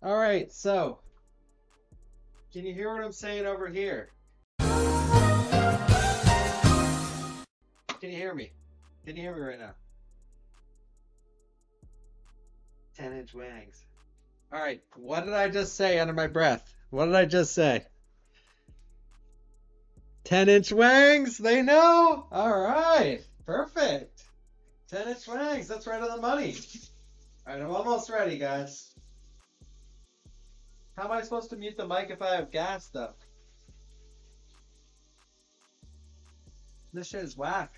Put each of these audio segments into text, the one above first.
All right, so can you hear what I'm saying over here? Can you hear me? Can you hear me right now? 10-inch wangs. All right, what did I just say under my breath? What did I just say? 10-inch wangs, they know. All right, perfect. 10-inch wangs, that's right on the money. All right, I'm almost ready, guys. How am I supposed to mute the mic if I have gas, though? This shit is whack.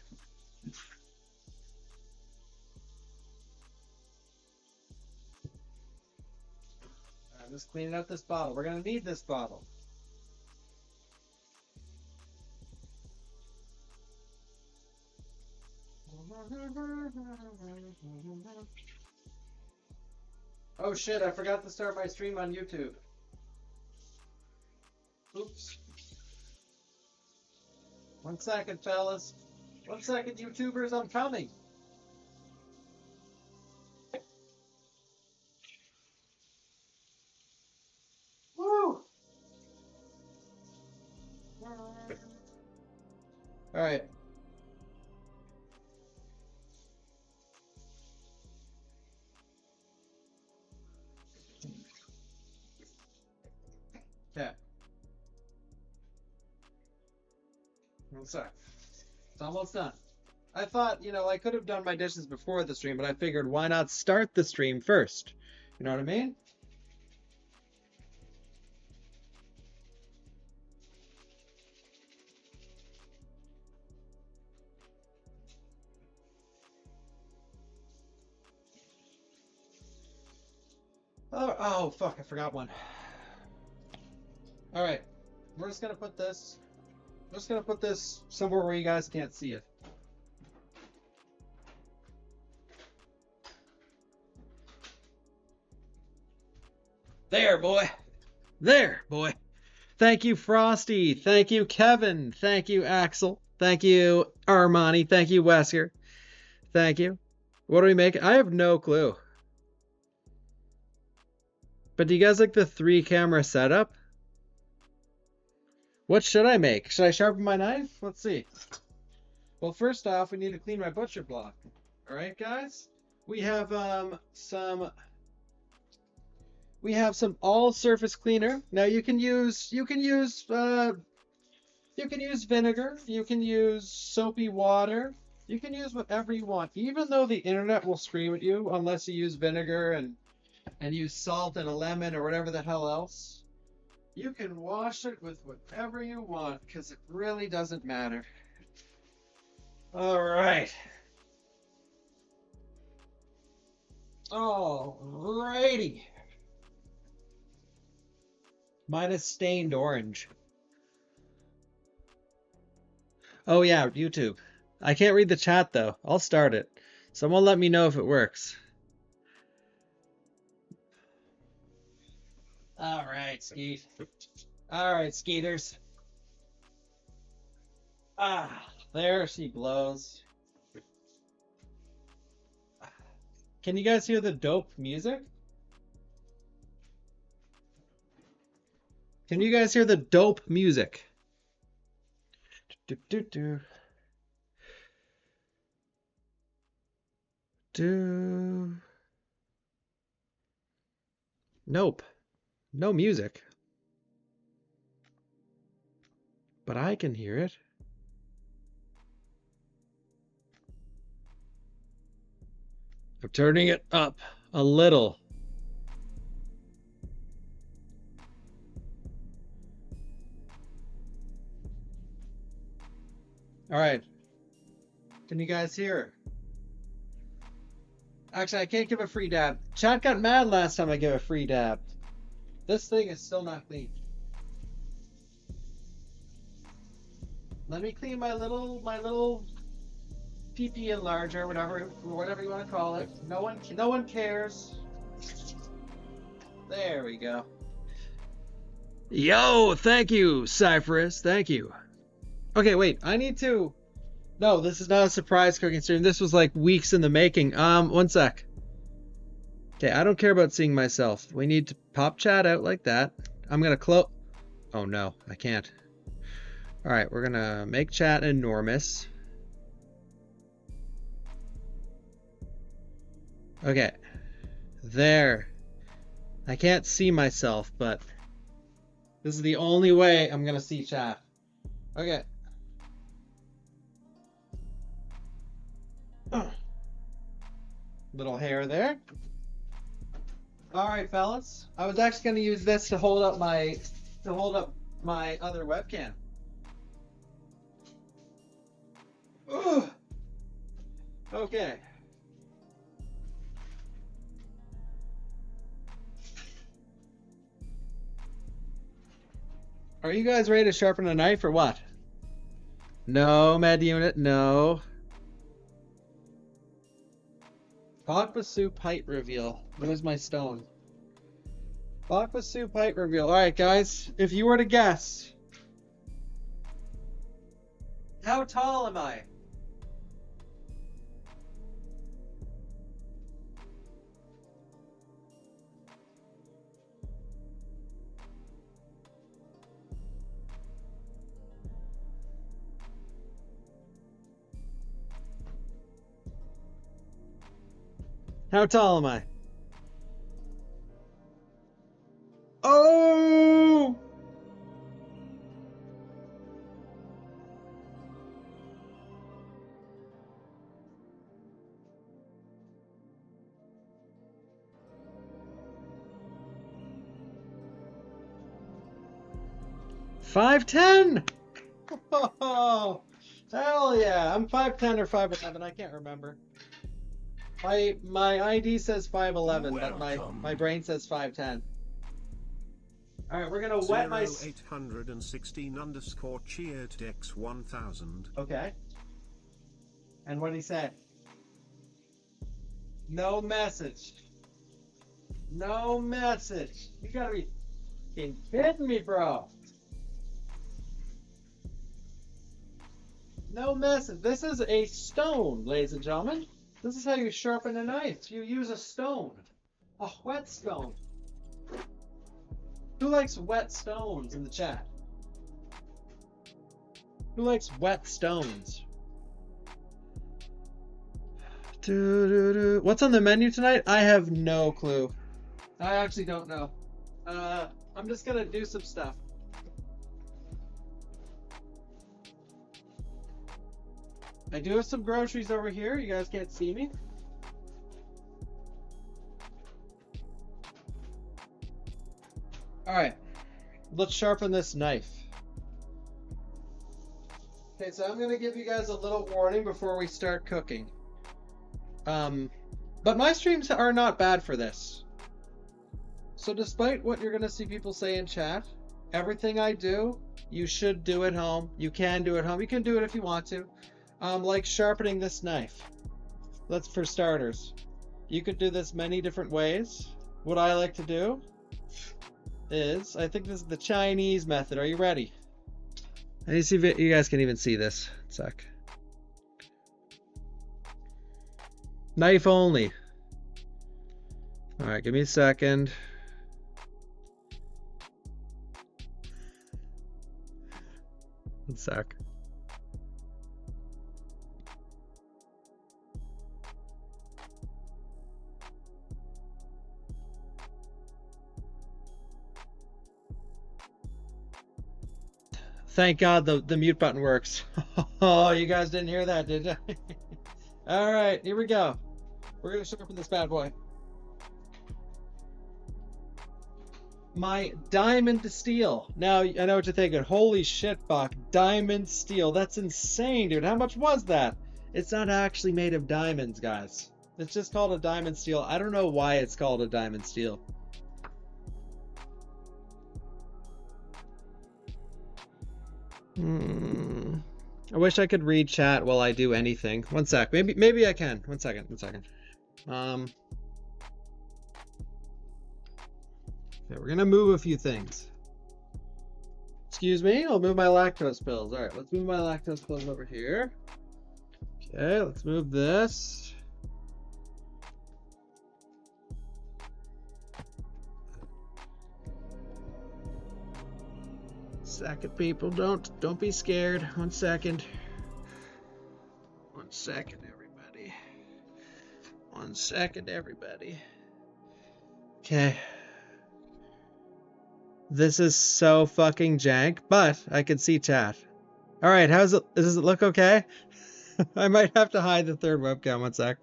I'm just cleaning out this bottle. We're gonna need this bottle. Oh shit, I forgot to start my stream on YouTube. Oops. 1 second, fellas. 1 second, YouTubers, I'm coming. Woo! All right. Okay. 1 sec. It's almost done. I thought, you know, I could have done my dishes before the stream, but I figured why not start the stream first? You know what I mean? Oh, fuck, I forgot one. All right, we're just gonna put this. I'm just gonna put this somewhere where you guys can't see it. There, boy. There, boy. Thank you, Frosty. Thank you, Kevin. Thank you, Axel. Thank you, Armani. Thank you, Wesker. Thank you. What do we make? I have no clue. But do you guys like the 3-camera setup? What should I make? Should I sharpen my knife? Let's see. Well, first off, we need to clean my butcher block. All right, guys? We have some all-surface cleaner. Now you can use vinegar, you can use soapy water, you can use whatever you want. Even though the internet will scream at you unless you use vinegar and use salt and a lemon or whatever the hell else. You can wash it with whatever you want because it really doesn't matter. All right. Alrighty. Mine is stained orange. Oh yeah, YouTube. I can't read the chat though. I'll start it. Someone let me know if it works. All right, Skeet. All right, Skeeters. Ah, there she blows. Can you guys hear the dope music? Can you guys hear the dope music? Do, do, do. Do. Nope. No music. But I can hear it. I'm turning it up a little. All right. Can you guys hear? Actually, I can't give a free dab. Chat got mad last time I gave a free dab. This thing is still not clean. Let me clean my little PP enlarger, whatever you want to call it. No one cares. There we go. Yo, thank you, Cypherus. Thank you. Okay, wait. I need to. No, this is not a surprise cooking stream. This was like weeks in the making. 1 sec. Okay, I don't care about seeing myself. We need to pop chat out like that. I'm gonna close. Oh no, I can't. All right, we're gonna make chat enormous. Okay, there. I can't see myself, but this is the only way I'm gonna see chat. Okay. Little hair there. All right, fellas. I was actually gonna use this to hold up my other webcam. Ugh. Okay. Are you guys ready to sharpen a knife or what? No, med unit, no. Bawkbasoup height reveal. Where's my stone? Bawkbasoup height reveal. All right, guys. If you were to guess, how tall am I? How tall am I? Oh! $5'10". Oh, hell yeah! I'm 5'10" or 5'11". I can't remember. My ID says 5'11", but my brain says 5'10". All right, we're gonna wet my 0816_cheered_x1000. Okay. And what did he say? No message. No message. You gotta be fucking kidding me, bro. No message. This is a stone, ladies and gentlemen. This is how you sharpen a knife. You use a stone. A wet stone. Who likes wet stones in the chat? Who likes wet stones? What's on the menu tonight? I have no clue. I actually don't know. I'm just gonna do some stuff. I do have some groceries over here. You guys can't see me. All right, let's sharpen this knife. Okay, so I'm gonna give you guys a little warning before we start cooking. But my streams are not bad for this. So despite what you're gonna see people say in chat, everything I do, you should do at home. You can do at home. You can do it if you want to. Like sharpening this knife. That's for starters. You could do this many different ways. What I like to do is, I think this is the Chinese method. Are you ready? I need to see if you guys can even see this. Sec. Knife only. All right, give me a second. One sec. Thank God the mute button works. Oh, you guys didn't hear that, did you? All right, here we go. We're gonna sharpen this bad boy. My diamond steel. Now, I know what you're thinking. Holy shit, Buck. Diamond steel. That's insane, dude. How much was that? It's not actually made of diamonds, guys. It's just called a diamond steel. I don't know why it's called a diamond steel. I wish I could read chat while I do anything. One sec. Maybe I can. One second. Okay, we're gonna move a few things. Excuse me, I'll move my lactose pills. All right, let's move my lactose pills over here. Okay, let's move this. Second, people, don't be scared. 1 second. 1 second, everybody. 1 second, everybody. Okay. This is so fucking jank, but I can see chat. All right, how's it? Does it look okay? I might have to hide the third webcam. 1 sec.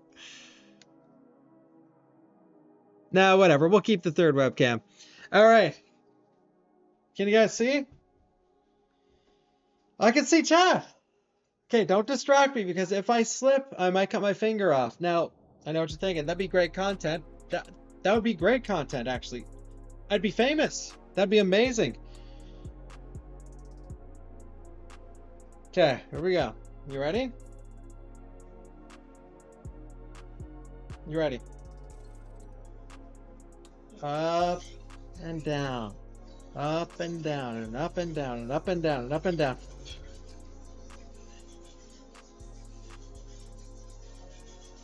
No, whatever. We'll keep the third webcam. All right. Can you guys see? I can see chat. Okay, don't distract me, because if I slip, I might cut my finger off. Now, I know what you're thinking. That'd be great content. That would be great content, actually. I'd be famous. That'd be amazing. Okay, here we go. You ready? You ready? Up and down. Up and down, and up and down, and up and down, and up and down.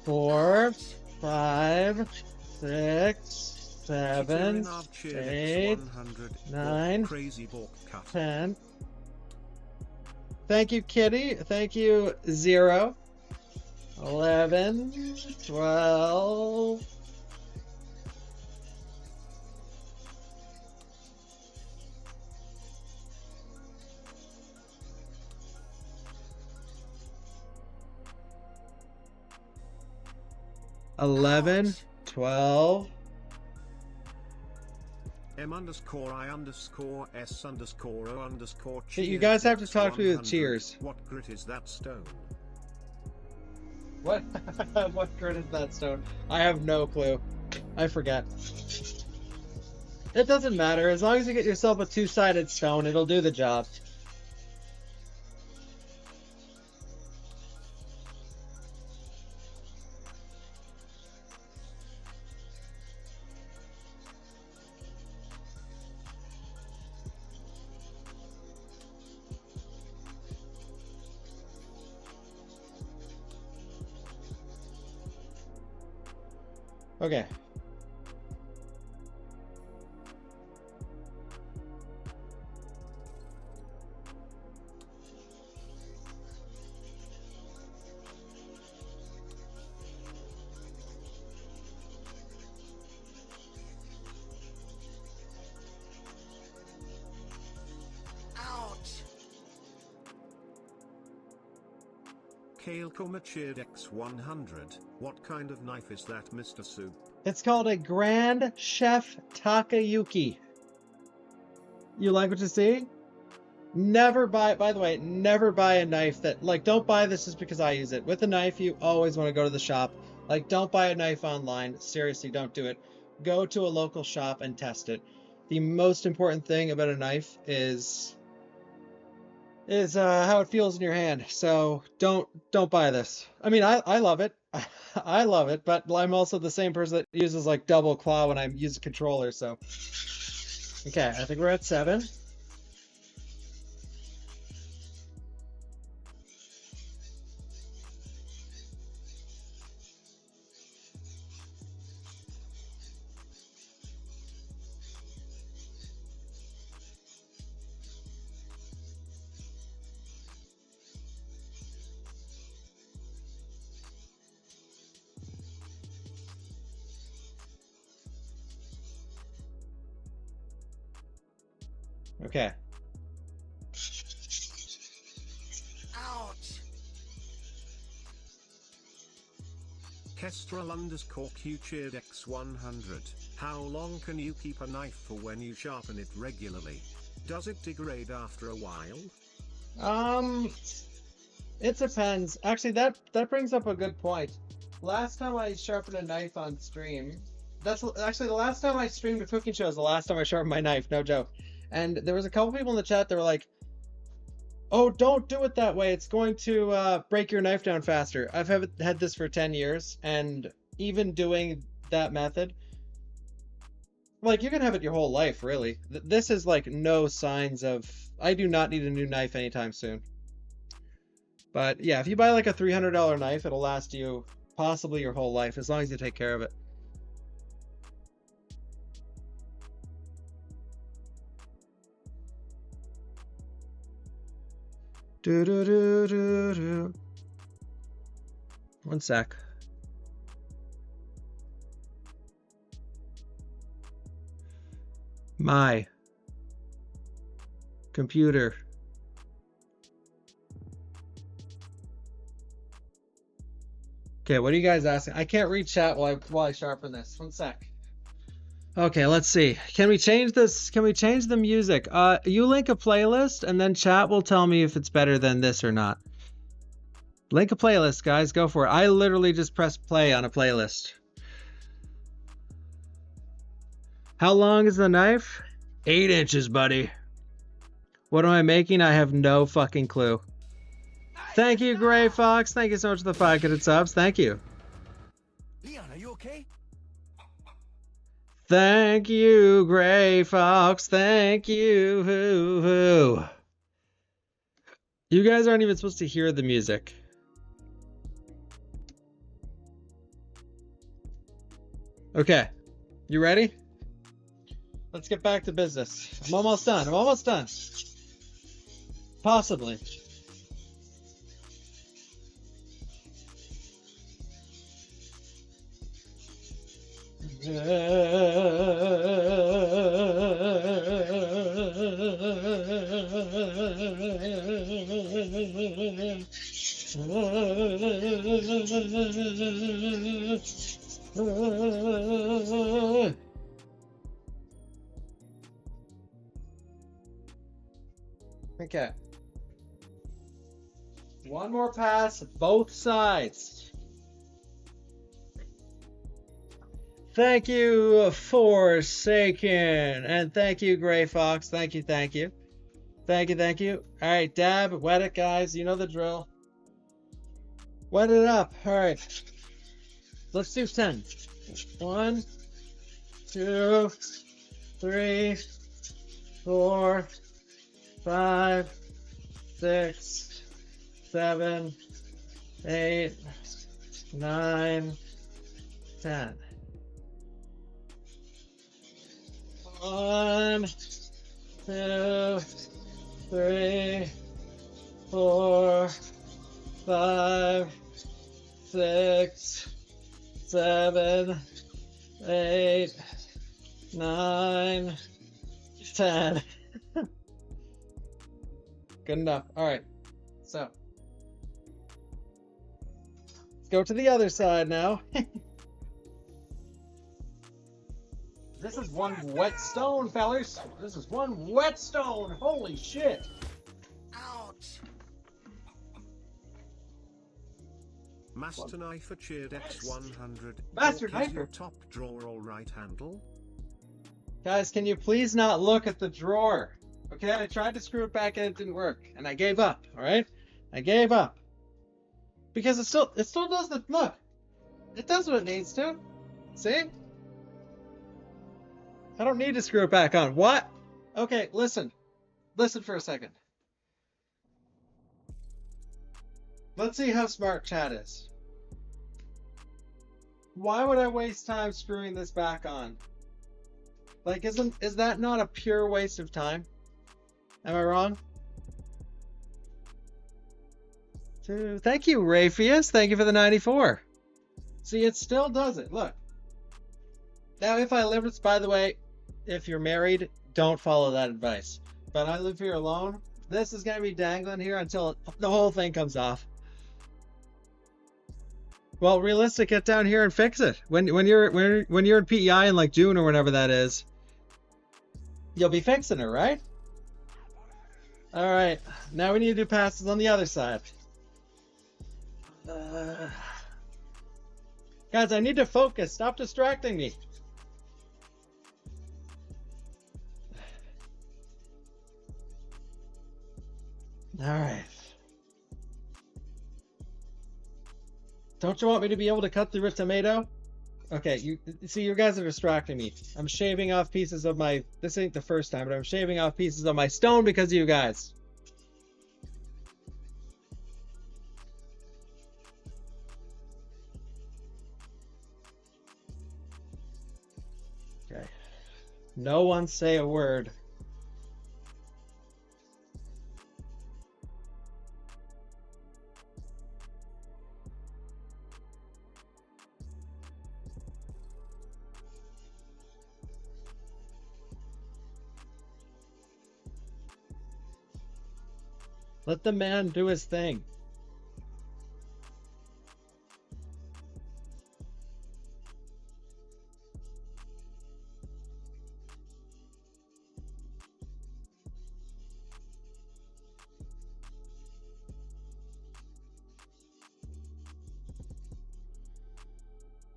Four, 5, 6, 7, 8, 9, 10. Thank you, Kitty. Thank you, 0, 11, 12. $11, $12. M_I_S_O_cheers. You guys have to talk to me with cheers. What grit is that stone? What? What grit is that stone? I have no clue. I forget. It doesn't matter. As long as you get yourself a two-sided stone, it'll do the job. Okay. Kale Komachid X100. What kind of knife is that, Mr. Soup? It's called a Grand Chef Takayuki. You like what you see? Never buy, by the way, never buy a knife that, like, don't buy this just because I use it. With a knife, you always want to go to the shop. Like, don't buy a knife online. Seriously, don't do it. Go to a local shop and test it. The most important thing about a knife is how it feels in your hand. So don't buy this. I mean, I love it. I love it, but I'm also the same person that uses like double claw when I use a controller. So okay, I think we're at 7. Okay. Ouch. Kestrel_Q cheered X100. How long can you keep a knife for when you sharpen it regularly? Does it degrade after a while? It depends. Actually, that brings up a good point. Last time I sharpened a knife on stream, that's actually the last time I streamed a cooking show is the last time I sharpened my knife, no joke. And there was a couple people in the chat that were like, oh, don't do it that way. It's going to break your knife down faster. I've had this for 10 years, and even doing that method, like, you can have it your whole life, really. This is like no signs of, I do not need a new knife anytime soon. But yeah, if you buy like a $300 knife, it'll last you possibly your whole life, as long as you take care of it. Do do do do do. One sec. My computer. Okay, what are you guys asking? I can't read chat while I sharpen this. One sec. Okay, let's see. Can we change this? Can we change the music? You link a playlist and then chat will tell me if it's better than this or not. Link a playlist, guys. Go for it. I literally just pressed play on a playlist. How long is the knife? 8 inches, buddy. What am I making? I have no fucking clue. Thank you, Gray Fox. Thank you so much for the 5 subs. Thank you. Leon, are you okay? Thank you, Gray Fox. Thank you. You guys aren't even supposed to hear the music. Okay. You ready? Let's get back to business. I'm almost done. I'm almost done. Possibly. Okay. One more pass, both sides. Thank you, Forsaken. And thank you, Gray Fox. Thank you, thank you. Thank you, thank you. All right, dab, wet it, guys. You know the drill. Wet it up. All right. Let's do 10. 1, 2, 3, 4, 5, 6, 7, 8, 9, 10. 1, 2, 3, 4, 5, 6, 7, 8, 9, 10. Good enough. All right. So let's go to the other side now. This is one wet stone, fellers. This is one wet stone. Holy shit. Ouch. Master Knifer cheered X100. Master Is Knifer. your top drawer or right handle? Guys, can you please not look at the drawer? Okay, I tried to screw it back and it didn't work. And I gave up, all right? I gave up. Because it still does the, look. It does what it needs to. See? I don't need to screw it back on. What? Okay, listen. Listen for a second. Let's see how smart chat is. Why would I waste time screwing this back on? Like, is that not a pure waste of time? Am I wrong? Thank you, Raphius. Thank you for the 94. See, it still does it. Look. Now, if I live, by the way, if you're married, don't follow that advice. But I live here alone. This is going to be dangling here until the whole thing comes off. Well, realistic, get down here and fix it. When you're in PEI in like June or whenever that is, you'll be fixing it, right? All right. Now we need to do passes on the other side. Guys, I need to focus. Stop distracting me. All right. Don't you want me to be able to cut through a tomato? Okay, you see, you guys are distracting me. I'm shaving off pieces of my, this ain't the first time, but I'm shaving off pieces of my stone because of you guys. Okay. No one say a word. Let the man do his thing.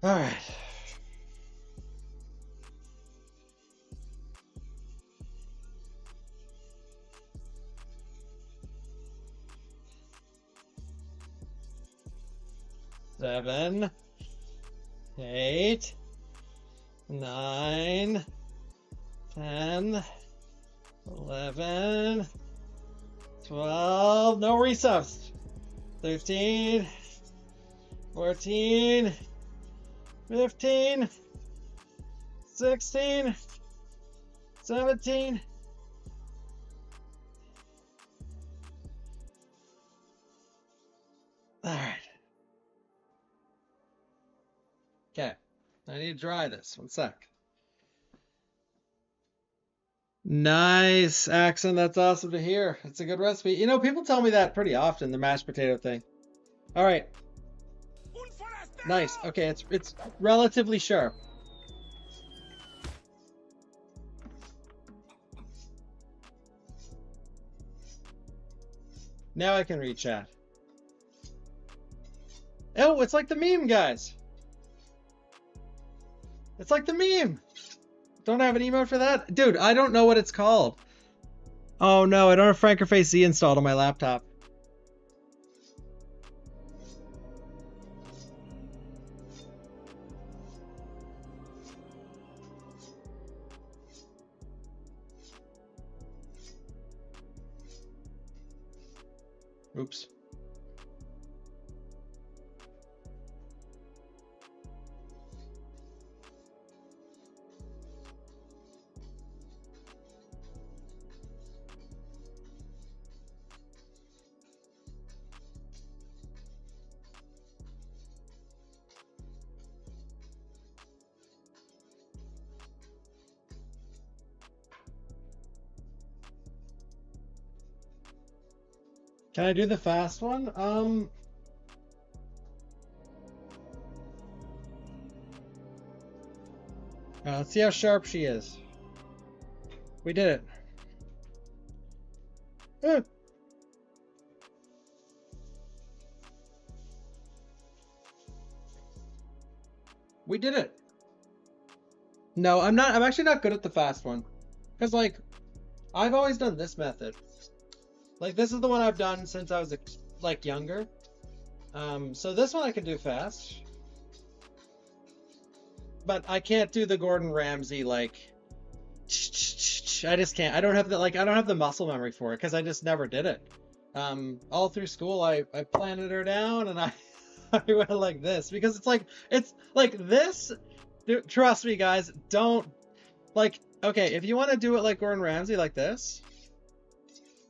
All right. Seven, 8, 9, 10, 11, 12, no resubs. 13, 14, 15, 16, 17. All right. Okay. I need to dry this. One sec. Nice, Axon. That's awesome to hear. It's a good recipe. You know, people tell me that pretty often, the mashed potato thing. All right. Nice. Okay, it's relatively sharp. Now I can read chat. Oh, it's like the meme, guys. It's like the meme. Don't have an emote for that? Dude, I don't know what it's called. Oh no, I don't have Frankerface Z installed on my laptop. Oops. Can I do the fast one? Let's see how sharp she is. We did it. We did it. No, I'm not. I'm actually not good at the fast one. Because, like, I've always done this method. Like, this is the one I've done since I was, like, younger. So this one I can do fast. But I can't do the Gordon Ramsay, like, I just can't. I don't have the muscle memory for it because I just never did it. All through school, I planted her down and I went like this because it's like this. Dude, trust me, guys, don't, like, okay, if you want to do it like Gordon Ramsay, like this,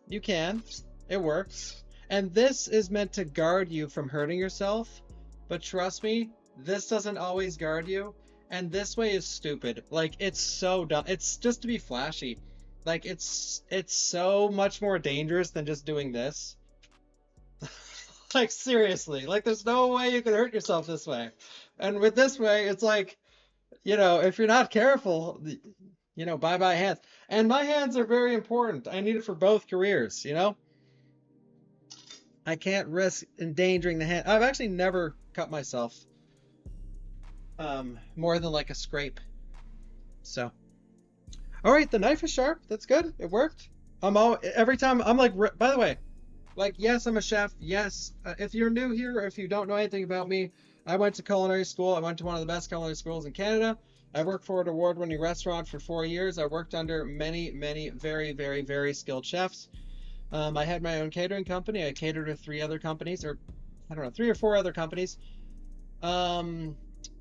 you can. It works. And this is meant to guard you from hurting yourself. But trust me, this doesn't always guard you. And this way is stupid. Like, it's so dumb. It's just to be flashy. Like, it's so much more dangerous than just doing this. Like, seriously. Like, there's no way you can hurt yourself this way. And with this way, it's like, you know, if you're not careful, you know, bye-bye hands. And my hands are very important. I need it for both careers, you know? I can't risk endangering the hand. I've actually never cut myself more than like a scrape. So, all right, the knife is sharp. That's good. It worked. Every time I'm like, by the way, like, yes, I'm a chef. Yes. If you're new here, or if you don't know anything about me, I went to culinary school. I went to one of the best culinary schools in Canada. I worked for an award-winning restaurant for 4 years. I worked under many, many very, very, very skilled chefs. I had my own catering company. I catered to 3 other companies, or I don't know, 3 or 4 other companies.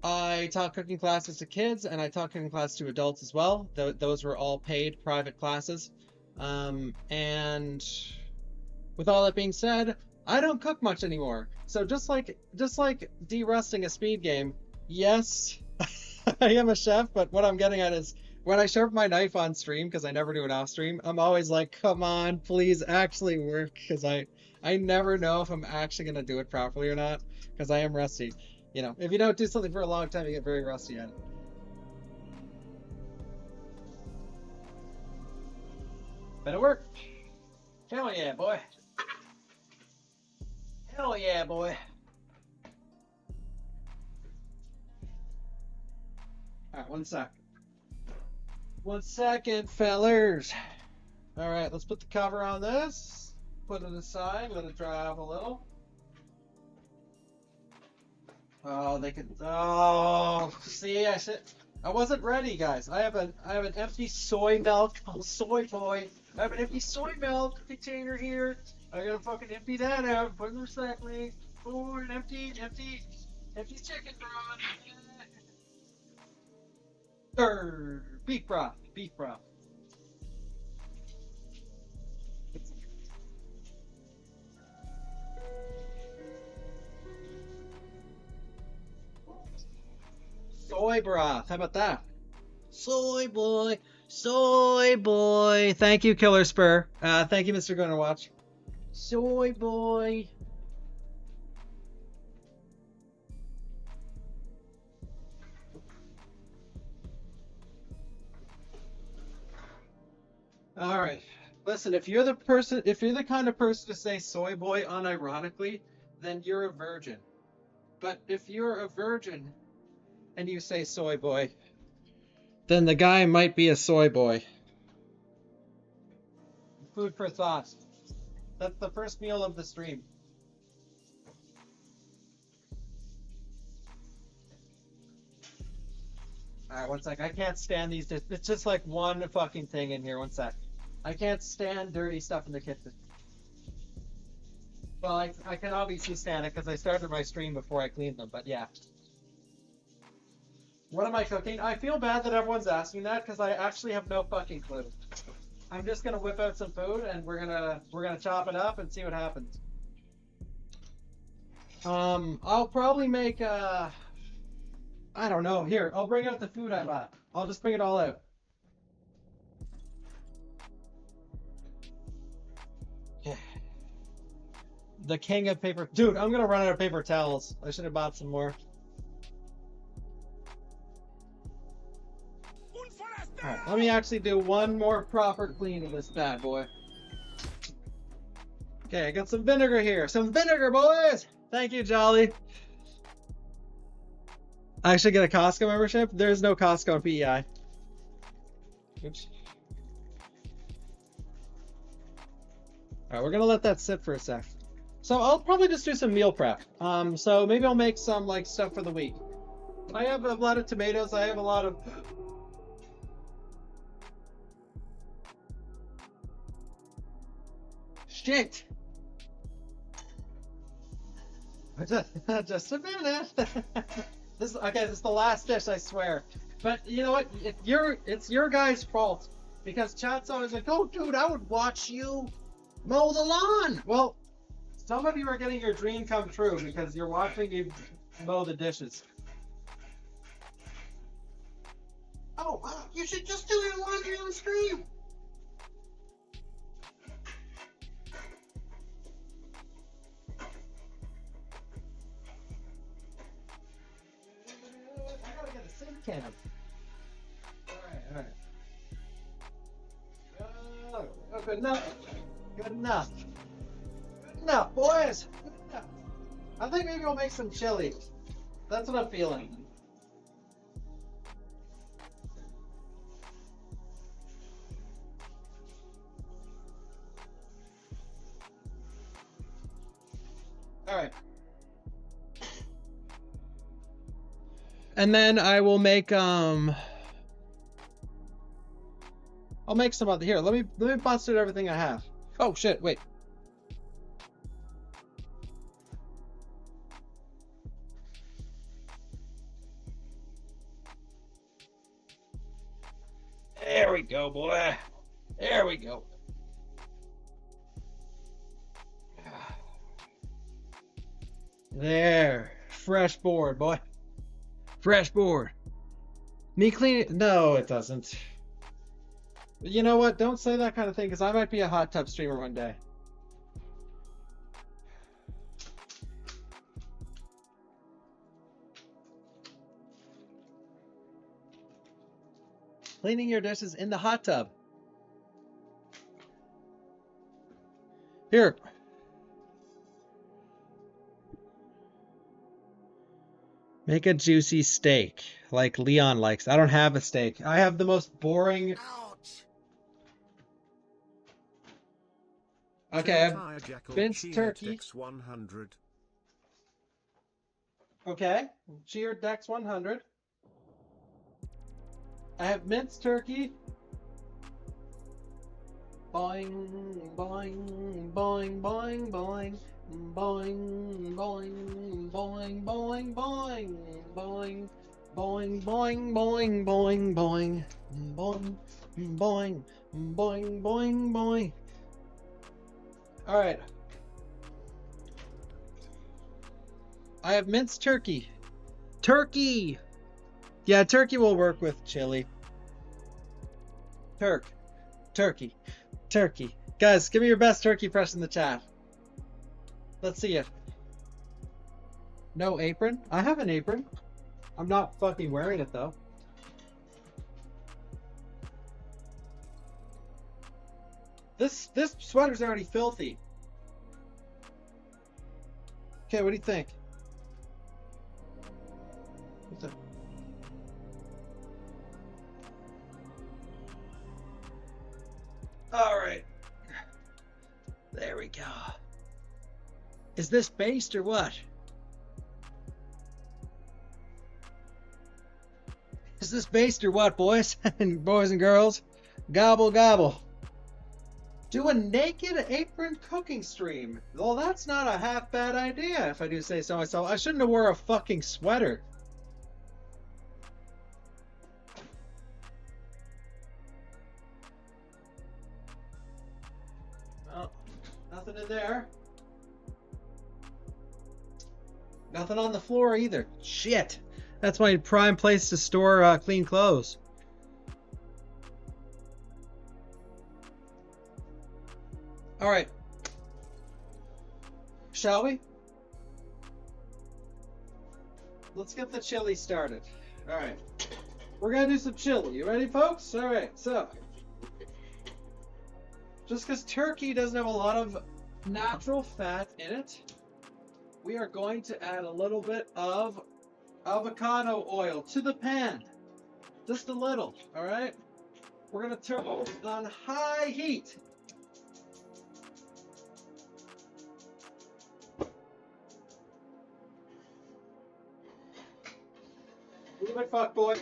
I taught cooking classes to kids, and I taught cooking classes to adults as well. Those were all paid private classes. And with all that being said, I don't cook much anymore. So just like derusting a speed game, yes, I am a chef, but what I'm getting at is when I sharpen my knife on stream, because I never do it off stream, I'm always like, come on, please actually work, because I never know if I'm actually gonna do it properly or not, because I am rusty. You know, if you don't do something for a long time, you get very rusty at it. But it worked. Hell yeah, boy. Hell yeah, boy. All right, 1 sec. 1 second, fellers. All right, let's put the cover on this. Put it aside. Let it dry off a little. Oh, they could. Oh, see, I wasn't ready, guys. I have an empty soy milk. I'm soy boy. I have an empty soy milk container here. I gotta fucking empty that out. Put it in the recycling. Oh, an empty chicken broth. Beef broth. Beef broth. Soy broth. How about that? Soy boy. Soy boy. Thank you, Killer Spur. Thank you, Mr. Gonna Watch. Soy boy. All right. Listen, if you're the kind of person to say soy boy unironically, then you're a virgin. But if you're a virgin and you say soy boy, then the guy might be a soy boy. Food for thought. That's the first meal of the stream. All right, 1 sec. I can't stand these. It's just like one fucking thing in here. 1 sec. I can't stand dirty stuff in the kitchen. Well, I can obviously stand it because I started my stream before I cleaned them, but yeah. What am I cooking? I feel bad that everyone's asking that because I actually have no fucking clue. I'm just gonna whip out some food and we're gonna chop it up and see what happens. I'll probably make I don't know. Here, I'll bring out the food I bought. I'll just bring it all out. The king of paper. Dude, I'm gonna run out of paper towels. I should have bought some more. Alright, let me actually do one more proper clean of this bad boy. Okay, I got some vinegar here. Some vinegar, boys! Thank you, Jolly. I actually get a Costco membership? There's no Costco in PEI. Oops. Alright, we're gonna let that sit for a sec. So I'll probably just do some meal prep. So maybe I'll make some like stuff for the week. I have a lot of tomatoes. I have a lot of shit. Just a minute. This is the last dish, I swear. But you know what? It's your guys' fault because chat's always like, "Oh, dude, I would watch you mow the lawn." Well, some of you are getting your dream come true because you're watching me mow the dishes. Oh, you should just do your laundry on stream. I gotta get a sink can. All right. Oh, good enough. Good enough. Good enough, boys. Good enough. I think maybe we'll make some chili. That's what I'm feeling. All right. And then I will make I'll make some other here. Let me bust out everything I have. Oh shit, wait. There we go, boy. There we go. There. Fresh board, boy. Fresh board. Me clean? No, it doesn't. You know what? Don't say that kind of thing because I might be a hot tub streamer one day. Cleaning your dishes in the hot tub. Here. Make a juicy steak like Leon likes. I don't have a steak. I have the most boring. Ouch! Okay, I have minced turkey. X100. Okay, cheer Dex 100. I have minced turkey. Boing, boing, boing, boing, boing. Boing, boing, boing, boing, boing, boing, boing, boing, boing, boing, boing, boing, boing, boing, boing, boing. All right. I have minced turkey. Turkey! Yeah, turkey will work with chili. Turkey. Guys, give me your best turkey press in the chat. Let's see it. No apron? I have an apron. I'm not fucking wearing it though. This sweater's already filthy. Okay, what do you think? All right. There we go. Is this based or what? Is this based or what, boys and boys and girls? Gobble gobble. Do a naked apron cooking stream. Well, that's not a half bad idea, if I do say so myself. I shouldn't have wore a fucking sweater. Well, nothing in there. Nothing on the floor either. Shit. That's my prime place to store clean clothes. All right. Shall we? Let's get the chili started. All right. We're going to do some chili. You ready, folks? All right. So, just because turkey doesn't have a lot of natural fat in it, we are going to add a little bit of avocado oil to the pan. Just a little, all right? We're going to turn it on high heat. Move it, fuck boy.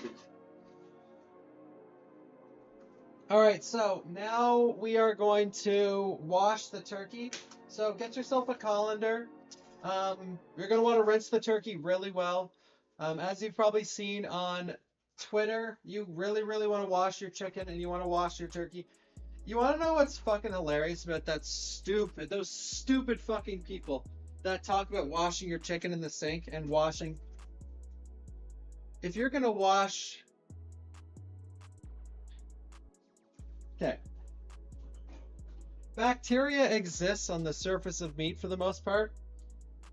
All right, so now we are going to wash the turkey. So get yourself a colander. You're going to want to rinse the turkey really well. As you've probably seen on Twitter, you really want to wash your chicken and you want to wash your turkey. You want to know what's fucking hilarious about those stupid fucking people that talk about washing your chicken in the sink and washing. If you're going to wash... Okay. Bacteria exists on the surface of meat for the most part.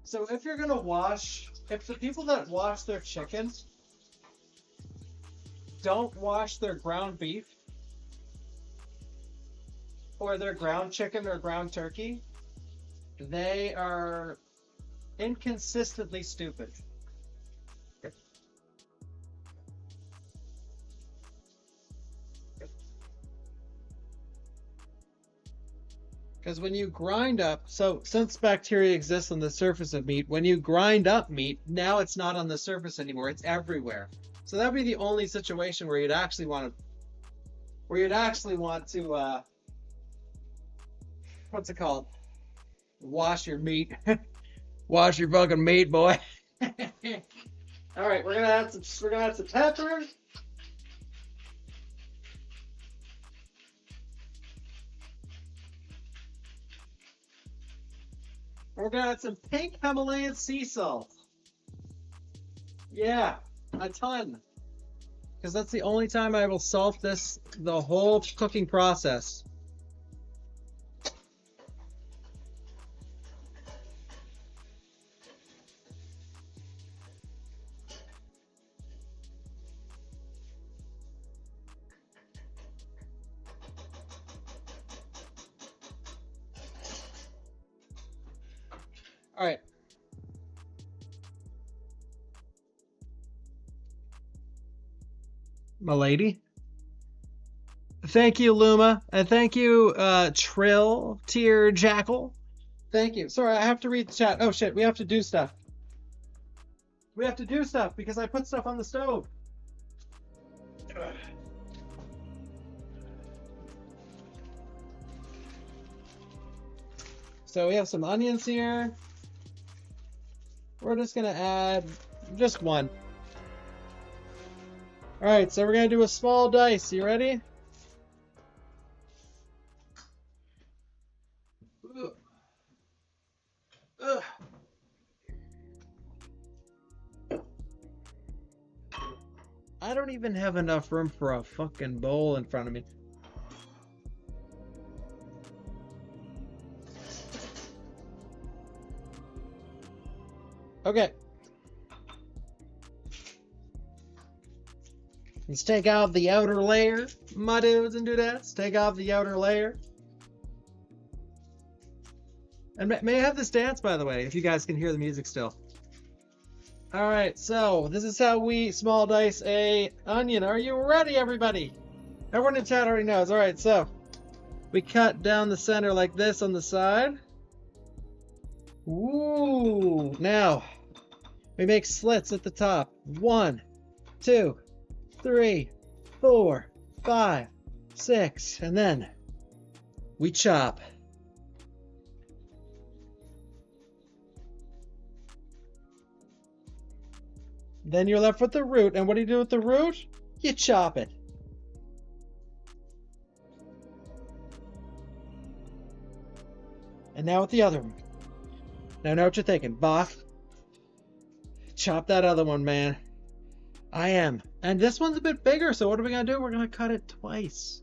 So if you're going to wash, if the people that wash their chicken don't wash their ground beef or their ground chicken or ground turkey, they are inconsistently stupid. Because when you grind up, so since bacteria exists on the surface of meat, when you grind up meat, now it's not on the surface anymore, it's everywhere. So that'd be the only situation where you'd actually want to, what's it called? Wash your meat. Wash your fucking meat, boy. All right, we're gonna add some pepper. We're gonna add some pink Himalayan sea salt. Yeah, a ton. because that's the only time I will salt this the whole cooking process. All right. Milady. Thank you, Luma. And thank you, Trill, Tier Jackal. Thank you. Sorry, I have to read the chat. Oh, shit. We have to do stuff. We have to do stuff because I put stuff on the stove. So we have some onions here. We're just going to add just one. All right, so we're going to do a small dice. You ready? Ugh. I don't even have enough room for a fucking bowl in front of me. Okay. Let's take off the outer layer, my dudes and dudettes. Take off the outer layer. And may I have this dance, by the way, if you guys can hear the music still. All right, so this is how we small dice a onion. Are you ready, everybody? Everyone in chat already knows. All right, so we cut down the center like this on the side. Ooh, now we make slits at the top. 1, 2, 3, 4, 5, 6, and then we chop. Then you're left with the root. And what do you do with the root? You chop it. And now with the other one. Now I know what you're thinking. Bach, chop that other one, man. I am. And this one's a bit bigger, so what are we going to do? We're going to cut it twice.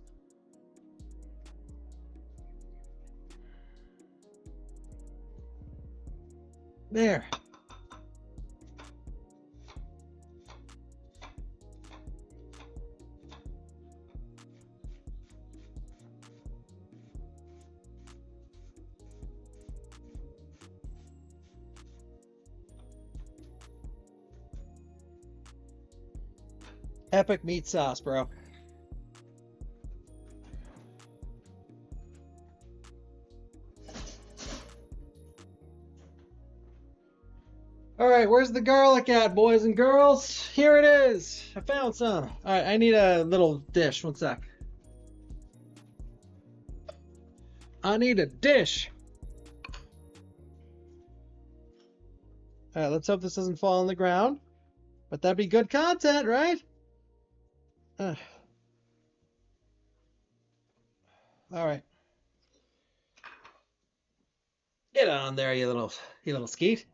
There. Epic meat sauce, bro. All right, where's the garlic at, boys and girls? Here it is. I found some. All right, I need a little dish. One sec. I need a dish. All right, let's hope this doesn't fall on the ground. But that'd be good content, right? All right. Get on there, you little skeet.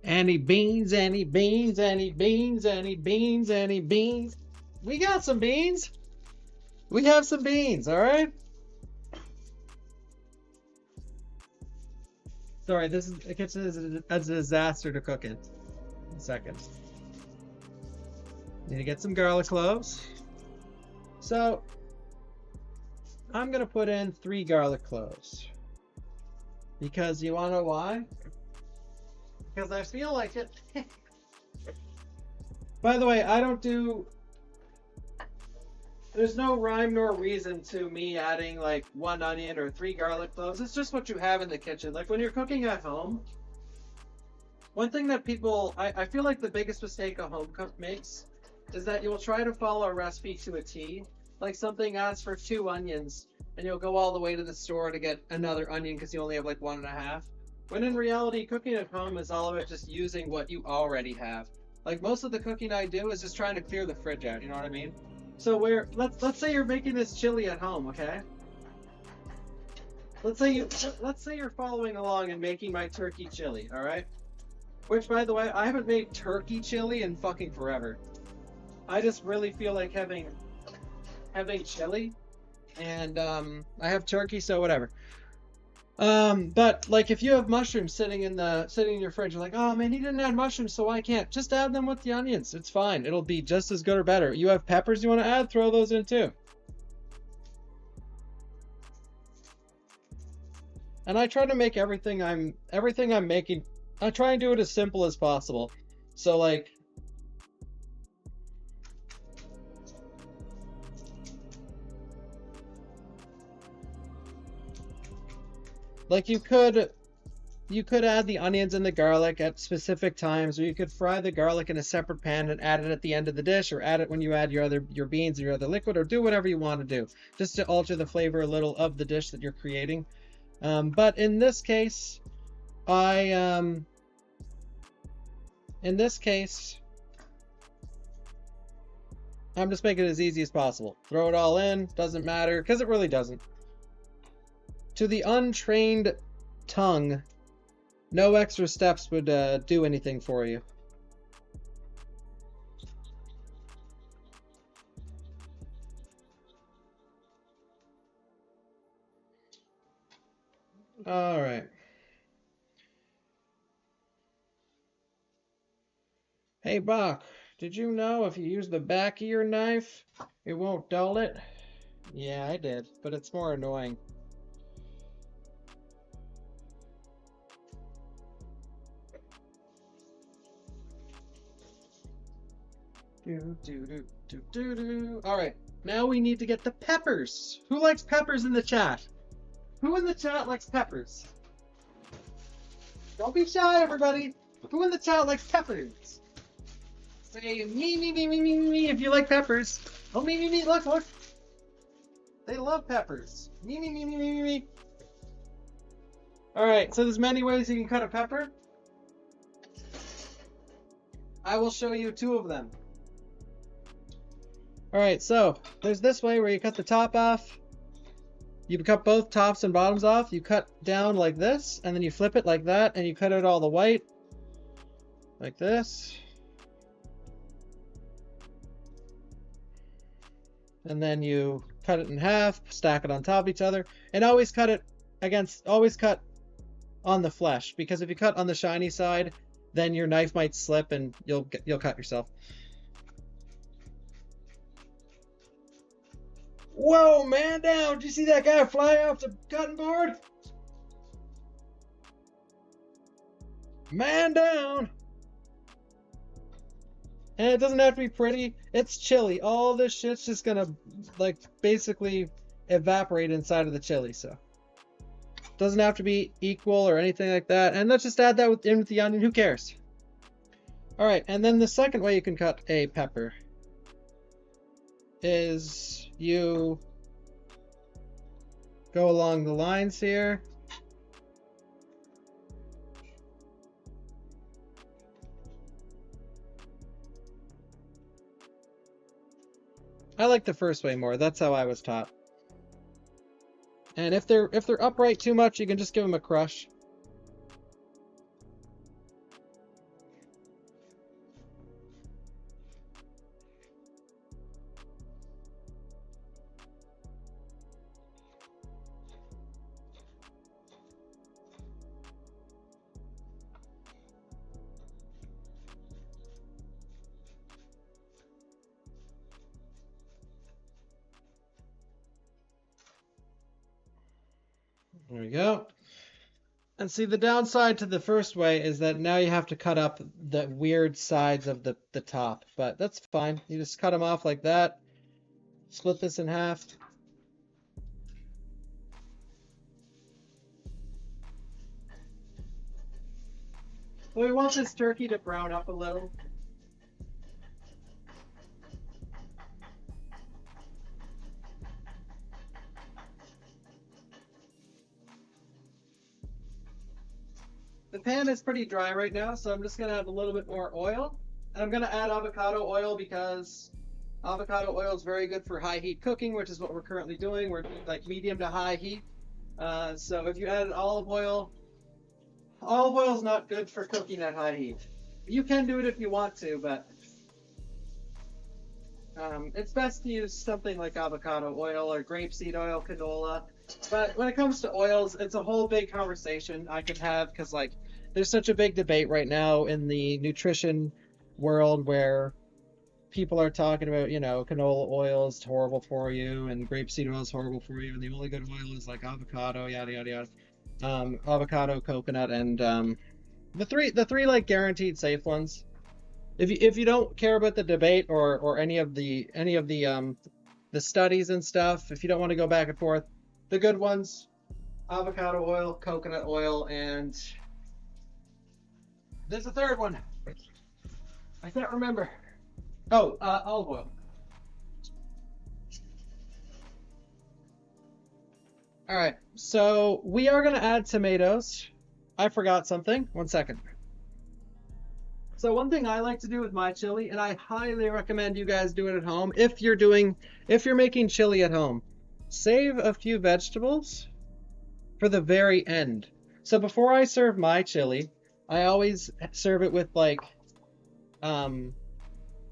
Any beans, any beans, any beans, any beans, any beans. We got some beans. We have some beans, all right? Sorry, the kitchen is a disaster to cook in. 1 second. Need to get some garlic cloves. So, I'm gonna put in 3 garlic cloves. Because you wanna know why? Because I feel like it. By the way, I don't do... There's no rhyme nor reason to me adding like 1 onion or 3 garlic cloves. It's just what you have in the kitchen. Like when you're cooking at home, one thing that people, I feel like the biggest mistake a home cook makes is that you'll try to follow a recipe to a T. Like something asks for 2 onions and you'll go all the way to the store to get another onion because you only have like 1.5. When in reality, cooking at home is all about just using what you already have. Like most of the cooking I do is just trying to clear the fridge out, you know what I mean? So let's say you're making this chili at home, okay? let's say you're following along and making my turkey chili, all right? Which, by the way, I haven't made turkey chili in fucking forever. I just really feel like having chili, and I have turkey, so whatever. But like if you have mushrooms sitting in your fridge, you're like, oh man, he didn't add mushrooms, so I can't. Just add them with the onions. It's fine. It'll be just as good or better. You have peppers you want to add, throw those in too. And I try to make everything I'm making, I try and do it as simple as possible. So like you could add the onions and the garlic at specific times, or you could fry the garlic in a separate pan and add it at the end of the dish, or add it when you add your beans and your other liquid, or do whatever you want to do, just to alter the flavor a little of the dish that you're creating. But in this case, I'm just making it as easy as possible. Throw it all in, doesn't matter, because it really doesn't. To the untrained tongue, no extra steps would do anything for you. All right. Hey, Bach, did you know if you use the back of your knife, it won't dull it? Yeah, I did, but it's more annoying. All right, now we need to get the peppers. Who likes peppers in the chat? Who in the chat likes peppers? Don't be shy, everybody. Who in the chat likes peppers? Say me if you like peppers. Oh, me, look. They love peppers. Me. All right, so there's many ways you can cut a pepper. I will show you 2 of them. All right, so there's this way where you cut the top off. You cut both tops and bottoms off. You cut down like this, and then you flip it like that, and you cut out all the white like this. And then you cut it in half, stack it on top of each other, and always cut on the flesh, because if you cut on the shiny side, then your knife might slip and you'll cut yourself. Whoa, man down! Did you see that guy fly off the cutting board? Man down! And it doesn't have to be pretty. It's chili. All this shit's just gonna like basically evaporate inside of the chili, so doesn't have to be equal or anything like that. And let's just add that in with the onion. Who cares? All right, and then the second way you can cut a pepper is you go along the lines here. I like the first way more. That's how I was taught. And if they're upright too much, you can just give them a crush. There we go. And see, the downside to the first way is that now you have to cut up the weird sides of the top, but that's fine. You just cut them off like that. Split this in half. So we want this turkey to brown up a little. The pan is pretty dry right now, so I'm just going to add a little bit more oil. And I'm going to add avocado oil because avocado oil is very good for high heat cooking, which is what we're currently doing. We're doing like medium to high heat. So if you added olive oil is not good for cooking at high heat. You can do it if you want to, but it's best to use something like avocado oil or grapeseed oil, canola. But when it comes to oils, it's a whole big conversation I could have because like there's such a big debate right now in the nutrition world where people are talking about, canola oil is horrible for you and grapeseed oil is horrible for you, and the only good oil is like avocado, yada yada yada. Avocado, coconut, and the three like guaranteed safe ones. If you don't care about the debate or any of the studies and stuff, if you don't want to go back and forth, the good ones: avocado oil, coconut oil, and there's a third one. I can't remember. Oh, olive oil. All right, so we are gonna add tomatoes. I forgot something. One second. So one thing I like to do with my chili, and I highly recommend you guys do it at home if you're making chili at home, save a few vegetables for the very end. So before I serve my chili, I always serve it with like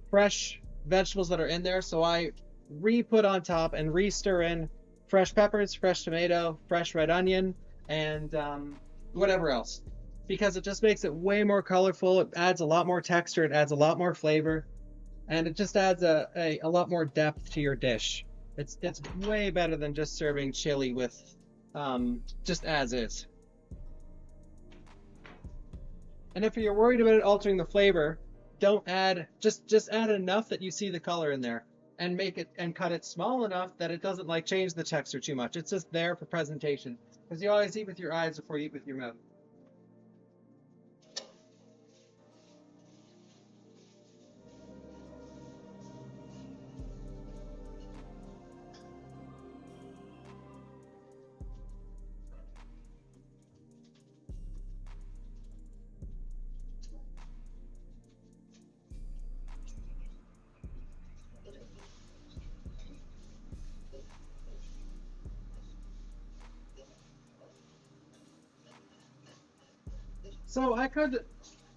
fresh vegetables that are in there. So I re-put on top and re-stir in fresh peppers, fresh tomato, fresh red onion, and whatever else. Because it just makes it way more colorful. It adds a lot more texture. It adds a lot more flavor. And it just adds a lot more depth to your dish. It's way better than just serving chili with just as is. And if you're worried about it altering the flavor, don't add, just add enough that you see the color in there, and make it and cut it small enough that it doesn't like change the texture too much. It's just there for presentation, because you always eat with your eyes before you eat with your mouth. So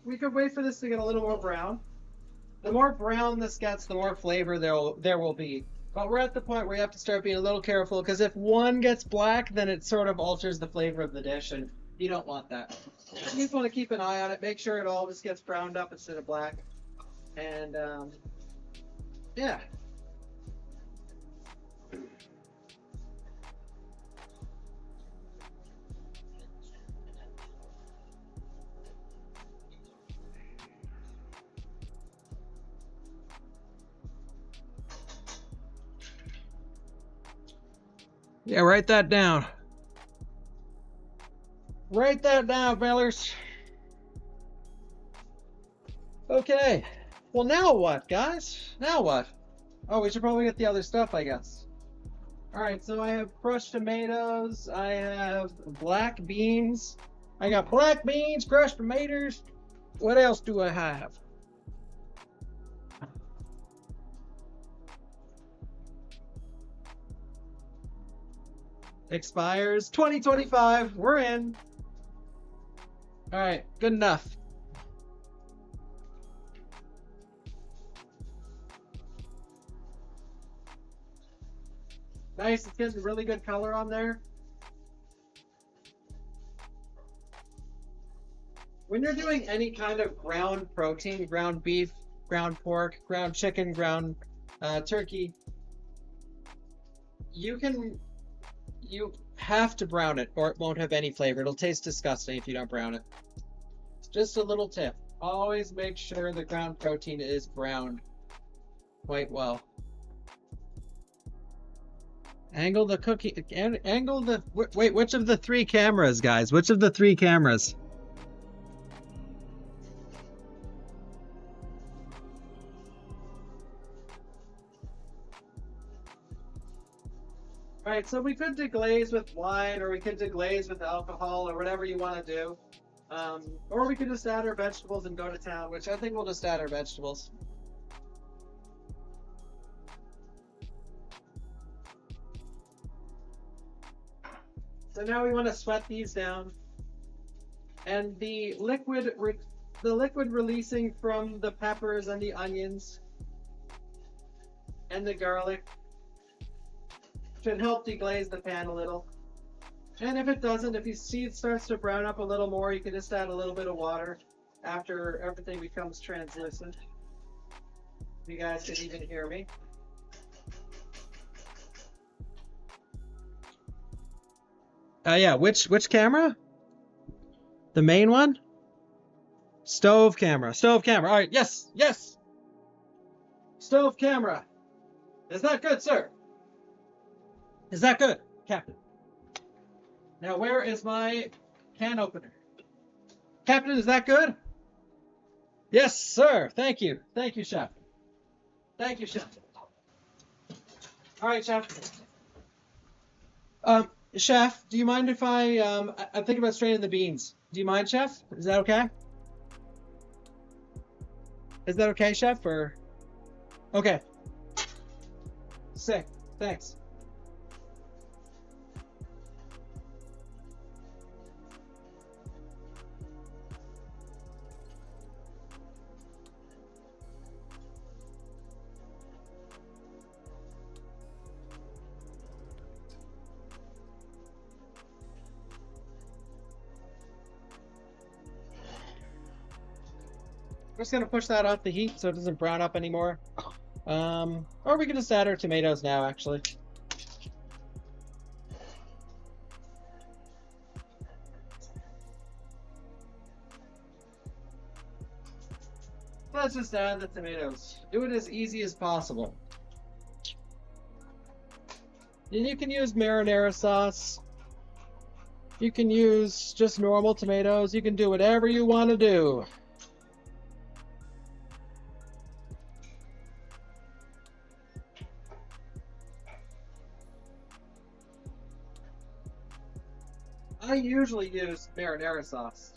we could wait for this to get a little more brown. The more brown this gets, the more flavor there will be. But we're at the point where you have to start being a little careful, because if one gets black, then it sort of alters the flavor of the dish, and you don't want that. You just want to keep an eye on it, make sure it all just gets browned up instead of black. And yeah. Yeah, write that down. Write that down, fellers. Okay. Well, now what, guys? Now what? Oh, we should probably get the other stuff, I guess. All right, so I have crushed tomatoes. I have black beans. I got black beans, crushed tomatoes. What else do I have? Expires 2025. We're in. All right, good enough. Nice, it's getting really good color on there. When you're doing any kind of ground protein, ground beef, ground pork, ground chicken, ground turkey, you have to brown it or it won't have any flavor. It'll taste disgusting if you don't brown it. Just a little tip. Always make sure the ground protein is browned quite well. Angle the cookie. Angle the. Wait, which of the three cameras, guys? Which of the three cameras? All right, so we could deglaze with wine, or we could deglaze with alcohol, or whatever you want to do. Or we could just add our vegetables and go to town, which I think we'll just add our vegetables. So now we want to sweat these down. And the liquid releasing from the peppers and the onions and the garlic should help deglaze the pan a little. And if it doesn't, if you see it starts to brown up a little more, you can just add a little bit of water after everything becomes translucent. You guys can even hear me. Yeah, which camera? The main one? Stove camera. Stove camera. All right, yes, yes. Stove camera. Is that good, sir? Is that good, Captain? Now, where is my can opener? Captain, is that good? Yes, sir. Thank you. Thank you, Chef. Thank you, Chef. All right, Chef. Chef, do you mind if I'm thinking about straining the beans. Do you mind, Chef? Is that okay? Is that okay, Chef? Or okay. Sick. Thanks. We're just gonna push that off the heat so it doesn't brown up anymore. Or we can just add our tomatoes now, actually. Let's just add the tomatoes. Do it as easy as possible. And you can use marinara sauce. You can use just normal tomatoes. You can do whatever you want to do. I usually use marinara sauce,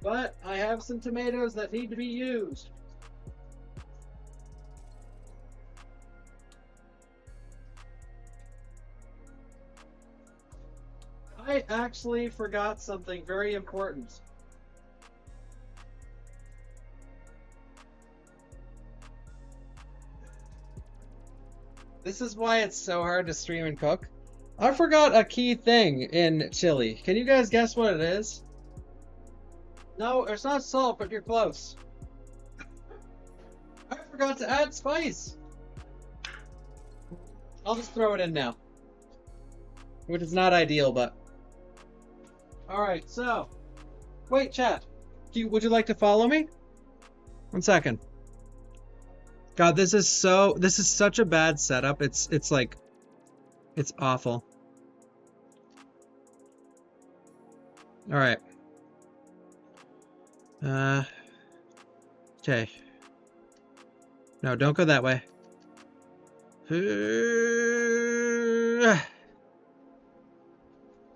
but I have some tomatoes that need to be used. I actually forgot something very important. This is why it's so hard to stream and cook. I forgot a key thing in chili. Can you guys guess what it is? No, it's not salt, but you're close. I forgot to add spice. I'll just throw it in now. Which is not ideal, but... Alright, so... Wait, chat. Would you like to follow me? 1 second. God, this is such a bad setup. It's like... It's awful. Alright. Okay. No, don't go that way.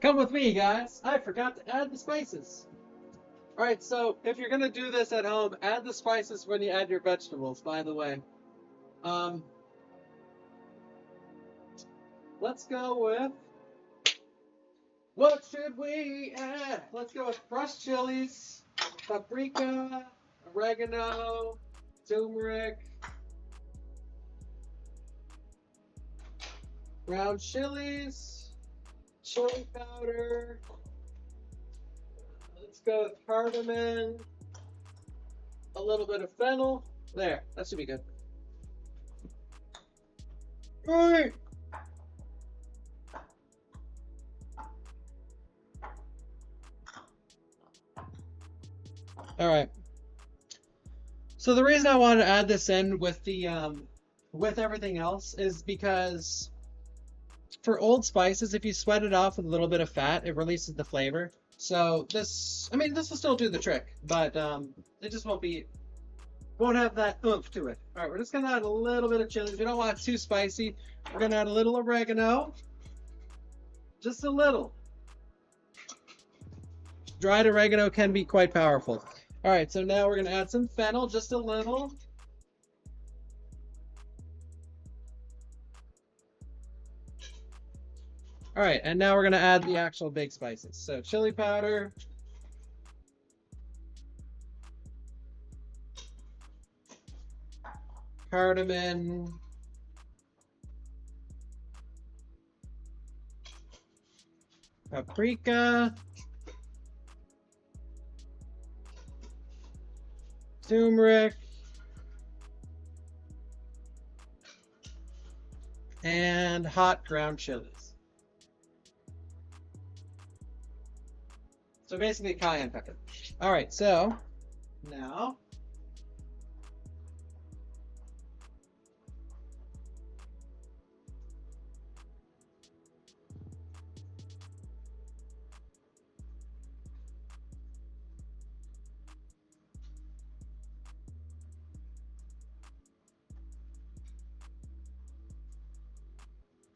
Come with me, guys. I forgot to add the spices. Alright, so if you're gonna do this at home, add the spices when you add your vegetables, by the way. Let's go with... What should we add? Let's go with crushed chilies, paprika, oregano, turmeric, ground chilies, chili powder. Let's go with cardamom, a little bit of fennel. There, that should be good. All right. All right. So the reason I wanted to add this in with the with everything else is because for old spices, if you sweat it off with a little bit of fat, it releases the flavor. So this, I mean, this will still do the trick, but it just won't have that oomph to it. All right, we're just gonna add a little bit of chili. We don't want it too spicy. We're gonna add a little oregano, just a little. Dried oregano can be quite powerful. All right, so now we're gonna add some fennel, just a little. All right, and now we're gonna add the actual big spices. So chili powder, cardamom, paprika, turmeric, and hot ground chilies. So basically cayenne pepper. All right, so now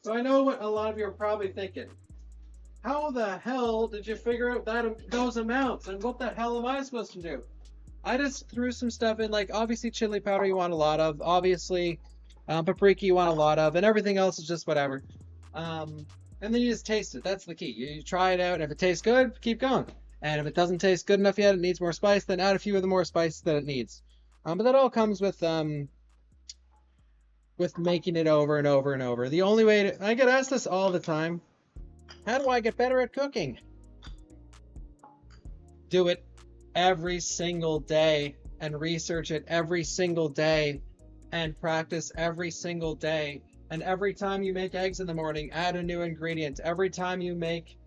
so I know what a lot of you are probably thinking. How the hell did you figure out those amounts? And what the hell am I supposed to do? I just threw some stuff in, like obviously chili powder you want a lot of, obviously paprika you want a lot of, and everything else is just whatever. And then you just taste it. That's the key. You try it out. If it tastes good, keep going. And if it doesn't taste good enough yet, it needs more spice, then add a few of the more spice that it needs. But that all comes with making it over and over and over. The only way I get asked this all the time. How do I get better at cooking? Do it every single day and research it every single day and practice every single day. And every time you make eggs in the morning, add a new ingredient. Every time you make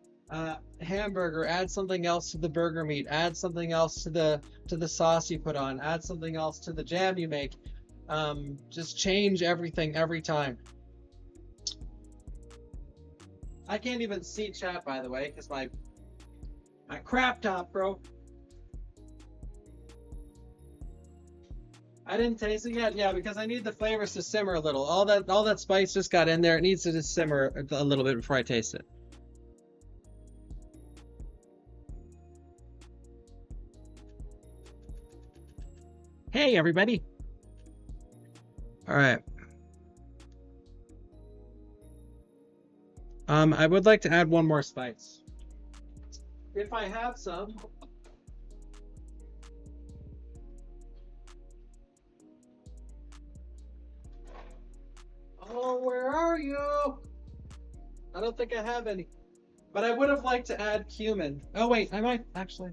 hamburger, add something else to the burger meat. Add something else to the sauce you put on. Add something else to the jam you make. Just change everything every time. I can't even see chat, by the way, because my crap top broke. I didn't taste it yet. Yeah, because I need the flavors to simmer a little. All that spice just got in there. It needs to just simmer a little bit before I taste it. Hey, everybody. All right. I would like to add one more spice. If I have some. Oh, where are you? I don't think I have any. But I would have liked to add cumin. Oh, wait, I might actually.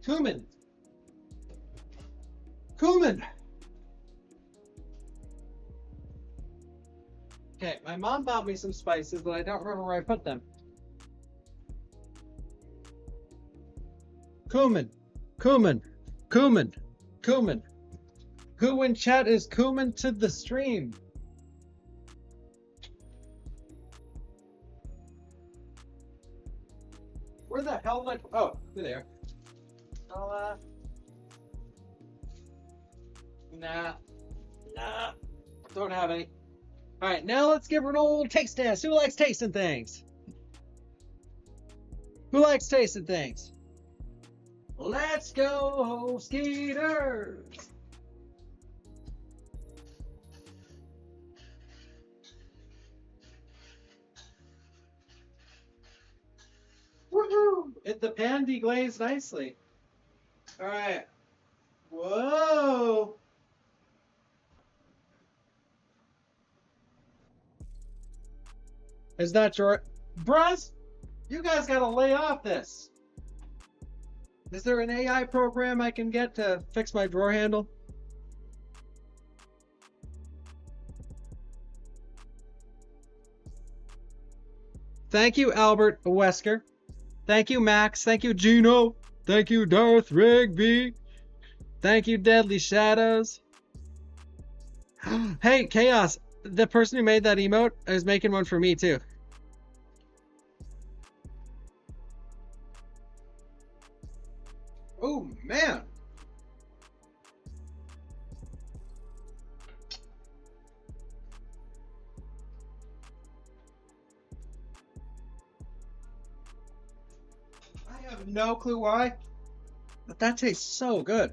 Cumin. Cumin. Okay, my mom bought me some spices, but I don't remember where I put them. Cumin. Cumin. Cumin. Cumin. Who in chat is cumin to the stream? Where the hell did I... Oh, there. I'll, Nah. Don't have any. All right, now let's give her an old taste test. Who likes tasting things? Who likes tasting things? Let's go, Skeeters! Woohoo! The pan deglazed nicely. All right. Whoa! Is that your... Bruh, you guys gotta lay off this. Is there an AI program I can get to fix my drawer handle? Thank you, Albert Wesker. Thank you, Max. Thank you, Gino. Thank you, Darth Rigby. Thank you, Deadly Shadows. Hey, Chaos. The person who made that emote is making one for me, too. Oh, man. I have no clue why, but that tastes so good.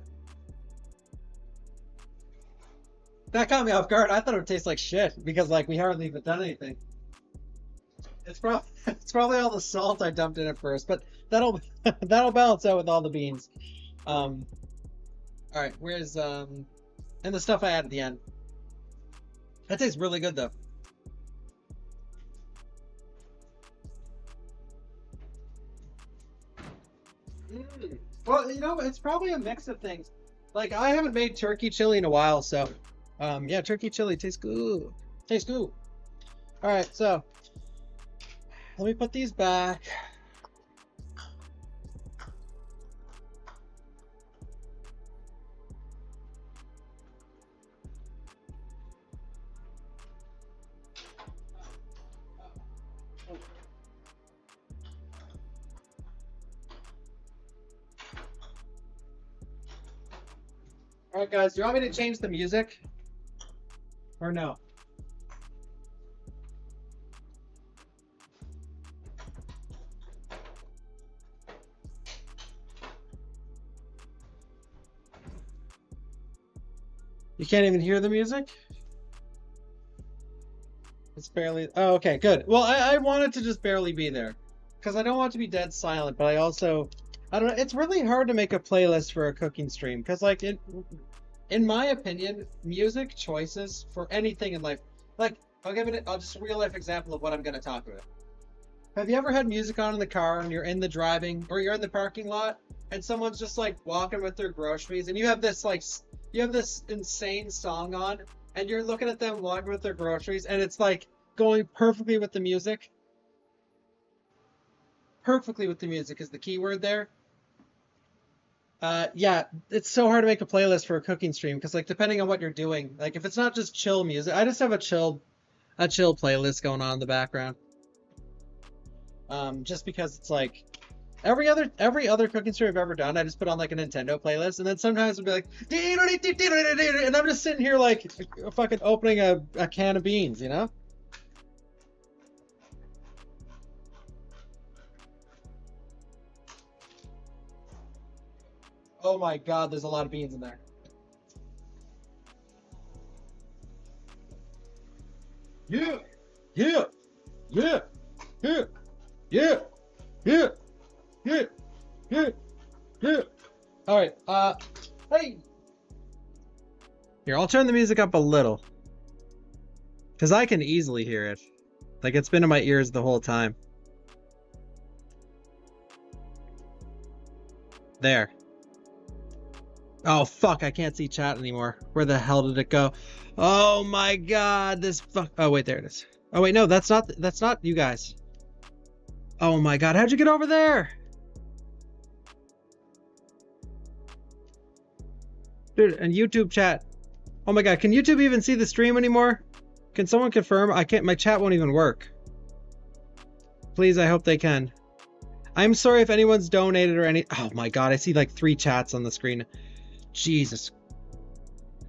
That caught me off guard. I thought it would taste like shit because like we hardly even done anything. It's probably it's probably all the salt I dumped in at first, but that'll that'll balance out with all the beans. All right, where's and the stuff I add at the end. That tastes really good though. Well, you know, it's probably a mix of things. Like I haven't made turkey chili in a while, so yeah, turkey chili tastes good. Tastes good. All right, so let me put these back. All right, guys, do you want me to change the music or no? You can't even hear the music? It's barely... Oh, okay, good. Well, I want it to just barely be there. Because I don't want it to be dead silent, but I also... I don't know, it's really hard to make a playlist for a cooking stream. Because, like, in my opinion, music choices for anything in life... Like, I'll just a real-life example of what I'm going to talk about. Have you ever had music on in the car and you're in the driving... Or you're in the parking lot, and someone's just, like, walking with their groceries, and you have this, like... You have this insane song on, and you're looking at them walking with their groceries, and it's like going perfectly with the music. Perfectly with the music is the key word there. Yeah, it's so hard to make a playlist for a cooking stream because, like, depending on what you're doing, like if it's not just chill music, I just have a chill playlist going on in the background. Just because it's like. Every other cooking stream I've ever done, I just put on like a Nintendo playlist, and then sometimes it'll be like, and I'm just sitting here like fucking opening a can of beans, you know? Oh my god, there's a lot of beans in there. Yeah, yeah, yeah, yeah, yeah, yeah. Yeah, yeah, yeah. All right. Hey. Here, I'll turn the music up a little, because I can easily hear it. Like it's been in my ears the whole time. There. Oh fuck! I can't see chat anymore. Where the hell did it go? Oh my god! This fuck. Oh wait, there it is. Oh wait, no, that's not you guys. Oh my god! How'd you get over there? Dude, and YouTube chat. Oh my god, can YouTube even see the stream anymore? Can someone confirm? I can't, my chat won't even work. Please, I hope they can. I'm sorry if anyone's donated or any... Oh my god, I see like 3 chats on the screen. Jesus.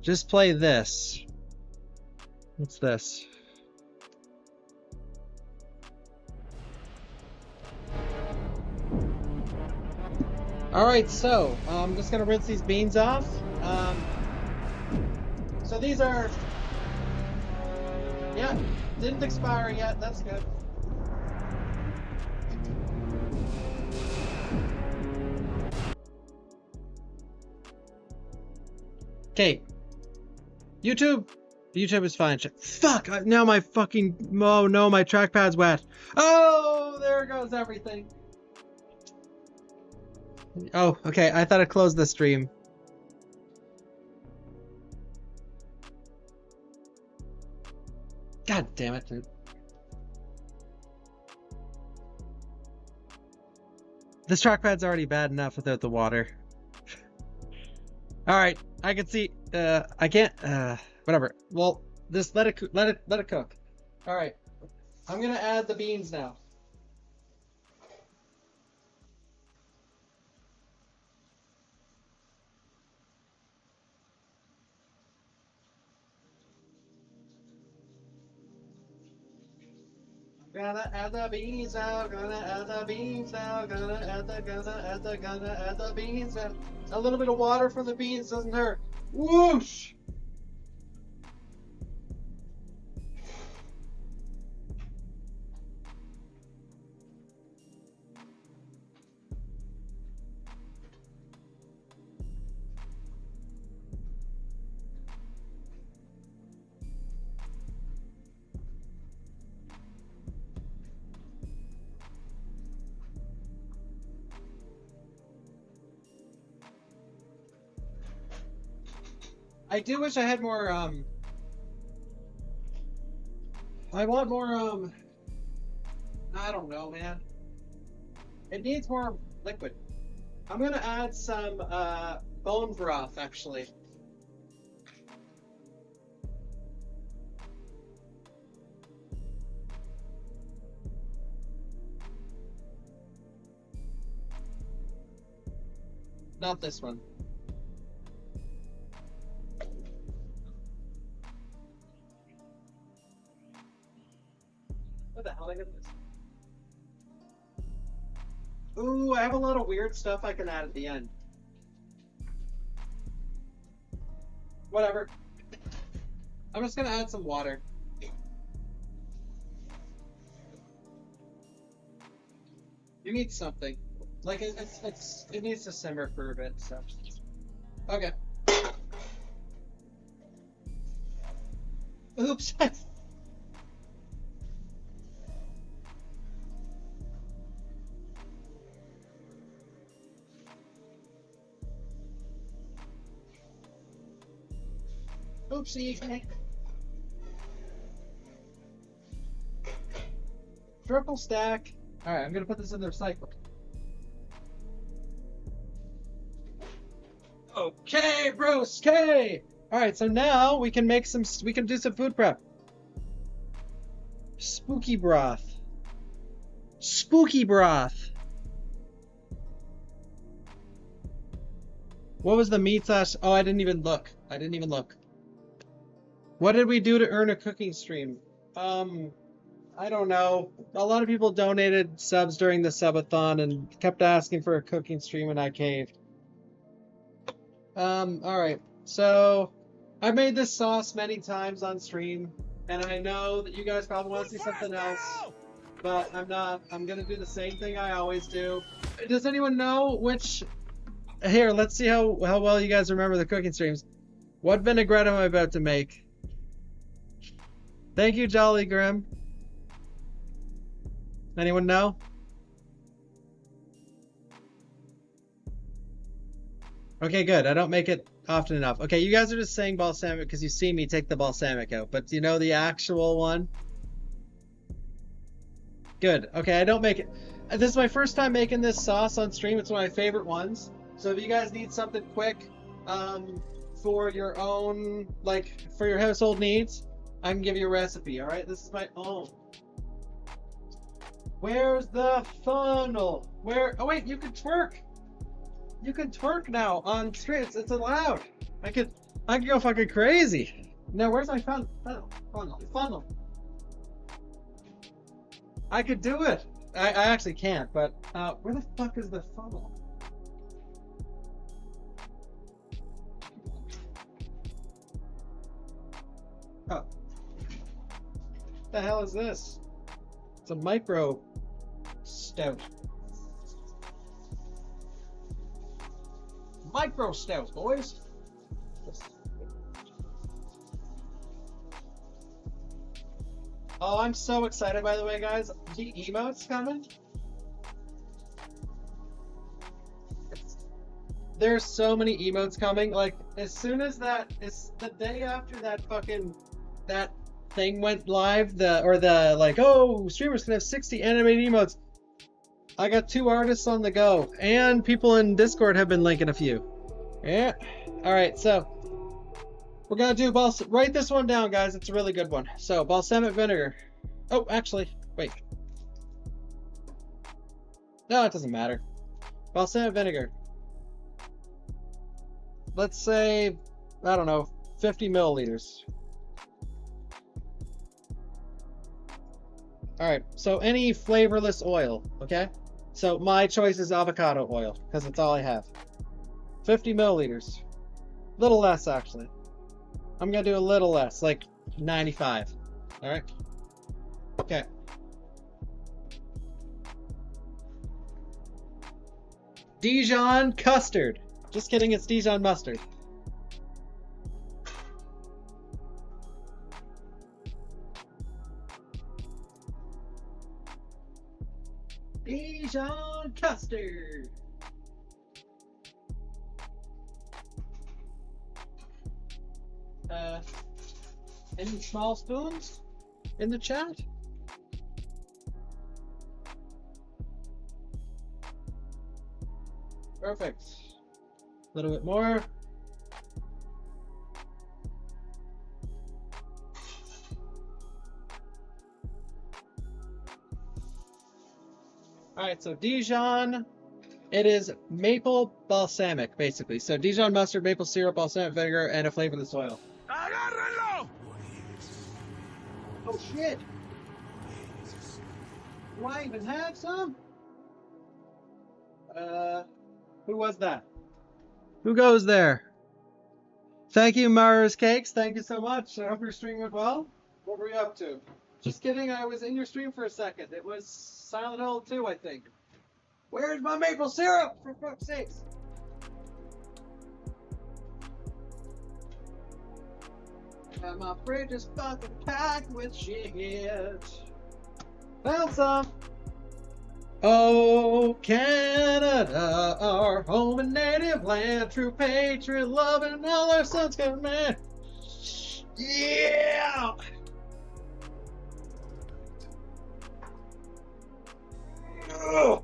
Just play this. What's this? Alright, so, I'm just gonna rinse these beans off. So these are, yeah, didn't expire yet, that's good. Okay, YouTube is fine. Fuck, now my fucking, oh no, my trackpad's wet. Oh, there goes everything. Oh, okay, I thought I closed the stream. God damn it, dude. This trackpad's already bad enough without the water. Alright, I can see, I can't, whatever. Well, just let it cook. Alright, I'm gonna add the beans now. Gonna add the beans now, gonna add the beans now, gonna add the beans now. A little bit of water from the beans doesn't hurt. Whoosh! I do wish I had more, I want more, I don't know, man. It needs more liquid. I'm gonna add some, bone broth, actually. Not this one. What the hell did I get this? Ooh, I have a lot of weird stuff I can add at the end. Whatever. I'm just gonna add some water. You need something. Like it needs to simmer for a bit, so. Okay. Oops. Oopsie. Triple stack. All right, I'm gonna put this in the recycle. Okay, broski. All right, so now we can make some. We can do some food prep. Spooky broth. Spooky broth. What was the meat sauce? Oh, I didn't even look. I didn't even look. What did we do to earn a cooking stream? I don't know. A lot of people donated subs during the subathon and kept asking for a cooking stream, and I caved. All right. So I've made this sauce many times on stream, and I know that you guys probably want to see something else, but I'm not. I'm gonna do the same thing I always do. Does anyone know which? Here, let's see how well you guys remember the cooking streams. What vinaigrette am I about to make? Thank you, Jolly Grim. Anyone know? Okay, good. I don't make it often enough. Okay, you guys are just saying balsamic because you see me take the balsamic out, but do you know the actual one? Good. Okay, I don't make it. This is my first time making this sauce on stream. It's one of my favorite ones. So if you guys need something quick, for your own, like, for your household needs, I can give you a recipe, all right? This is my own. Where's the funnel? Where? Oh wait, you can twerk. You can twerk now on stream. It's allowed. I could go fucking crazy. Now where's my funnel? I could do it. I actually can't, but where the fuck is the funnel? Oh. What the hell is this? It's a micro stout. Micro stout, boys. Oh, I'm so excited, by the way, guys. The emote's coming. There's so many emotes coming. Like, as soon as it's the day after that thing went live, oh, streamers can have 60 animated emotes. I got 2 artists on the go, and people in Discord have been linking a few. Yeah. All right, so we're gonna do write this one down, guys. It's a really good one. So balsamic vinegar. Oh, actually, wait. No, it doesn't matter. Balsamic vinegar. Let's say, I don't know, 50 milliliters. All right, so any flavorless oil, okay? So my choice is avocado oil because it's all I have. 50 milliliters. Little less, actually. I'm gonna do a little less, like 95. All right. Okay. Dijon custard. Just kidding, it's Dijon mustard. Dijon custard. Any small spoons in the chat? Perfect. A little bit more. All right, so Dijon, it is maple balsamic, basically. So Dijon mustard, maple syrup, balsamic vinegar, and a flavorless oil. Agárrenlo! Oh shit! Do I even have some? Who was that? Who goes there? Thank you, Mara's Cakes. Thank you so much. I hope your stream went well. What were you up to? Just kidding, I was in your stream for a second. It was Silent Hill 2, I think. Where's my maple syrup, for fuck's sakes? And my fridge is fucking packed with shit. Found some. Oh, Canada, our home and native land, true patriot, loving all our sons command. Yeah! Ugh.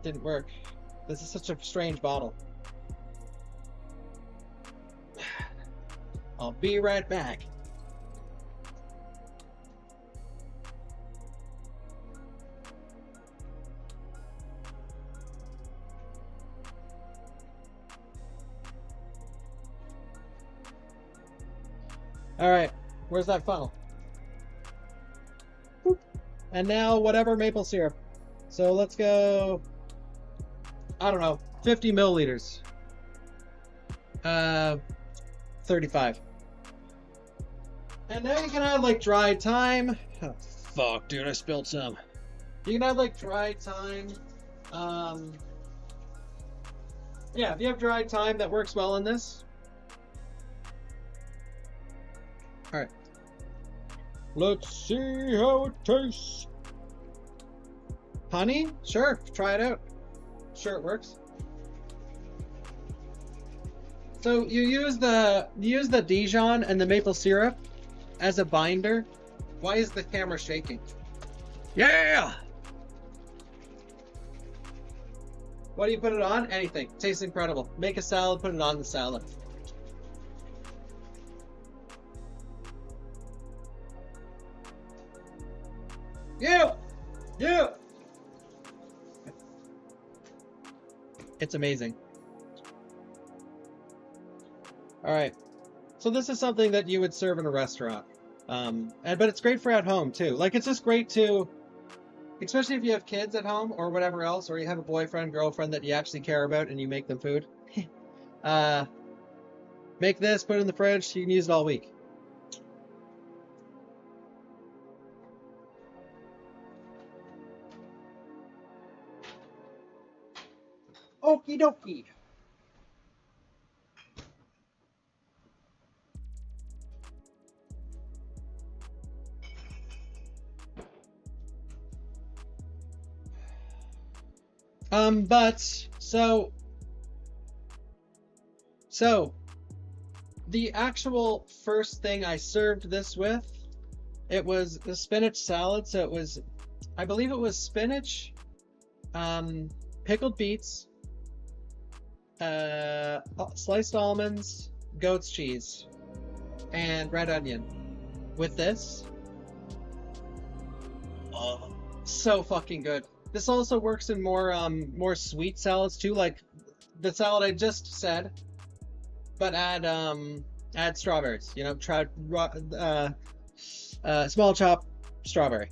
Didn't work. This is such a strange bottle. I'll be right back. All right, where's that funnel? Boop. And now whatever maple syrup. So let's go, I don't know, 50 milliliters. 35. And now you can add like dried thyme. Oh, fuck, dude, I spilled some. You can add like dried thyme. Yeah, if you have dried thyme, that works well in this. All right. Let's see how it tastes. Honey? Sure, try it out. Sure, it works. So you use the Dijon and the maple syrup as a binder. Why is the camera shaking? Yeah! What do you put it on? Anything. Tastes incredible. Make a salad, put it on the salad. Yeah! Yeah! It's amazing. All right. So this is something that you would serve in a restaurant. But it's great for at home too. Like, it's just great to, especially if you have kids at home or whatever else, or you have a boyfriend, girlfriend that you actually care about and you make them food. Make this, put it in the fridge, you can use it all week. Okie dokie. But so the actual first thing I served this with, it was the spinach salad. So it was, I believe it was spinach, pickled beets, sliced almonds, goat's cheese, and red onion. With this, oh, so fucking good. This also works in more sweet salads too, like the salad I just said, but add strawberries. You know, try small chop strawberry,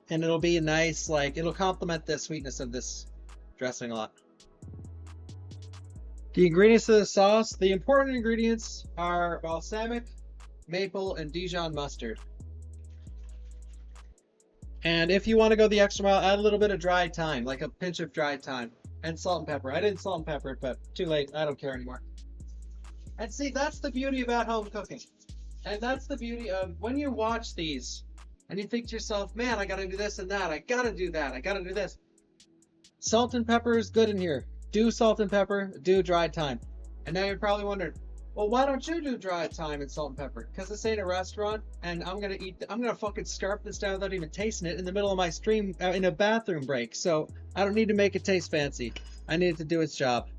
and it'll be nice. Like, it'll complement the sweetness of this dressing a lot. The ingredients of the sauce. The important ingredients are balsamic, maple, and Dijon mustard. And if you want to go the extra mile, add a little bit of dried thyme, like a pinch of dried thyme, and salt and pepper. I didn't salt and pepper it, but too late. I don't care anymore. And see, that's the beauty of at-home cooking. And that's the beauty of when you watch these and you think to yourself, man, I gotta do this and that, I gotta do that, I gotta do this. Salt and pepper is good in here. Do salt and pepper, do dried thyme. And now you're probably wondering, well, why don't you do dried thyme and salt and pepper? Because this ain't a restaurant, and I'm gonna fucking scarf this down without even tasting it in the middle of my stream in a bathroom break. So I don't need to make it taste fancy. I need it to do its job.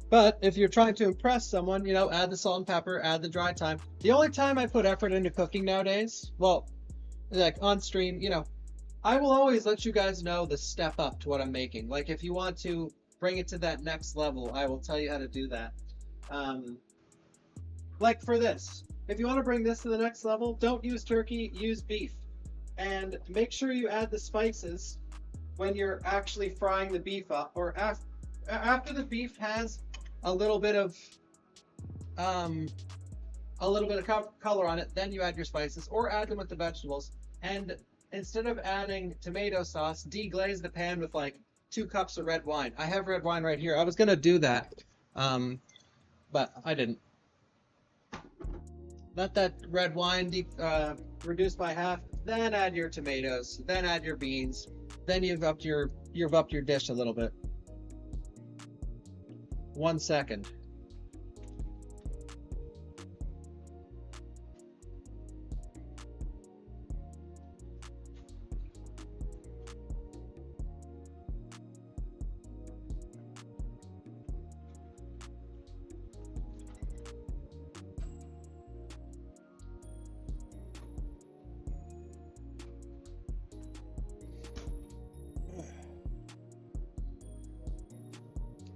But if you're trying to impress someone, you know, add the salt and pepper, add the dry thyme. The only time I put effort into cooking nowadays, well, like on stream, you know, I will always let you guys know the step up to what I'm making. Like if you want to bring it to that next level, I will tell you how to do that. Like for this, if you want to bring this to the next level, don't use turkey, use beef. And make sure you add the spices when you're actually frying the beef up, or after the beef has a little bit of color on it, then you add your spices, or add them with the vegetables. And instead of adding tomato sauce, deglaze the pan with like 2 cups of red wine. I have red wine right here. I was gonna do that, but I didn't. Let that red wine reduce by half, then add your tomatoes, then add your beans, then you've upped your dish a little bit. 1 second.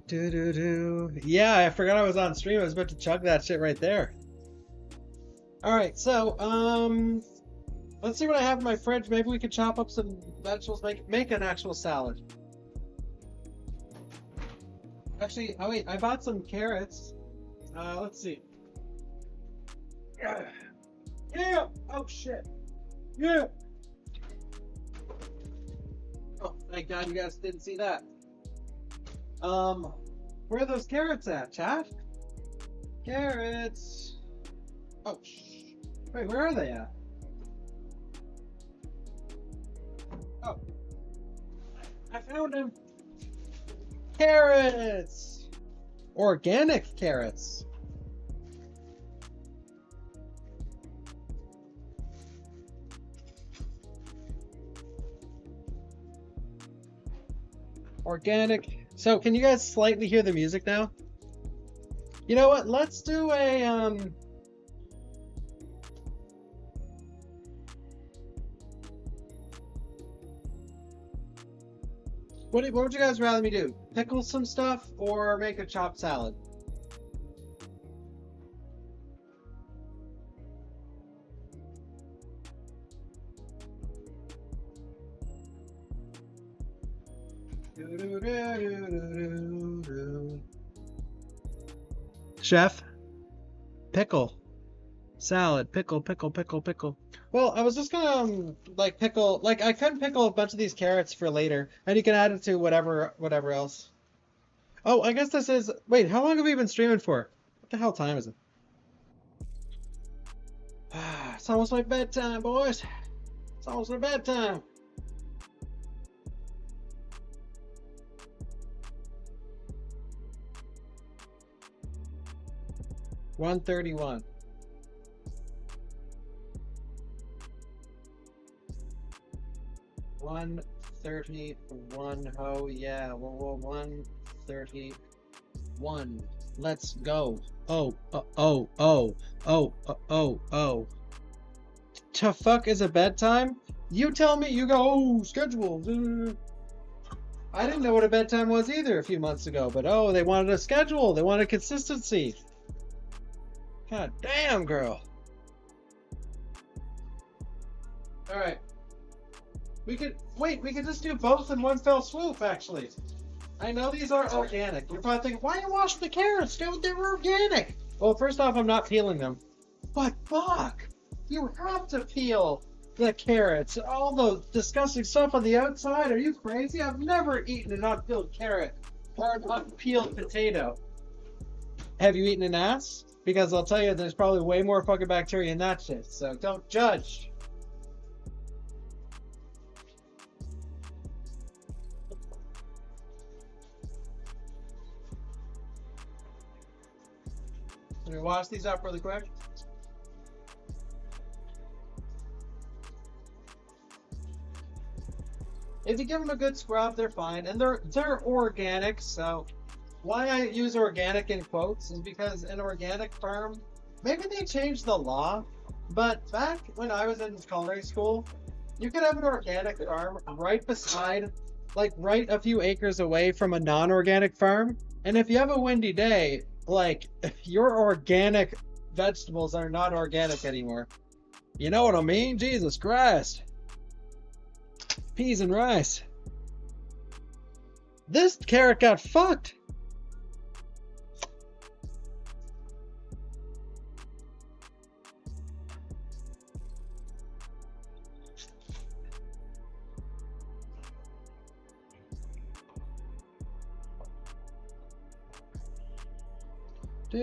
Yeah, I forgot I was on stream. I was about to chug that shit right there. Alright, so, let's see what I have in my fridge. Maybe we could chop up some vegetables, make an actual salad. Actually, oh wait, I bought some carrots. Let's see. Yeah! Oh shit! Yeah! Oh, thank God you guys didn't see that. Where are those carrots at, chat? Carrots. Oh, wait, where are they at? Oh, I found them. Carrots. Organic carrots. Organic. So, can you guys slightly hear the music now? You know what? Let's do a What would you guys rather me do? Pickle some stuff or make a chopped salad? Chef, pickle, salad, pickle. Well, I was just gonna like pickle, like I could pickle a bunch of these carrots for later, and you can add it to whatever else. Oh, I guess this is. Wait, how long have we been streaming for? What the hell time is it? It's almost my bedtime, boys. It's almost my bedtime. 1:31. $131. Oh yeah. Well, 1:31. Let's go. Oh. To fuck is a bedtime? You tell me. You go. Oh, schedule. I didn't know what a bedtime was either a few months ago, but oh, they wanted a schedule. They wanted consistency. God damn, girl. All right. We could just do both in one fell swoop, actually. I know these aren't organic. You're probably thinking, why you wash the carrots, dude? They were organic. Well, first off, I'm not peeling them. But fuck, you have to peel the carrots, all the disgusting stuff on the outside. Are you crazy? I've never eaten an unpeeled carrot or an unpeeled potato. Have you eaten an ass? Because I'll tell you, there's probably way more fucking bacteria in that shit. So don't judge. Let me wash these up really quick. If you give them a good scrub, they're fine, and they're organic. So why I use organic in quotes is because an organic farm, maybe they changed the law, but back when I was in culinary school, you could have an organic farm right beside, like right a few acres away from a non-organic farm, and if you have a windy day, like your organic vegetables are not organic anymore. You know what I mean? Jesus Christ. Peas and rice. This carrot got fucked. I'm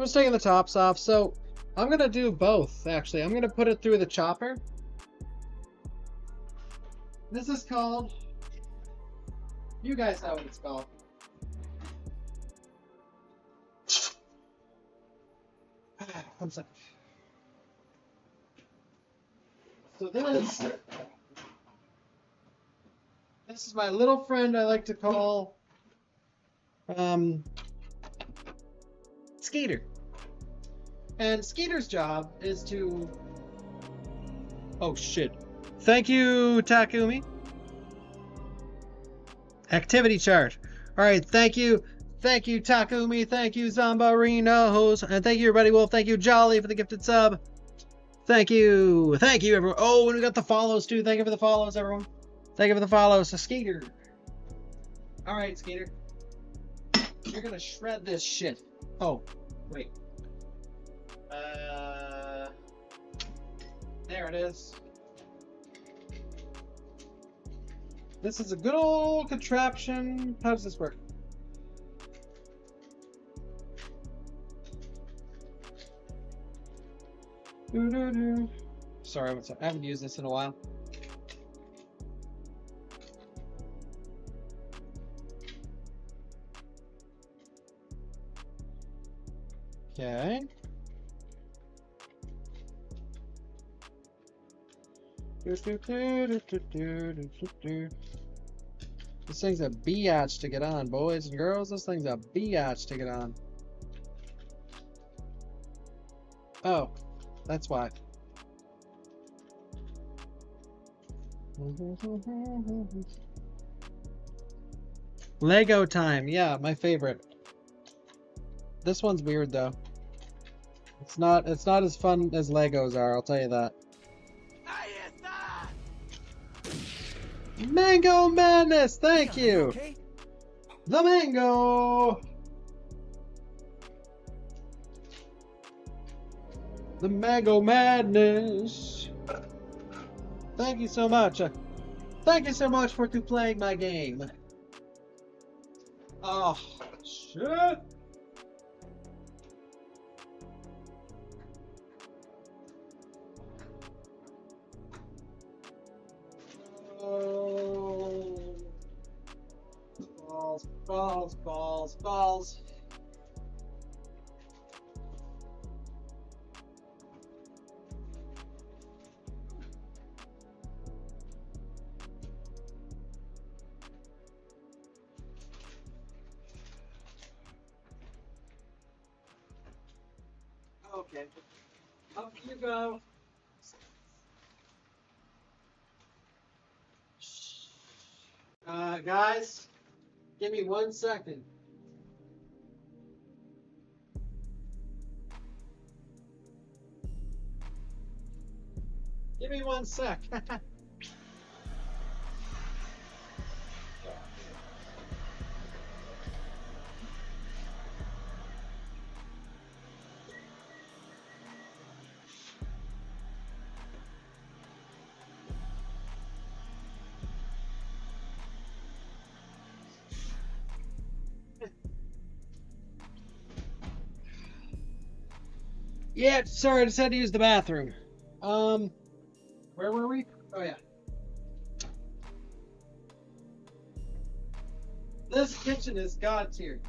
just taking the tops off, so I'm gonna do both actually. I'm gonna put it through the chopper. This is called, you guys know what it's called. One second. So this is my little friend I like to call Skeeter. And Skeeter's job is to... Oh shit. Thank you, Takumi. Activity chart. Alright, thank you. Thank you, Takumi. Thank you, Zombarinos. And thank you, everybody. Wolf. Thank you, Jolly, for the gifted sub. Thank you. Thank you, everyone. Oh, and we got the follows, too. Thank you for the follows, everyone. Thank you for the follows. So, Skeeter. Alright, Skeeter. You're gonna shred this shit. Oh, wait. There it is. This is a good old contraption. How does this work? Sorry, I haven't used this in a while. Okay. This thing's a biatch to get on, boys and girls. This thing's a biatch to get on. Oh, that's why. Lego time. Yeah, my favorite. This one's weird though. It's not as fun as Legos are, I'll tell you that. Mango Madness, thank you. Okay? The mango. The Mango Madness. Thank you so much. Thank you so much for playing my game. Oh, shit. Oh. Balls, balls, balls, balls. Okay, up you go. Guys, give me 1 second. Give me 1 sec. Yeah, sorry, I just had to use the bathroom. Where were we? Oh yeah. This kitchen is God tier.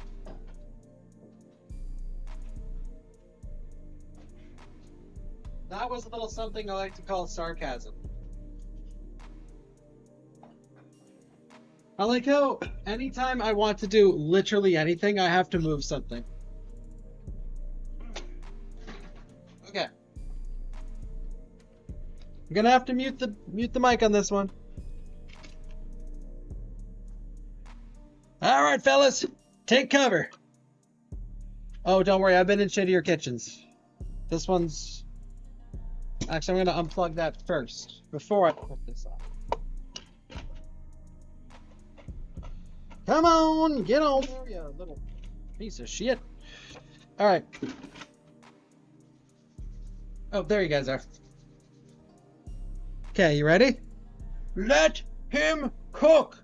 That was a little something I like to call sarcasm. I like how anytime I want to do literally anything, I have to move something. Okay. I'm gonna have to mute the mic on this one. All right, fellas, take cover. Oh, don't worry, I've been in shittier kitchens. This one's... Actually, I'm gonna unplug that first before I put this on. Come on, get on there, you little piece of shit. All right. Oh, there you guys are. Okay, you ready? Let him cook.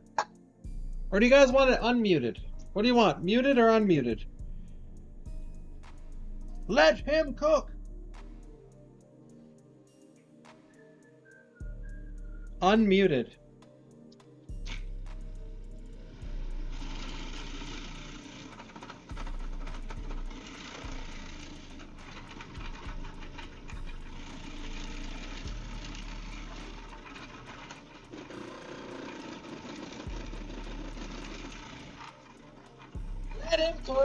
Or do you guys want it unmuted? What do you want, muted or unmuted? Let him cook. Unmuted. Let him cook.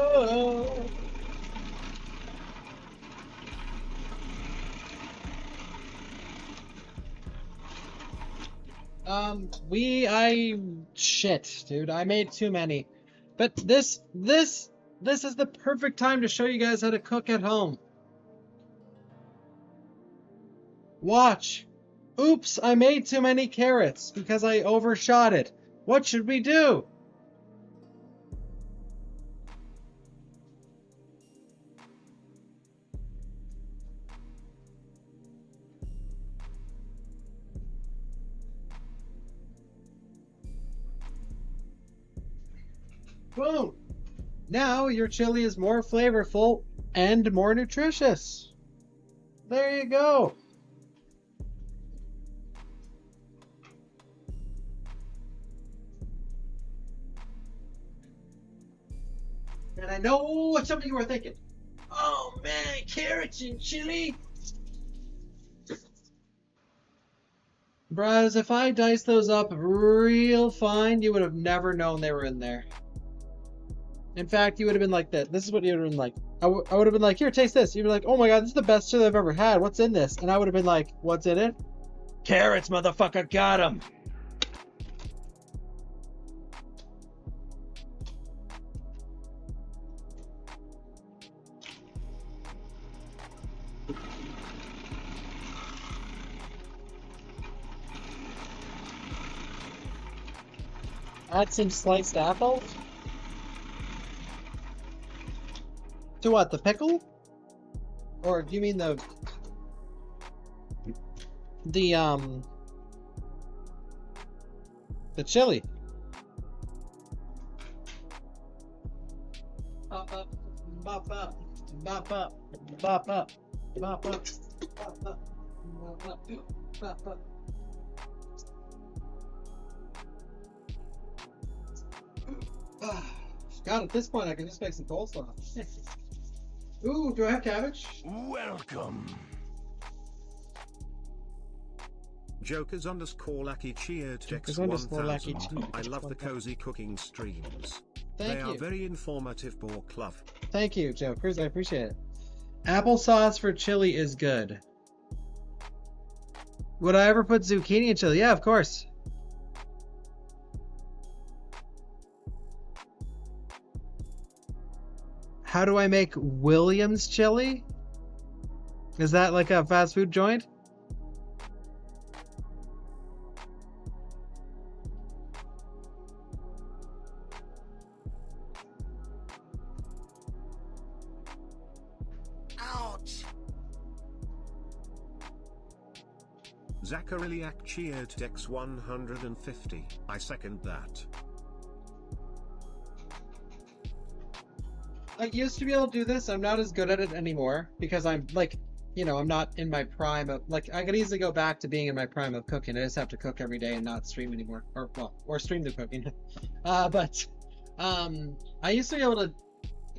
Shit, dude, I made too many. But this is the perfect time to show you guys how to cook at home. Watch. Oops, I made too many carrots because I overshot it. What should we do? Boom! Now your chili is more flavorful and more nutritious. There you go. And I know what some of you are thinking. Oh man, carrots and chili? Bros, if I diced those up real fine, you would have never known they were in there. In fact, you would have been like that. This is what you would have been like. I would have been like, here, taste this. You'd be like, oh my god, this is the best chili I've ever had. What's in this? And I would have been like, what's in it? Carrots, motherfucker, got 'em. Add some sliced apples. To what, the pickle? Or do you mean the chili? Bop up, bop up, bop up, bop up, bop up, bop up, bop up, bop up. God, at this point I can just make some coleslaw. Ooh, do I have cabbage? Welcome. Jokers_Lucky cheered Dex 1000. I love the cozy cooking streams. Thank They you. are very informative, Bawkbasoup. Thank you, Jokers. I appreciate it. Applesauce for chili is good. Would I ever put zucchini in chili? Yeah, of course. How do I make Williams chili? Is that like a fast food joint? Ouch. Zachariliak cheered Dex 150. I second that. I used to be able to do this. I'm not as good at it anymore because I'm like you know, I'm not in my prime of, like, I could easily go back to being in my prime of cooking. I just have to cook every day and not stream anymore, or well, or stream the cooking. But I used to be able to.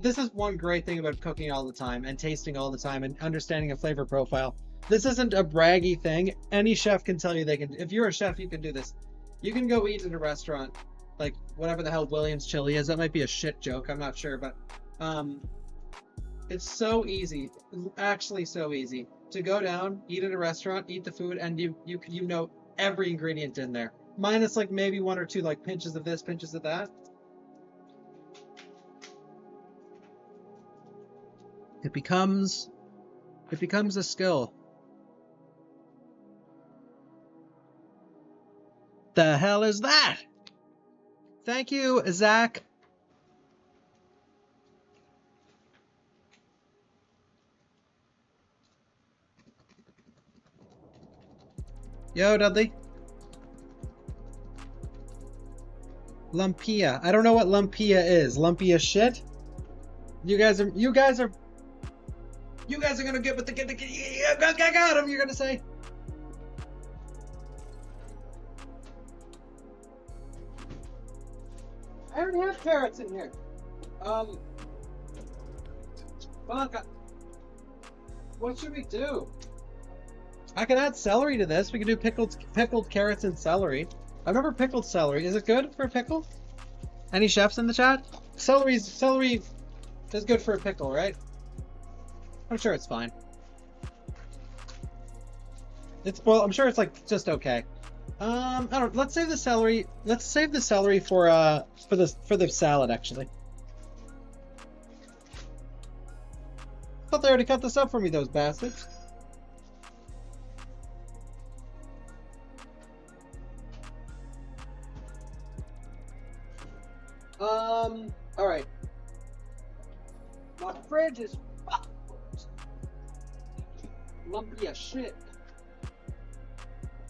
This is one great thing about cooking all the time and tasting all the time and understanding a flavor profile. This isn't a braggy thing. Any chef can tell you they can. If you're a chef, you can do this. You can go eat at a restaurant, like whatever the hell Williams Chili is. That might be a shit joke. I'm not sure, but it's so easy, actually so easy to go down, eat at a restaurant, eat the food, and you know every ingredient in there, minus like maybe one or two like pinches of this, pinches of that. It becomes a skill. The hell is that? Thank you, Zach. Yo, Dudley. Lumpia. I don't know what lumpia is. Lumpia shit? You guys are gonna get with the I got him, you're gonna say. I already have carrots in here. Fuck. What should we do? I can add celery to this. We can do pickled carrots and celery. I've never pickled celery. Is it good for a pickle? Any chefs in the chat? Celery is good for a pickle, right? I'm sure it's fine. I'm sure it's like just okay. I don't. Let's save the celery. Let's save the celery for the salad actually. Thought they already cut this up for me, those bastards. All right. My fridge is lumpy as shit.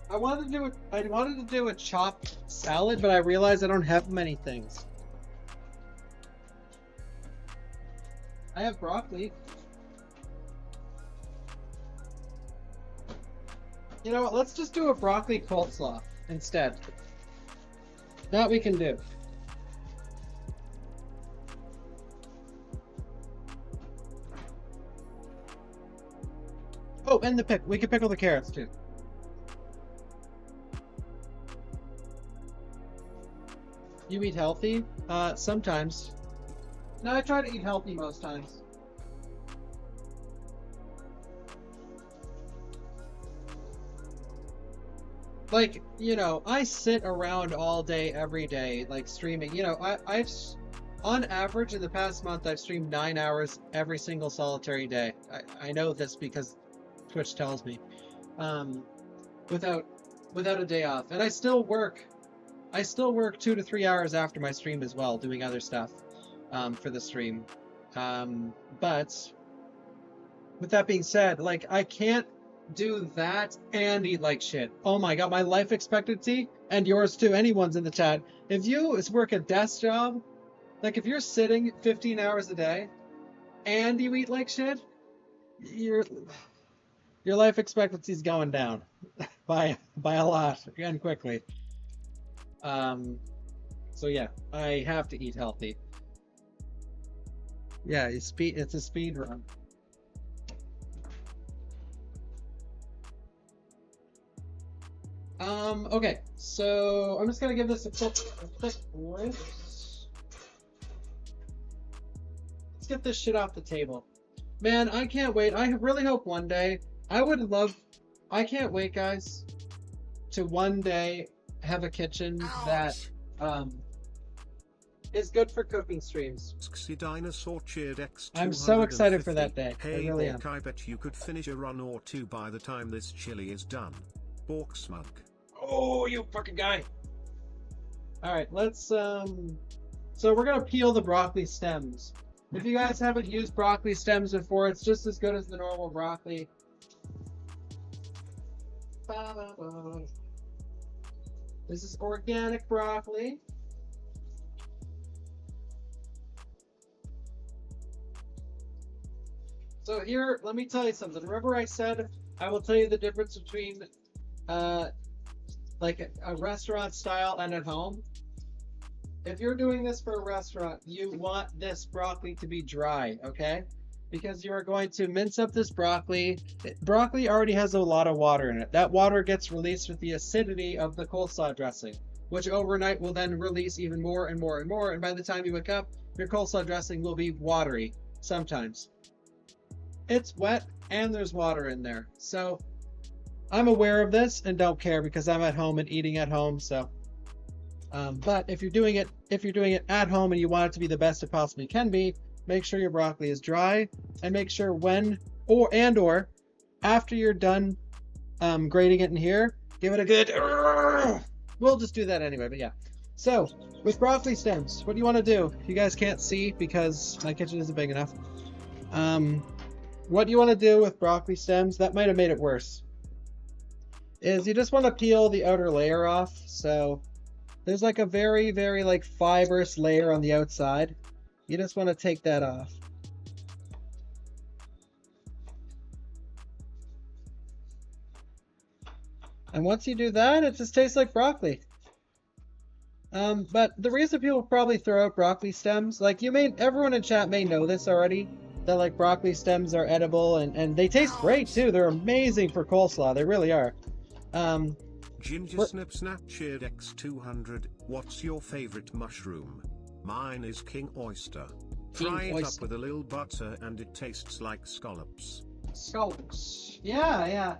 I wanted to do a chopped salad, but I realized I don't have many things. I have broccoli. You know what? Let's just do a broccoli coleslaw instead. That we can do. Oh, and we can pickle the carrots too. You eat healthy? Sometimes. No, I try to eat healthy most times. Like, you know, I sit around all day, every day, like streaming. You know, I've on average in the past month, I've streamed 9 hours every single solitary day. I know this because Twitch tells me, without a day off, and I still work 2 to 3 hours after my stream as well, doing other stuff for the stream. But with that being said, like I can't do that and eat like shit. Oh my god, my life expectancy, and yours too, anyone's in the chat. If you work a desk job, like if you're sitting 15 hours a day and you eat like shit, your life expectancy is going down by a lot and quickly. So yeah, I have to eat healthy. Yeah, it's a speed run. Okay, so I'm just gonna give this a quick rinse. Let's get this shit off the table. Man, I can't wait. I really hope one day, I can't wait, guys, to one day have a kitchen that is good for cooking streams. I'm so excited for that day. Hey, I really am. I bet you could finish a run or two by the time this chili is done. Bawkbasoup. Oh, you fucking guy. All right, let's so we're gonna peel the broccoli stems. If you guys haven't used broccoli stems before, it's just as good as the normal broccoli. This is organic broccoli. So here, let me tell you something. Remember I said I will tell you the difference between uh like a restaurant style and at home? If you're doing this for a restaurant, you want this broccoli to be dry, okay? Because you are going to mince up this broccoli. Broccoli already has a lot of water in it. That water gets released with the acidity of the coleslaw dressing, which overnight will then release even more and more and more. And by the time you wake up, your coleslaw dressing will be watery sometimes. It's wet and there's water in there. So I'm aware of this and don't care because I'm at home and eating at home. So but if you're doing it at home and you want it to be the best it possibly can be, make sure your broccoli is dry, and make sure when or after you're done grating it in here, give it a good. We'll just do that anyway, but yeah. So with broccoli stems, what do you want to do? You guys can't see because my kitchen isn't big enough. What you want to do with broccoli stems, that might have made it worse, is you just want to peel the outer layer off. So there's like a very, very like fibrous layer on the outside. You just want to take that off. And once you do that, it just tastes like broccoli. But the reason people probably throw out broccoli stems, like everyone in chat may know this already, that like broccoli stems are edible and they taste great too. They're amazing for coleslaw. They really are. Ginger Snip Snap cheered X200. What's your favorite mushroom? Mine is king oyster. Fry it up with a little butter and it tastes like scallops. Scallops. Yeah.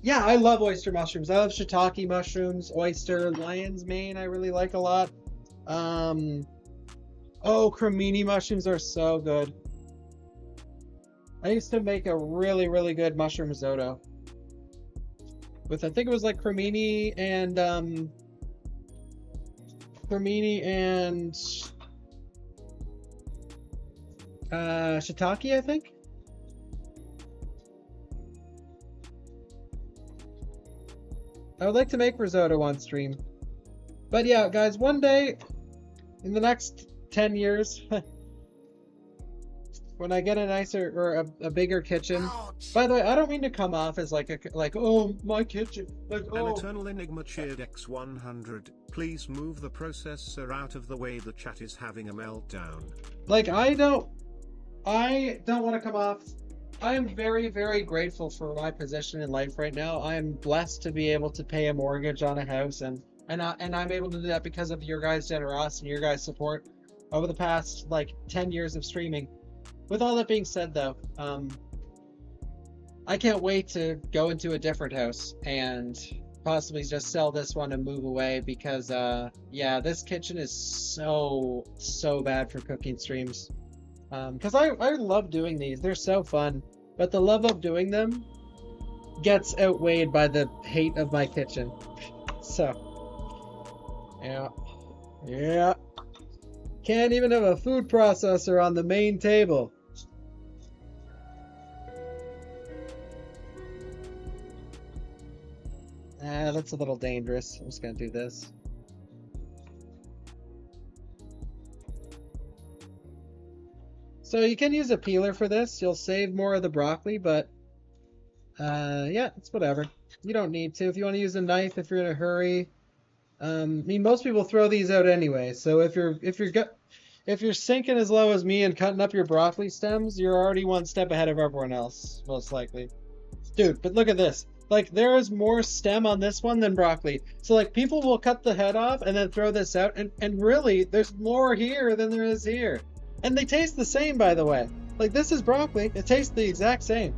Yeah, I love oyster mushrooms. I love shiitake mushrooms, oyster, lion's mane I really like a lot. Oh, cremini mushrooms are so good. I used to make a really, really good mushroom risotto. With, I think it was like cremini and shiitake, I think. I would like to make risotto on stream. But yeah, guys, one day in the next 10 years, when I get a nicer or a bigger kitchen. Ouch. By the way, I don't mean to come off as like oh, my kitchen, like oh. An Eternal Enigma cheered X100. Please move the processor out of the way. The chat is having a meltdown. Like I don't want to come off. I am very, very grateful for my position in life right now. I am blessed to be able to pay a mortgage on a house, and I'm able to do that because of your guys' generosity and your guys' support over the past like 10 years of streaming. With all that being said, though, I can't wait to go into a different house and possibly just sell this one and move away because, yeah, this kitchen is so bad for cooking streams. Because I love doing these. They're so fun. But the love of doing them gets outweighed by the hate of my kitchen. So, yeah. Can't even have a food processor on the main table. That's a little dangerous. I'm just gonna do this. So you can use a peeler for this. You'll save more of the broccoli, but yeah, it's whatever. You don't need to. If you want to use a knife, if you're in a hurry. I mean, most people throw these out anyway. So if you're sinking as low as me and cutting up your broccoli stems, you're already one step ahead of everyone else, most likely. Dude, but look at this. Like, there is more stem on this one than broccoli. So, like, people will cut the head off and then throw this out. And really, there's more here than there is here. And they taste the same, by the way. Like, this is broccoli. It tastes the exact same.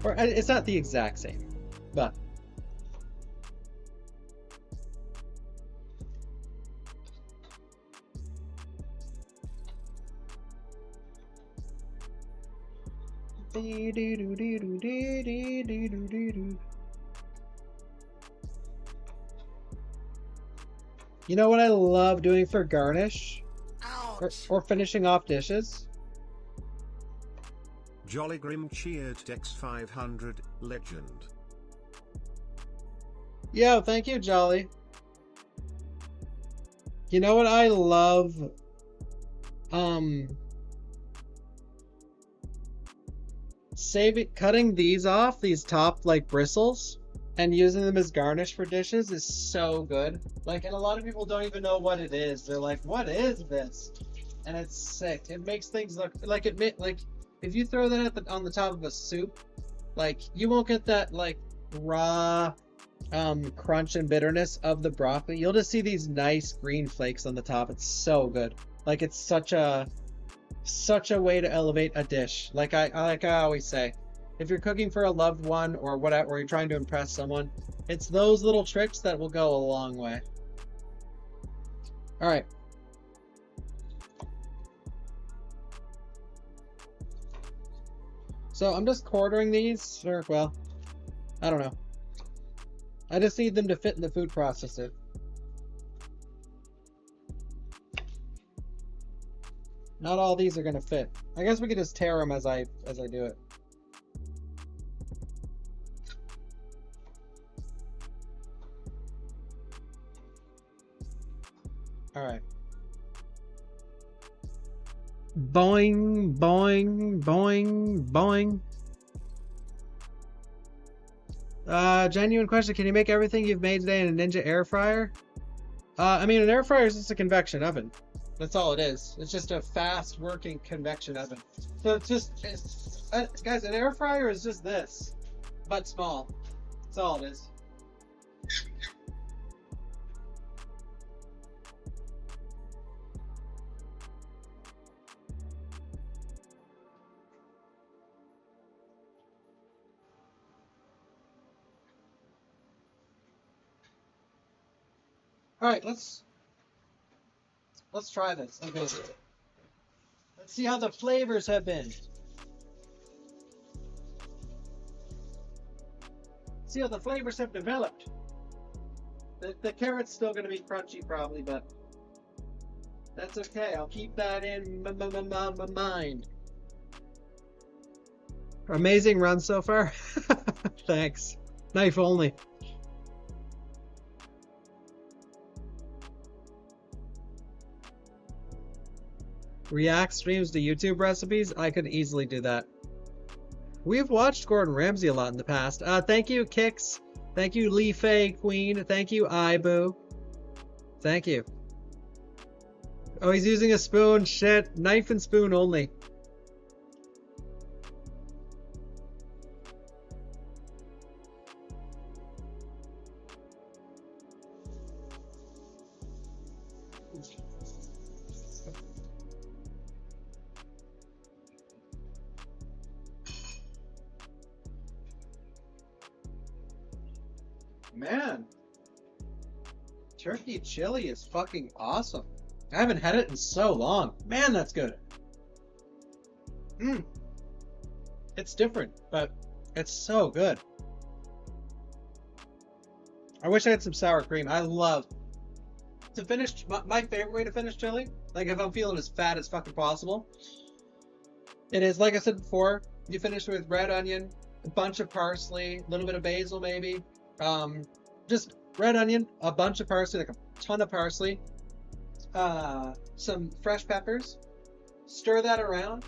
Or, it's not the exact same. But... You know what I love doing for garnish? Or finishing off dishes? Jolly Grim cheered X500 legend. Yo, thank you, Jolly. You know what I love? Cutting these off, these top like bristles, and using them as garnish for dishes is so good. Like, and a lot of people don't even know what it is. They're like, "What is this?" And it's sick. It makes things look like like if you throw that on the top of a soup, like you won't get that like raw crunch and bitterness of the broccoli. You'll just see these nice green flakes on the top. It's so good. Like, it's such a way to elevate a dish. Like I always say, if you're cooking for a loved one or whatever, or you're trying to impress someone, it's those little tricks that will go a long way. All right. So I'm just quartering these, or well, I don't know. I just need them to fit in the food processor. Not all these are gonna fit. I guess we could just tear them as I do it. All right. Boing, boing, boing, boing. Genuine question. Can you make everything you've made today in a Ninja air fryer? I mean, an air fryer is just a convection oven. That's all it is. It's just a fast working convection oven. So guys, an air fryer is just this, but small. That's all it is. All right, let's try this. Okay. Let's see how the flavors have been. See how the flavors have developed. The carrot's still going to be crunchy probably, but that's okay. I'll keep that in my mind. Amazing run so far. Thanks. Knife only. React streams to YouTube recipes? I could easily do that. We've watched Gordon Ramsay a lot in the past. Thank you, Kix. Thank you, Lee Fei Queen. Thank you, Ibu. Thank you. Oh, he's using a spoon. Shit. Knife and spoon only. Man, turkey chili is fucking awesome. I haven't had it in so long. Man, that's good. It's different, but it's so good. I wish I had some sour cream. I love to finish. My favorite way to finish chili, like if I'm feeling as fat as fucking possible, it is, like I said before, you finish with red onion, a bunch of parsley, a little bit of basil maybe. Just red onion, a bunch of parsley, like a ton of parsley, some fresh peppers, stir that around,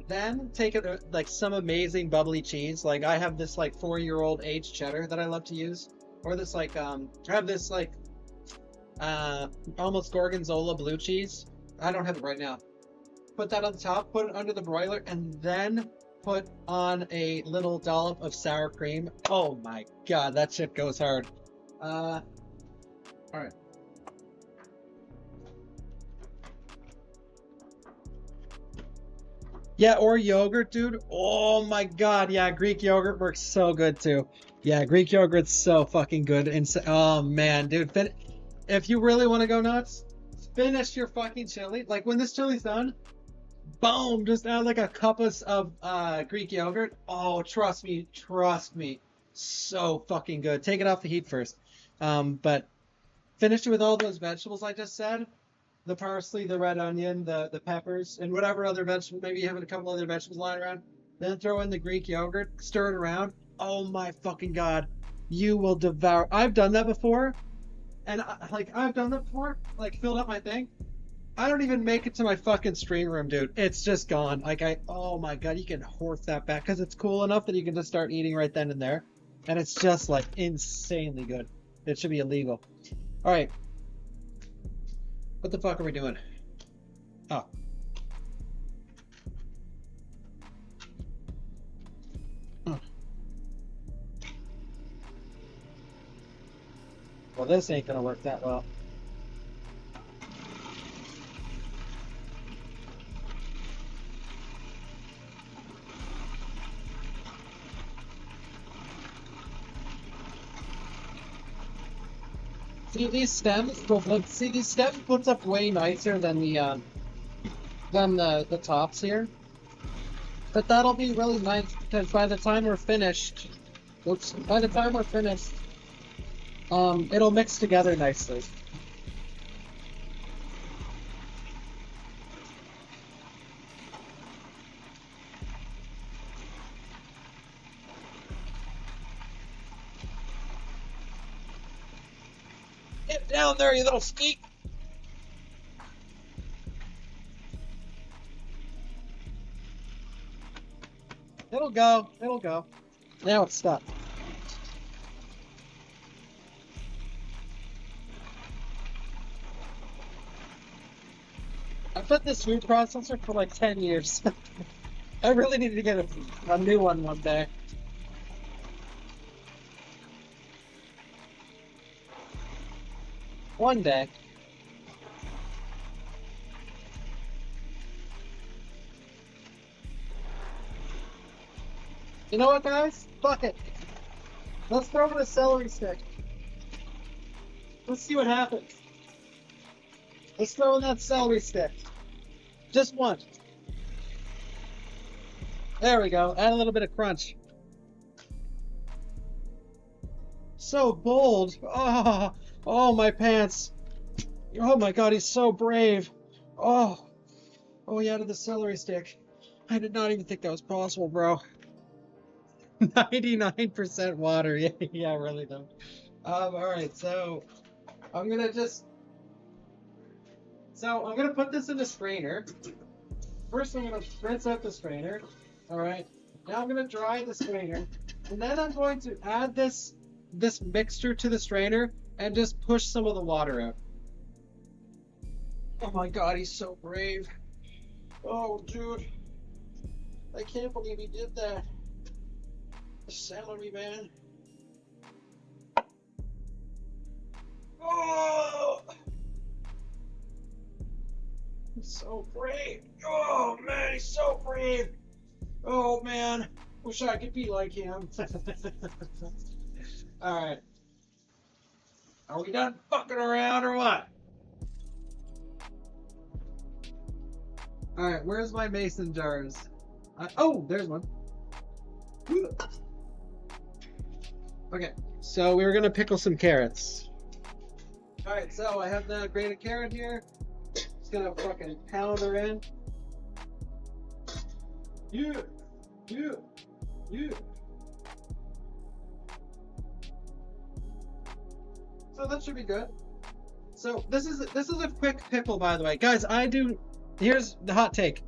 then take it like some amazing bubbly cheese. Like I have this like 4-year-old aged cheddar that I love to use, or this like I have this like almost gorgonzola blue cheese. I don't have it right now. Put that on the top, put it under the broiler, and then put on a little dollop of sour cream. Oh my god, that shit goes hard. All right. Yeah, or yogurt, dude. Oh my god, yeah, Greek yogurt works so good too. Yeah, Greek yogurt's so fucking good. And oh man, dude, if you really want to go nuts, finish your fucking chili. Like when this chili's done, boom, just add like a cup of Greek yogurt. Oh, trust me, so fucking good. Take it off the heat first. But finish it with all those vegetables I just said. The parsley, the red onion, the peppers, and whatever other vegetable, maybe you have a couple other vegetables lying around. Then throw in the Greek yogurt, stir it around. Oh my fucking god. You will devour. I've done that before. And I've done that before. Like filled up my thing. I don't even make it to my fucking stream room, dude. It's just gone. Like oh my god, you can horse that back because it's cool enough that you can just start eating right then and there, and it's just like insanely good. It should be illegal. All right, what the fuck are we doing? Oh. Well, this ain't gonna work that well. See these stems? See these stems puts up way nicer than the tops here. But that'll be really nice because by the time we're finished, it'll mix together nicely. Get down there, you little skeet! It'll go, it'll go. Now it's stuck. I've had this food processor for like 10 years. I really need to get a new one day. One day. You know what, guys? Fuck it. Let's throw in a celery stick. Let's see what happens. Let's throw in that celery stick. Just one. There we go. Add a little bit of crunch. So bold. Oh, my pants. Oh my god, he's so brave. Oh, he added the celery stick. I did not even think that was possible, bro. 99% water. Yeah, really though. Alright, so I'm gonna put this in the strainer. First I'm gonna rinse out the strainer. Alright. Now I'm gonna dry the strainer. And then I'm going to add this mixture to the strainer and just push some of the water out. Oh my god, he's so brave. Oh dude. I can't believe he did that. Celery man. Oh, he's so brave. Oh man, he's so brave. Oh man, wish I could be like him. All right, are we done fucking around or what? All right, where's my mason jars? Oh, there's one. Okay, so we were gonna pickle some carrots. Alright, so I have the grated carrot here. Just gonna fucking pound her in. Yeah. So that should be good. So this is a quick pickle, by the way. Guys, here's the hot take.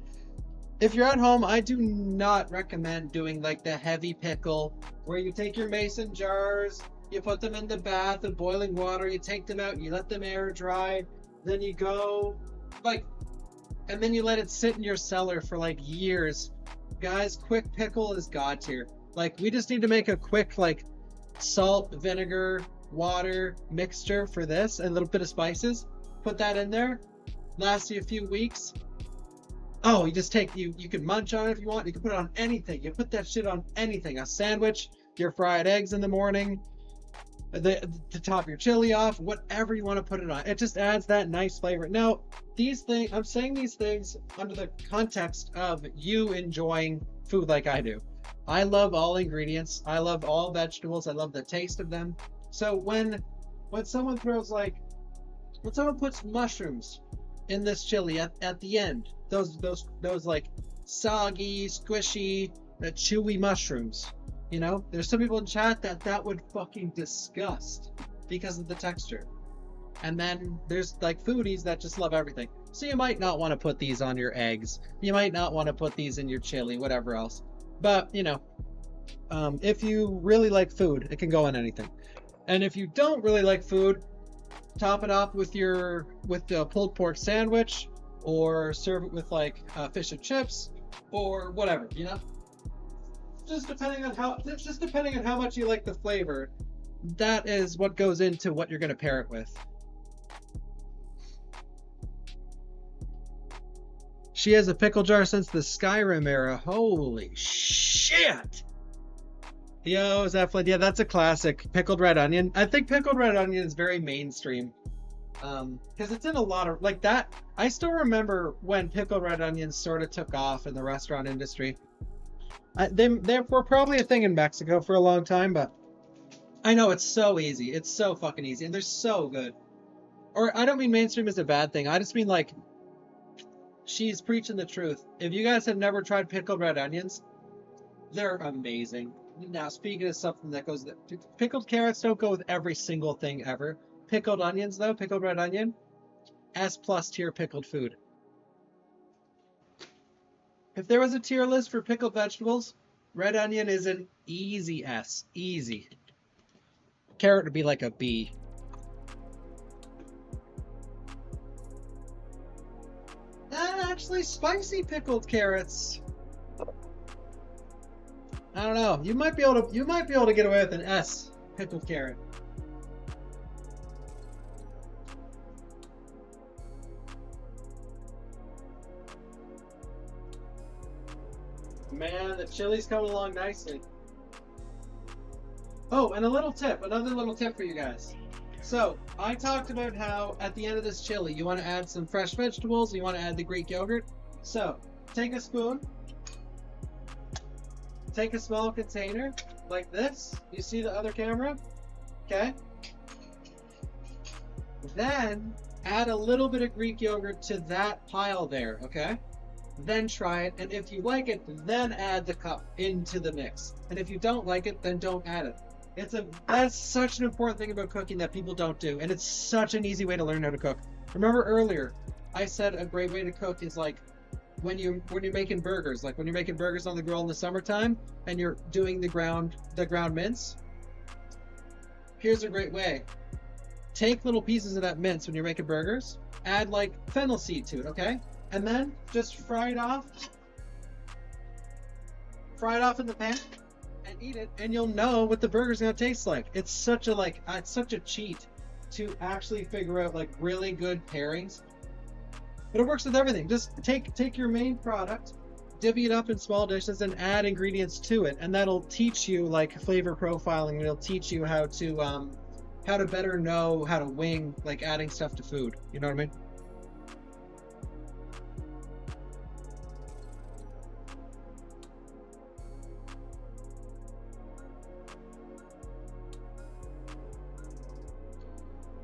If you're at home, I do not recommend doing like the heavy pickle where you take your mason jars, you put them in the bath of boiling water, you take them out, you let them air dry, then you go and then you let it sit in your cellar for like years. Guys, quick pickle is God tier. Like, we just need to make a quick like salt, vinegar, water mixture for this and a little bit of spices. Put that in there, lasts you a few weeks. Oh, you just you can munch on it if you want. You can put it on anything. You put that shit on anything. A sandwich, your fried eggs in the morning, to top your chili off, whatever you want to put it on. It just adds that nice flavor. Now, I'm saying these things under the context of you enjoying food like I do. I love all ingredients. I love all vegetables. I love the taste of them. So when someone puts mushrooms in this chili at the end, those like soggy, squishy, chewy mushrooms, you know, there's some people in chat that would fucking disgust because of the texture. And then there's like foodies that just love everything. So you might not want to put these on your eggs. You might not want to put these in your chili, whatever else. But, you know, if you really like food, it can go on anything. And if you don't really like food, top it off with the pulled pork sandwich, or serve it with like fish and chips, or whatever, you know. Just depending on how much you like the flavor, that is what goes into what you're going to pair it with. She has a pickle jar since the Skyrim era. Holy shit! Yo, is that yeah, that's a classic. Pickled red onion. I think pickled red onion is very mainstream. Because it's in a lot of, like that. I still remember when pickled red onions sort of took off in the restaurant industry. They were probably a thing in Mexico for a long time, but I know it's so easy. It's so fucking easy, and they're so good. Or I don't mean mainstream is a bad thing. I just mean like, she's preaching the truth. If you guys have never tried pickled red onions, they're amazing. Now, speaking of something that goes, pickled carrots don't go with every single thing ever. Pickled onions, though, pickled red onion, S+ tier pickled food. If there was a tier list for pickled vegetables, red onion is an easy S. Easy. Carrot would be like a B. Actually, spicy pickled carrots. I don't know. You might be able to get away with an S pickled carrot. Man, the chili's coming along nicely. Oh, and another little tip for you guys. So, I talked about how at the end of this chili, you want to add some fresh vegetables, you want to add the Greek yogurt. So, take a spoon, take a small container, like this. You see the other camera? Okay? Then, add a little bit of Greek yogurt to that pile there, okay? Then try it, and if you like it, then add the cup into the mix. And if you don't like it, then don't add it. That's such an important thing about cooking that people don't do, and it's such an easy way to learn how to cook. Remember earlier, I said a great way to cook is like when you're making burgers, like when you're making burgers on the grill in the summertime, and you're doing the ground mince. Here's a great way: take little pieces of that mince when you're making burgers, add like fennel seed to it, okay, and then just fry it off in the pan. And eat it, and you'll know what the burger's gonna taste like. It's such a cheat to actually figure out like really good pairings. But it works with everything. Just take your main product, divvy it up in small dishes, and add ingredients to it, and that'll teach you like flavor profiling. It'll teach you how to better know how to wing like adding stuff to food. You know what I mean?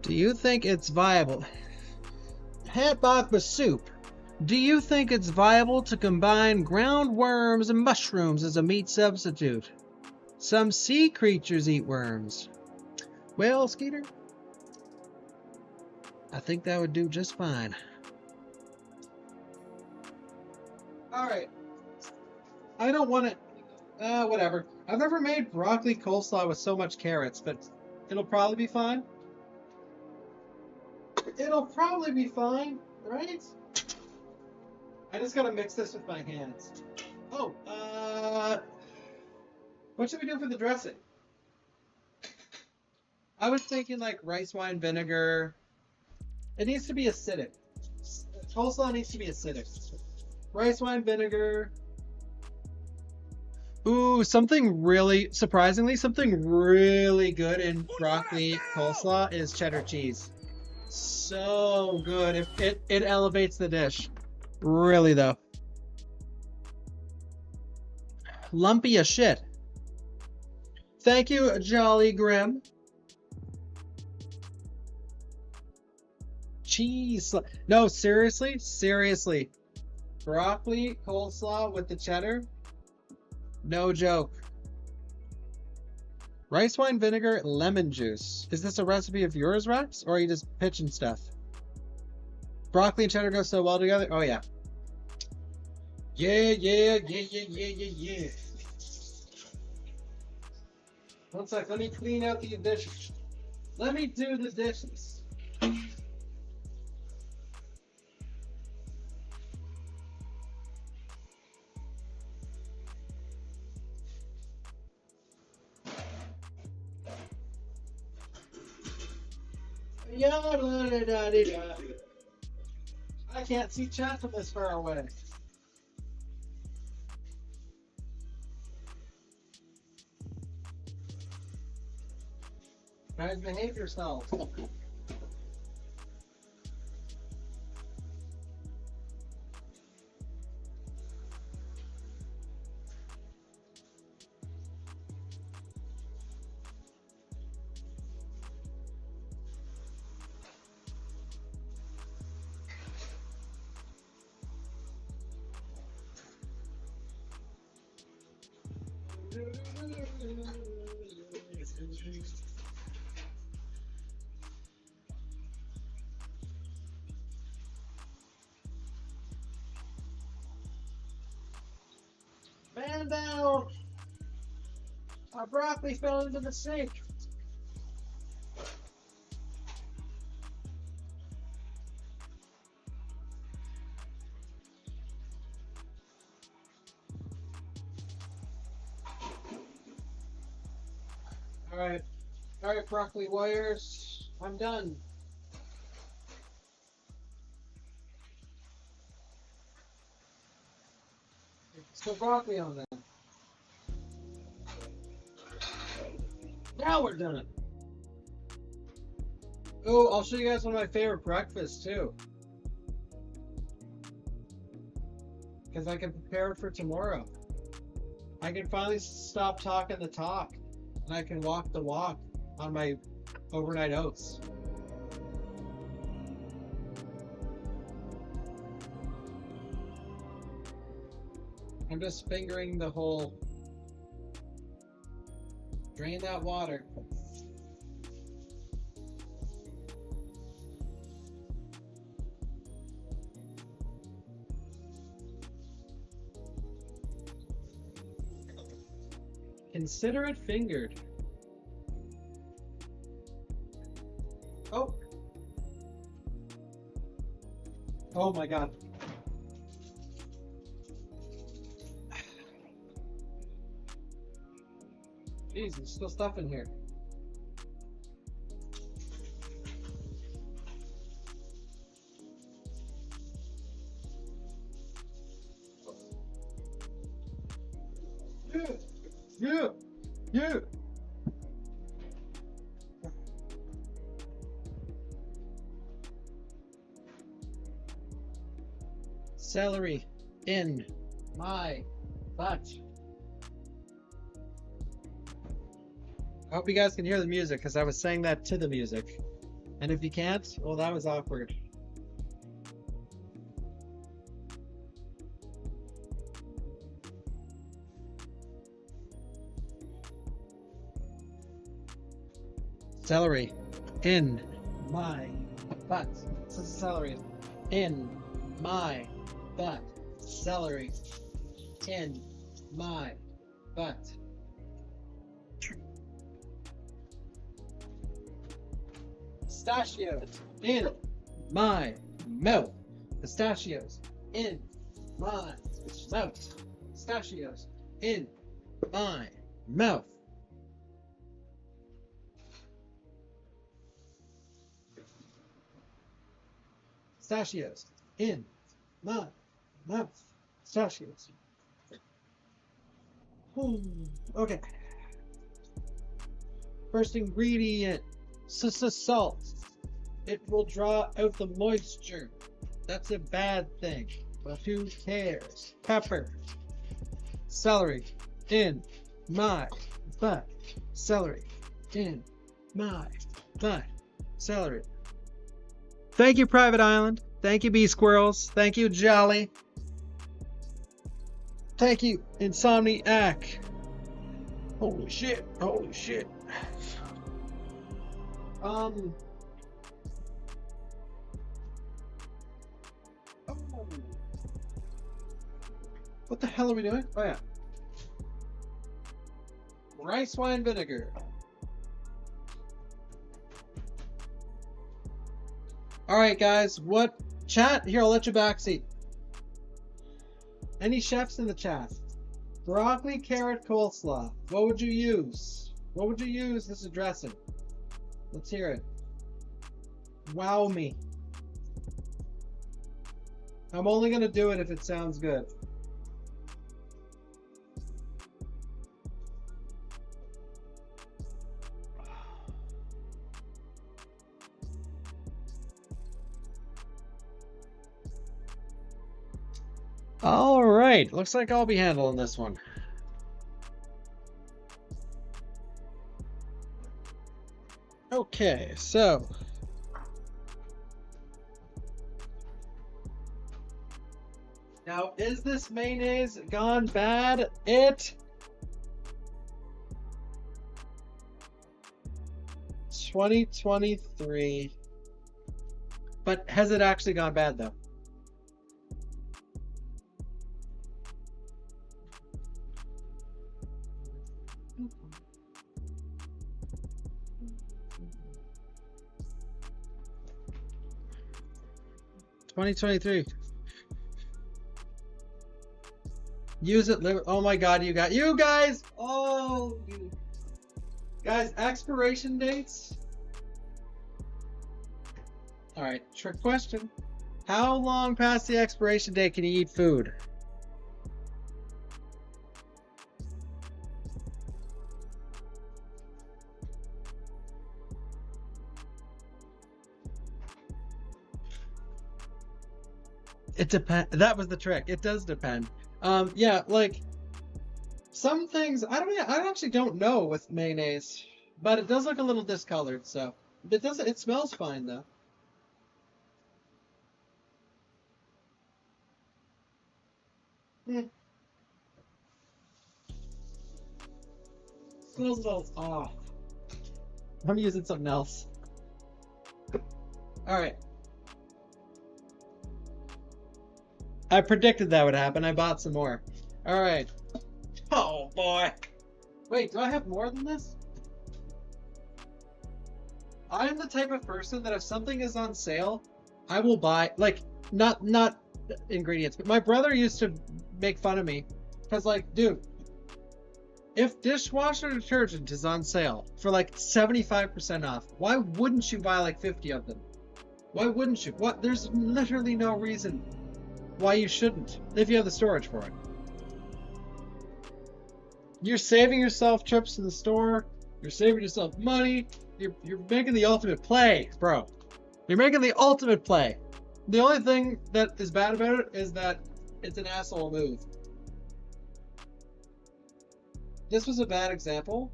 Do you think it's viable? Bawkbasoup. Do you think it's viable to combine ground worms and mushrooms as a meat substitute? Some sea creatures eat worms. Well, Skeeter, I think that would do just fine. Alright. I don't want it. Whatever. I've never made broccoli coleslaw with so much carrots, but it'll probably be fine. It'll probably be fine, right? I just gotta mix this with my hands. Oh, what should we do for the dressing? I was thinking like rice wine vinegar. It needs to be acidic. Coleslaw needs to be acidic. Rice wine vinegar. Ooh, something really good in broccoli coleslaw is cheddar cheese. So good. It elevates the dish. Really though. Lumpy as shit. Thank you, Jolly Grim. Cheese. No, seriously. Broccoli coleslaw with the cheddar. No joke. Rice wine vinegar, lemon juice. Is this a recipe of yours, Rex? Or are you just pitching stuff? Broccoli and cheddar go so well together. Oh yeah. Yeah. One sec, let me clean out the dishes. Let me do the dishes. I can't see chat from this far away. Guys, behave yourselves. Man down! Our broccoli fell into the sink. All right, broccoli wires. I'm done. Let's put broccoli on that. Now we're done. Oh, I'll show you guys one of my favorite breakfasts too. Because I can prepare it for tomorrow. I can finally stop talking the talk. And I can walk the walk on my overnight oats. I'm just fingering the whole. Drain that water. Consider it fingered. Oh. Oh my God. Jeez, there's still stuff in here. Yeah. Celery in my butt. I hope you guys can hear the music because I was saying that to the music. And if you can't, well, that was awkward. Celery in my butt. This is celery in my butt. Celery in my butt. Pistachios in my mouth. Pistachios in my mouth. Pistachios in my mouth. Pistachios in my mouth. Pistachios. Okay. First ingredient. Salt. It will draw out the moisture. That's a bad thing. But who cares? Pepper. Celery in my butt. Celery in my butt. Celery. Thank you, Private Island. Thank you, Bee Squirrels. Thank you, Jolly. Thank you, Insomniac. Holy shit. Holy shit. What the hell are we doing? Oh yeah. Rice wine vinegar. Alright guys, what chat? Here, I'll let you backseat. Any chefs in the chat? Broccoli, carrot, coleslaw. What would you use? What would you use as a dressing? Let's hear it. Wow me. I'm only gonna do it if it sounds good. All right, looks like I'll be handling this one. Okay, so now is this mayonnaise gone bad? 2023. But has it actually gone bad though? $2023. Use it. Oh my God, you guys. Oh, guys, expiration dates. All right, trick question. How long past the expiration date can you eat food? It depends. That was the trick. It does depend. Yeah, like some things I actually don't know with mayonnaise, but it does look a little discolored, so it smells fine though. Smells a little off. I'm using something else. All right. I predicted that would happen. I bought some more. All right. Oh boy. Wait, do I have more than this? I'm the type of person that if something is on sale, I will buy, like, not ingredients, but my brother used to make fun of me because, like, dude, if dishwasher detergent is on sale for like 75% off, why wouldn't you buy like 50 of them? Why wouldn't you? What? There's literally no reason why you shouldn't if you have the storage for it. You're saving yourself trips to the store. You're saving yourself money. You're making the ultimate play, bro. You're making the ultimate play. The only thing that is bad about it is that it's an asshole move. This was a bad example.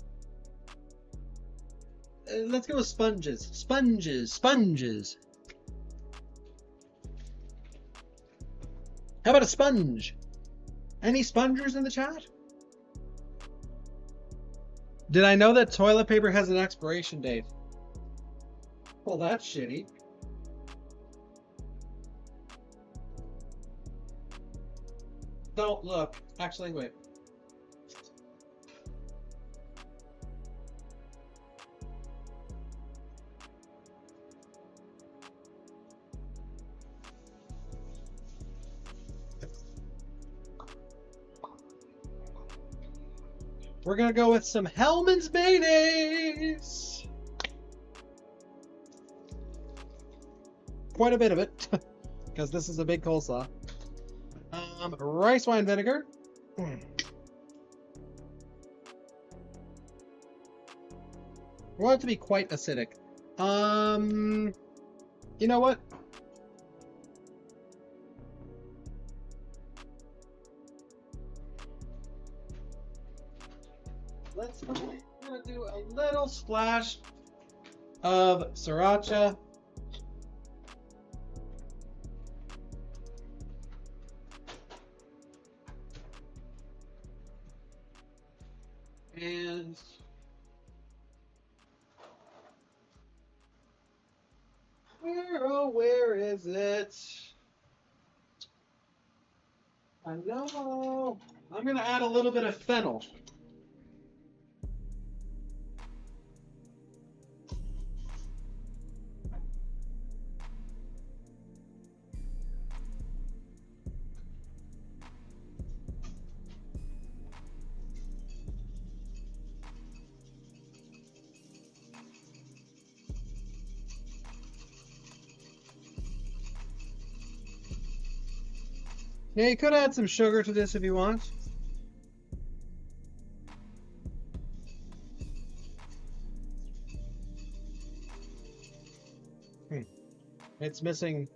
Let's go with sponges. Sponges. How about a sponge? Any spongers in the chat? Did I know that toilet paper has an expiration date? Well, that's shitty. Don't look. Actually, wait. We're gonna go with some Hellman's mayonnaise. Quite a bit of it, because this is a big coleslaw. Rice wine vinegar. I want it to be quite acidic. You know what? We're gonna do a little splash of sriracha. And where is it? I know. I'm gonna add a little bit of fennel. Yeah, you could add some sugar to this if you want. It's missing.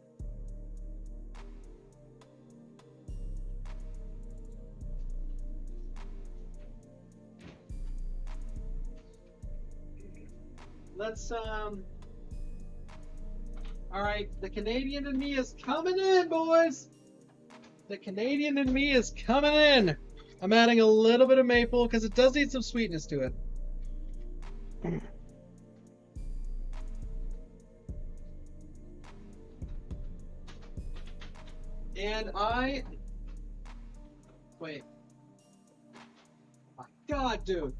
Let's all right, the Canadian in me is coming in, boys. The Canadian in me is coming in. I'm adding a little bit of maple because it does need some sweetness to it. And wait. My God, dude.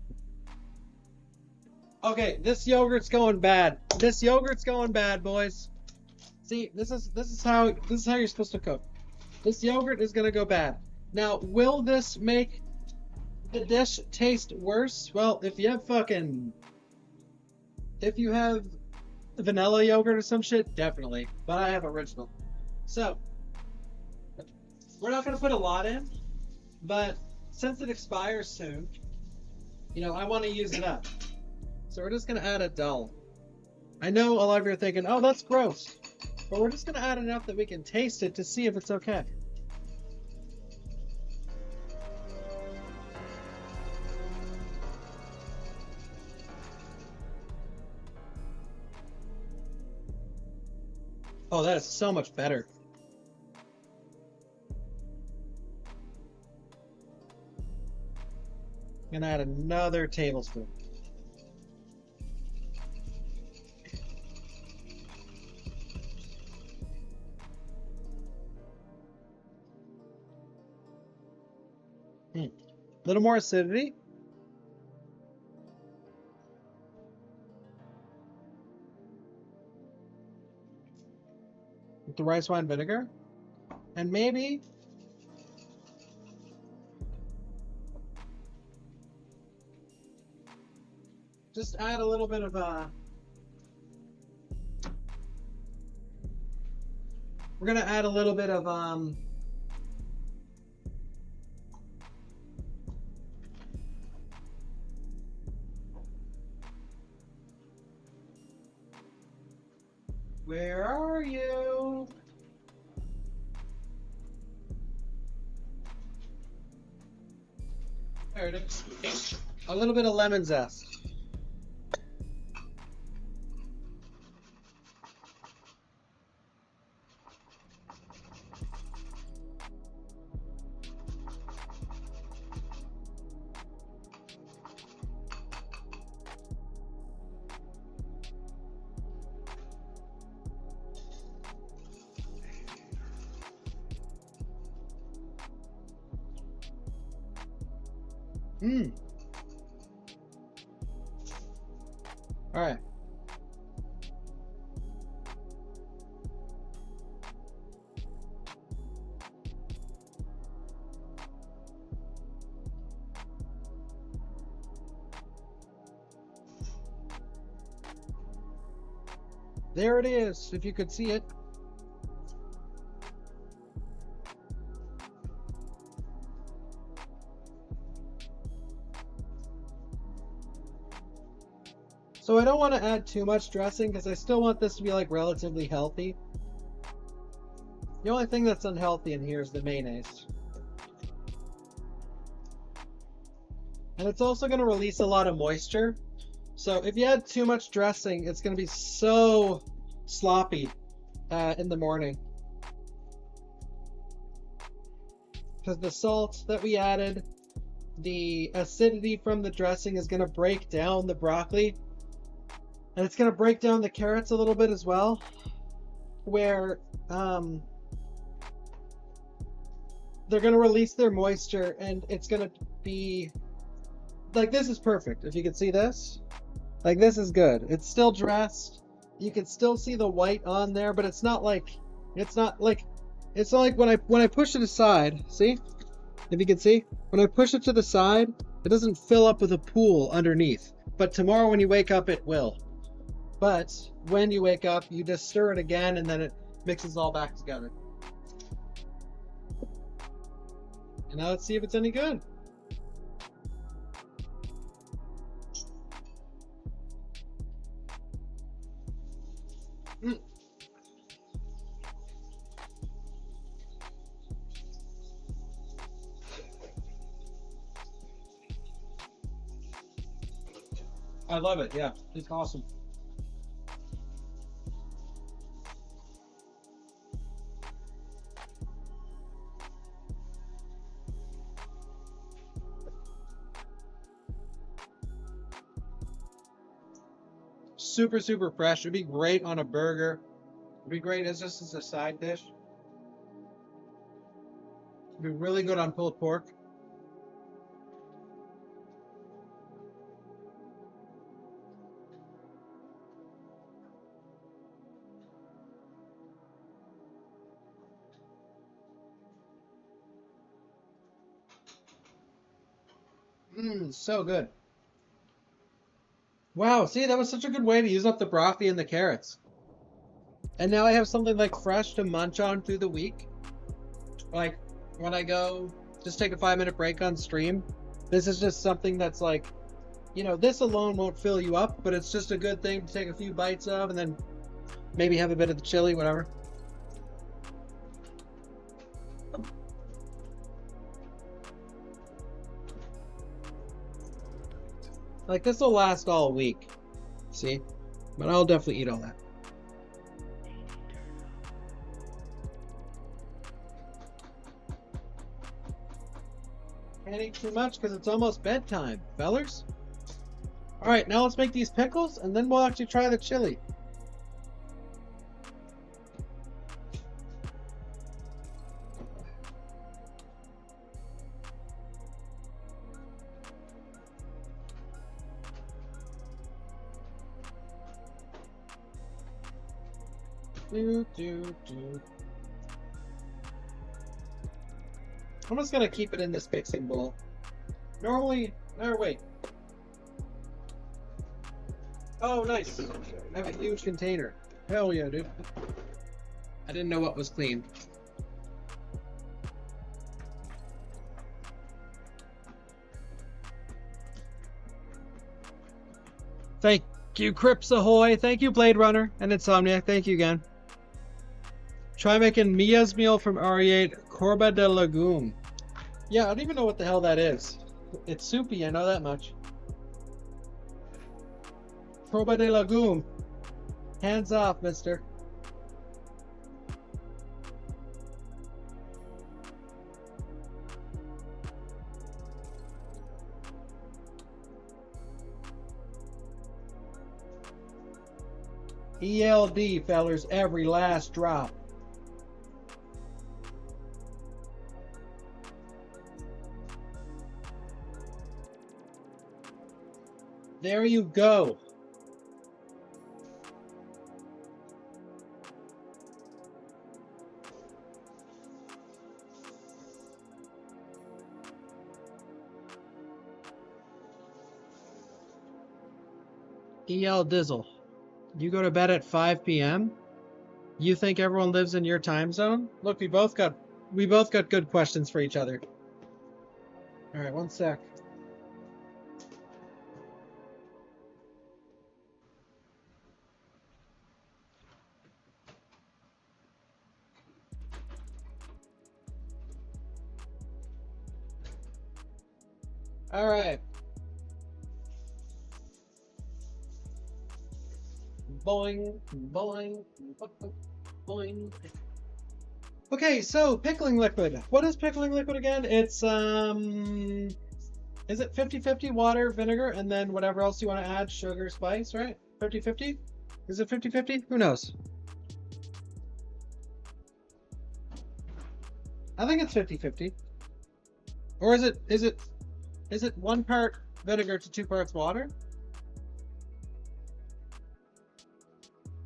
Okay, this yogurt's going bad. This yogurt's going bad, boys. See, this is how you're supposed to cook. This yogurt is gonna go bad. Now, will this make the dish taste worse? Well, if you have vanilla yogurt or some shit, definitely. But I have original. So, we're not gonna put a lot in, but since it expires soon, I want to use it up. So we're just gonna add a dull. I know a lot of you are thinking, oh, that's gross. But we're just gonna add enough that we can taste it to see if it's okay. Oh, that is so much better. I'm gonna add another tablespoon. A little more acidity. With the rice wine vinegar. And maybe just add a little bit of we're gonna add a little bit of where are you? There it is. A little bit of lemon zest. All right. There it is, if you could see it. So I don't want to add too much dressing because I still want this to be like relatively healthy. The only thing that's unhealthy in here is the mayonnaise. And it's also going to release a lot of moisture. So if you add too much dressing, it's going to be so sloppy in the morning. Because the salt that we added, the acidity from the dressing is going to break down the broccoli. And it's going to break down the carrots a little bit as well. Where they're gonna release their moisture, and it's gonna be like, this is perfect. If you can see this, like, this is good. It's still dressed. You can still see the white on there, but it's not like when I push it aside. See, if you can see, when I push it to the side, it doesn't fill up with a pool underneath. But tomorrow when you wake up, it will. But when you wake up, you just stir it again, and then it mixes all back together. And now let's see if it's any good. I love it. Yeah, it's awesome. Super, super fresh. It'd be great on a burger. It'd be great as just as a side dish. It'd be really good on pulled pork. So good. Wow, see, that was such a good way to use up the broccoli and the carrots. And now I have something like fresh to munch on through the week. Like when I go just take a 5-minute break on stream. This is just something that's like, you know, this alone won't fill you up, but it's just a good thing to take a few bites of and then maybe have a bit of the chili, whatever. Like, this will last all week, see? But I'll definitely eat all that. Can't eat too much because it's almost bedtime, fellers. Alright, now let's make these pickles, and then we'll actually try the chili. I'm just gonna keep it in this mixing bowl. Normally, or wait. Oh, nice. I have a huge container. Hell yeah, dude. I didn't know what was clean. Thank you, Crips Ahoy. Thank you, Blade Runner and Insomniac. Thank you again. Try making Mia's meal from RE8, Corba de Legume. Yeah, I don't even know what the hell that is. It's soupy, I know that much. Corba de Legume. Hands off, mister. ELD, fellers, every last drop. There you go. EL Dizzle. You go to bed at 5 p.m.? You think everyone lives in your time zone? Look, we both got good questions for each other. All right, one sec. All right. Boing, boing, boing. Okay, so pickling liquid. What is pickling liquid again? It's is it 50-50 water, vinegar, and then whatever else you want to add, sugar, spice, right? 50-50? Is it 50-50? Who knows? I think it's 50-50. Or is it 1 part vinegar to 2 parts water?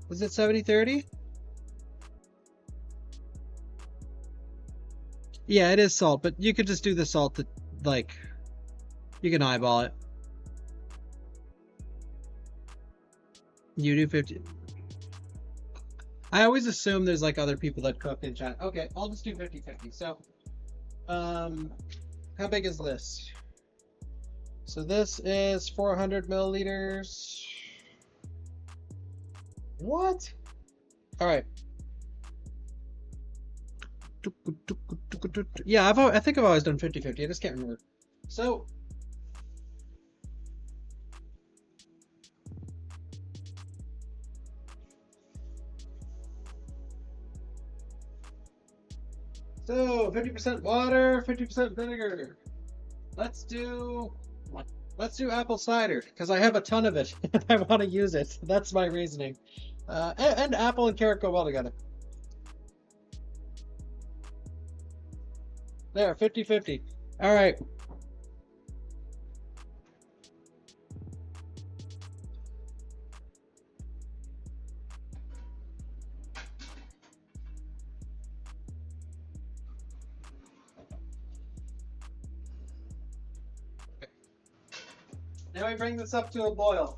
Is it 70-30? Yeah, it is salt, but you could just do the salt that, like, you can eyeball it. You do 50. I always assume there's like other people that cook in chat. Okay, I'll just do 50-50. So, how big is this? So this is 400 milliliters. What? All right. Yeah, I think I've always done 50-50. I just can't remember. So, So 50% water, 50% vinegar. Let's do apple cider because I have a ton of it and I want to use it. That's my reasoning. And apple and carrot go well together. There, 50-50. All right. Now we bring this up to a boil.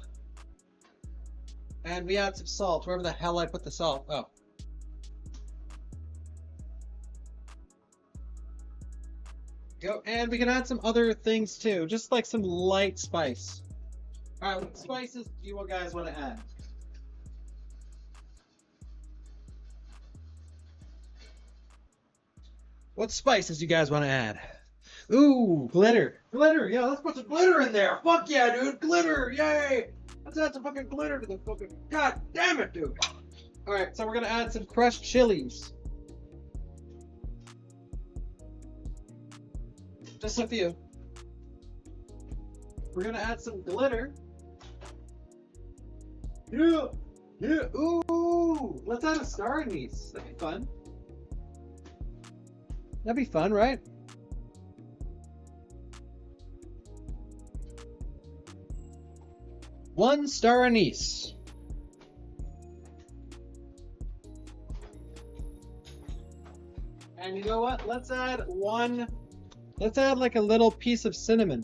And we add some salt, wherever the hell I put the salt. Oh. Go, and we can add some other things too, just like some light spice. Alright, what spices do you guys want to add? What spices do you guys want to add? Ooh, glitter. Glitter, yeah, let's put some glitter in there. Fuck yeah, dude, glitter, yay! Let's add some fucking glitter to the fucking... God damn it, dude! Alright, so we're gonna add some crushed chilies. Just a few. We're gonna add some glitter. Yeah, yeah, ooh! Let's add a star anise. That'd be fun. That'd be fun, right? One star anise. And you know what? Let's add like a little piece of cinnamon.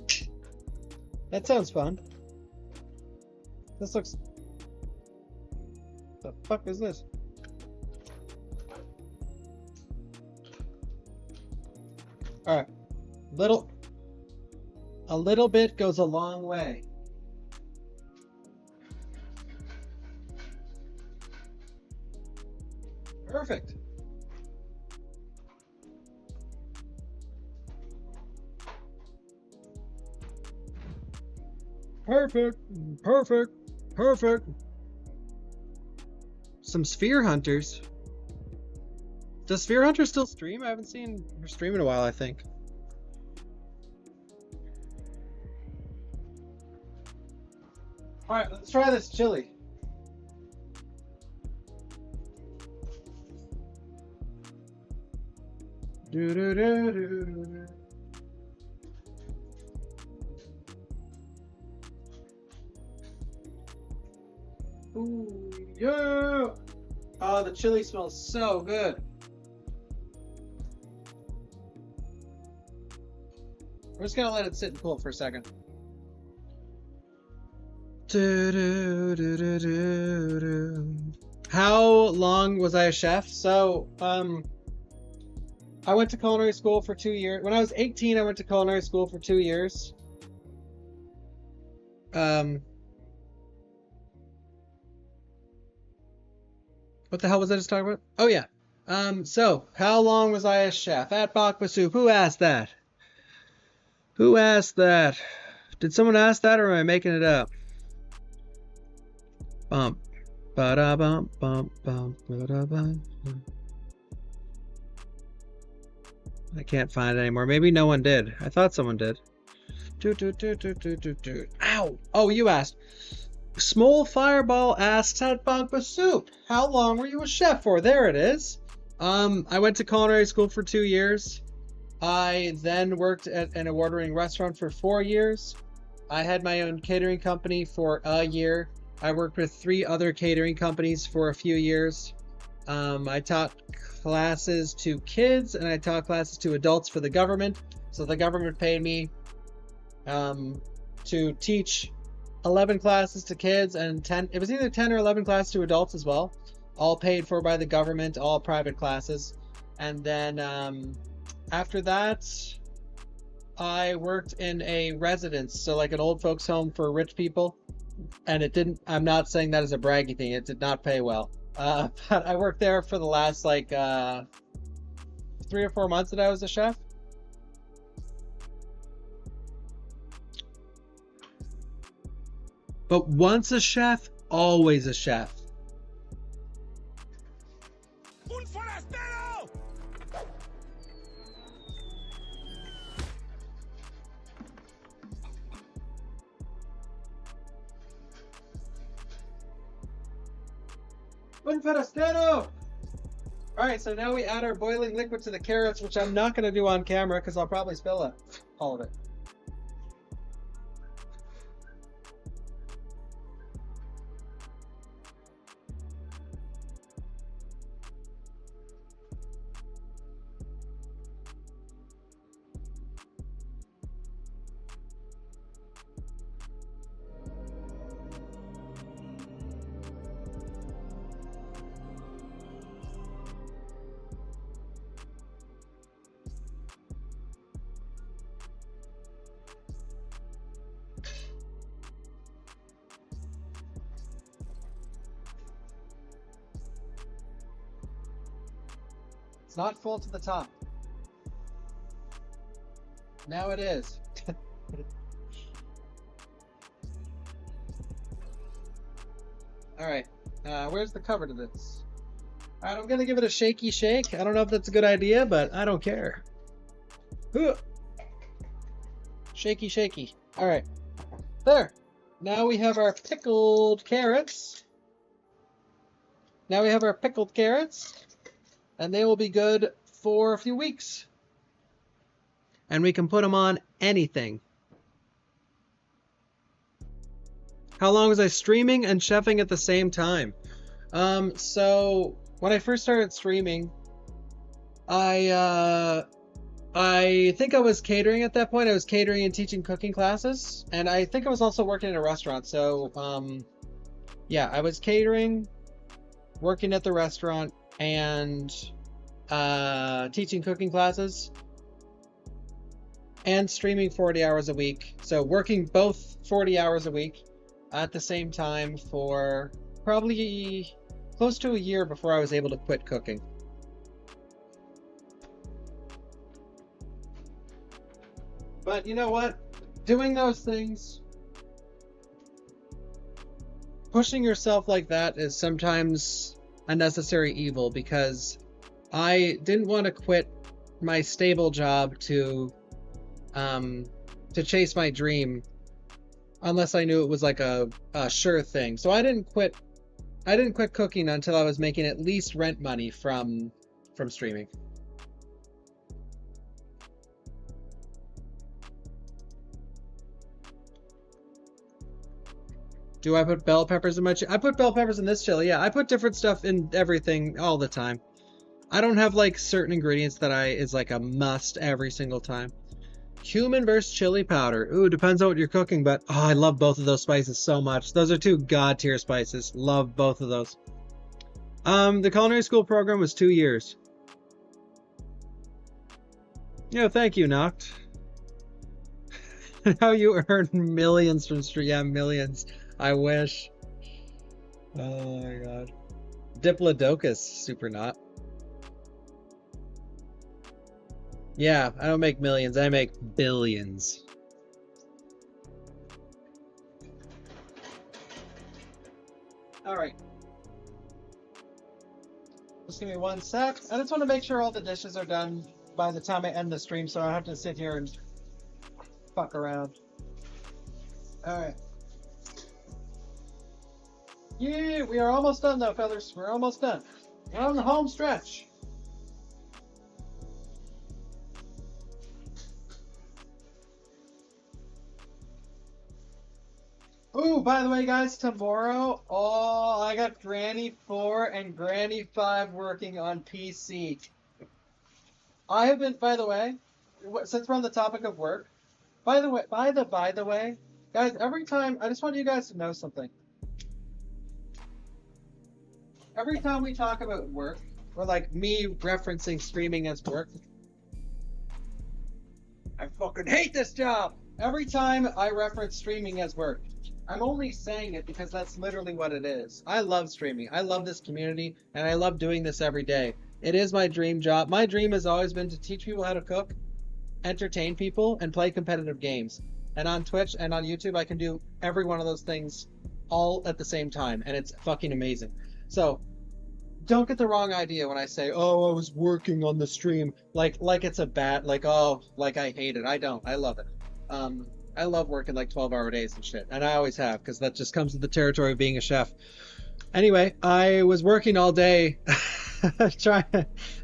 That sounds fun. This looks... The fuck is this? Alright. A little bit goes a long way. Perfect. Perfect. Perfect. Perfect. Some Sphere Hunters. Does Sphere Hunter still stream? I haven't seen her stream in a while, I think. Alright, let's try this chili. Do do do do. Ooh, yeah! Oh, the chili smells so good. We're just gonna let it sit and cool for a second. Do, do, do, do, do, do. How long was I a chef? So, I went to culinary school for 2 years. When I was 18, I went to culinary school for 2 years. What the hell was I just talking about? Oh yeah. So how long was I a chef at Bawkbasoup? Who asked that? Who asked that? Did someone ask that, or am I making it up? Bump, ba da bump, bump, bump, ba da bump. I can't find it anymore. Maybe no one did. I thought someone did. Ow! Oh, you asked. Small Fireball asks at Bawkbasoup, how long were you a chef for? There it is. I went to culinary school for 2 years. I then worked at an award-winning restaurant for 4 years. I had my own catering company for a year. I worked with 3 other catering companies for a few years. I taught classes to kids and I taught classes to adults for the government. So the government paid me to teach 11 classes to kids and 10, it was either 10 or 11 classes to adults as well. All paid for by the government, all private classes. And then after that, I worked in a residence, so like an old folks home for rich people. And it didn't, I'm not saying that as a braggy thing, it did not pay well. But I worked there for the last like 3 or 4 months that I was a chef. But once a chef, always a chef. Un forastero! Un forastero! Alright, so now we add our boiling liquid to the carrots, which I'm not going to do on camera because I'll probably spill it. All of it. It's not full to the top. Now it is. Alright, where's the cover to this? Alright, I'm gonna give it a shaky shake. I don't know if that's a good idea, but I don't care. Shaky, shaky. Alright, there. Now we have our pickled carrots. Now we have our pickled carrots. And they will be good for a few weeks. And we can put them on anything. How long was I streaming and chefing at the same time? So when I first started streaming, I think I was catering at that point. I was catering and teaching cooking classes. And I think I was also working in a restaurant. So yeah, I was catering, working at the restaurant, and teaching cooking classes and streaming 40 hours a week. So working both 40 hours a week at the same time for probably close to a year before I was able to quit cooking. But you know what? Doing those things, pushing yourself like that is sometimes a necessary evil, because I didn't want to quit my stable job to chase my dream unless I knew it was like a sure thing. So I didn't quit cooking until I was making at least rent money from streaming. Do I put bell peppers in my chili? I put bell peppers in this chili. Yeah, I put different stuff in everything all the time. I don't have like certain ingredients that is like a must every single time. Cumin versus chili powder. Ooh, depends on what you're cooking, but oh, I love both of those spices so much. Those are 2 god tier spices. Love both of those. The culinary school program was 2 years. Yeah, thank you, Noct. How you earn millions from stream? Yeah, millions. I wish. Oh my god. Diplodocus, super not. Yeah, I don't make millions, I make billions. Alright. Just give me 1 sec. I just want to make sure all the dishes are done by the time I end the stream, so I don't have to sit here and fuck around. Alright. Yeah, we are almost done though, fellas. We're almost done. We're on the home stretch. Ooh, by the way, guys, tomorrow, oh, I got Granny 4 and Granny 5 working on PC. I have been, by the way, since we're on the topic of work, by the way, guys, every time, I just want you guys to know something. Every time we talk about work, or like me referencing streaming as work, I fucking hate this job. Every time I reference streaming as work, I'm only saying it because that's literally what it is. I love streaming. I love this community, and I love doing this every day. It is my dream job. My dream has always been to teach people how to cook, entertain people, and play competitive games. And on Twitch and on YouTube, I can do every one of those things all at the same time, and it's fucking amazing. So don't get the wrong idea when I say, oh, I was working on the stream, like it's a bad, like, oh, like I hate it. I don't. I love it. I love working like 12-hour days and shit, and I always have, because that just comes with the territory of being a chef. Anyway, I was working all day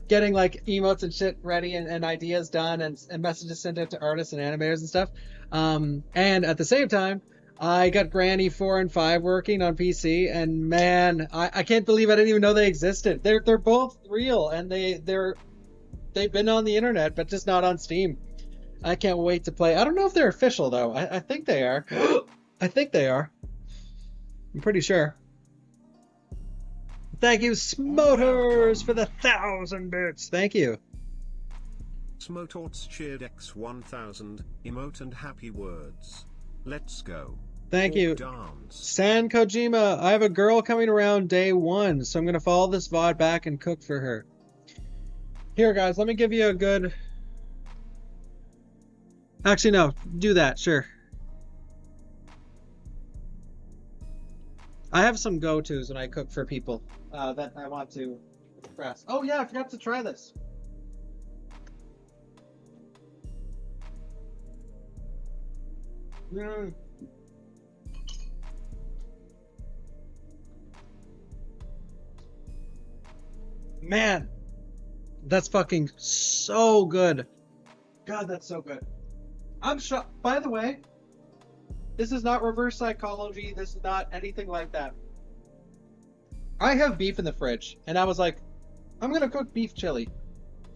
getting like emotes and shit ready and ideas done and messages sent out to artists and animators and stuff. And at the same time, I got Granny 4 and 5 working on PC, and man, I can't believe I didn't even know they existed. They're both real, and they've been on the internet, but just not on Steam. I can't wait to play. I don't know if they're official though. I think they are. I think they are. I'm pretty sure. Thank you, Smotors, for the 1,000 bits. Thank you. Smotorts cheered X1000, emote and happy words. Let's go. Thank you. Dance. San Kojima, I have a girl coming around day 1, so I'm going to follow this VOD back and cook for her. Here, guys, let me give you a good... Actually, no. Do that, sure. I have some go-tos when I cook for people that I want to express. Oh, yeah, I forgot to try this. Man, that's fucking so good. God, that's so good. I'm shocked. By the way, this is not reverse psychology. This is not anything like that. I have beef in the fridge, and I was like, I'm gonna cook beef chili.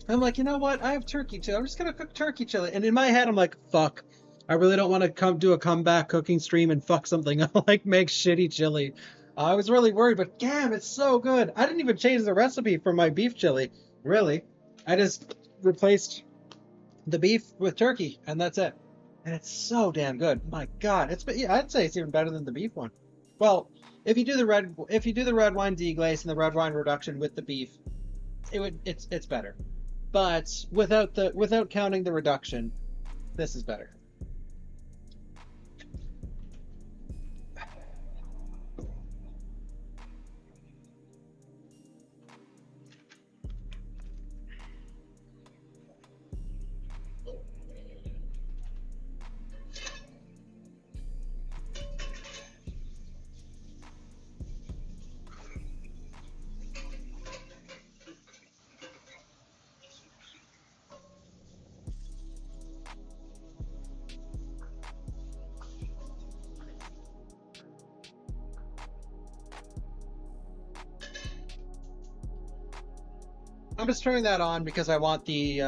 I'm like, you know what? I have turkey chili. I'm just gonna cook turkey chili. And in my head, I'm like, fuck. I really don't want to do a comeback cooking stream and fuck something up, like make shitty chili. I was really worried, but damn, it's so good. I didn't even change the recipe for my beef chili, really. I just replaced the beef with turkey, and that's it. And it's so damn good. My God, yeah, I'd say it's even better than the beef one. Well, if you do the red wine deglaze and the red wine reduction with the beef, it's better. But without counting the reduction, this is better. I'm just turning that on because I want the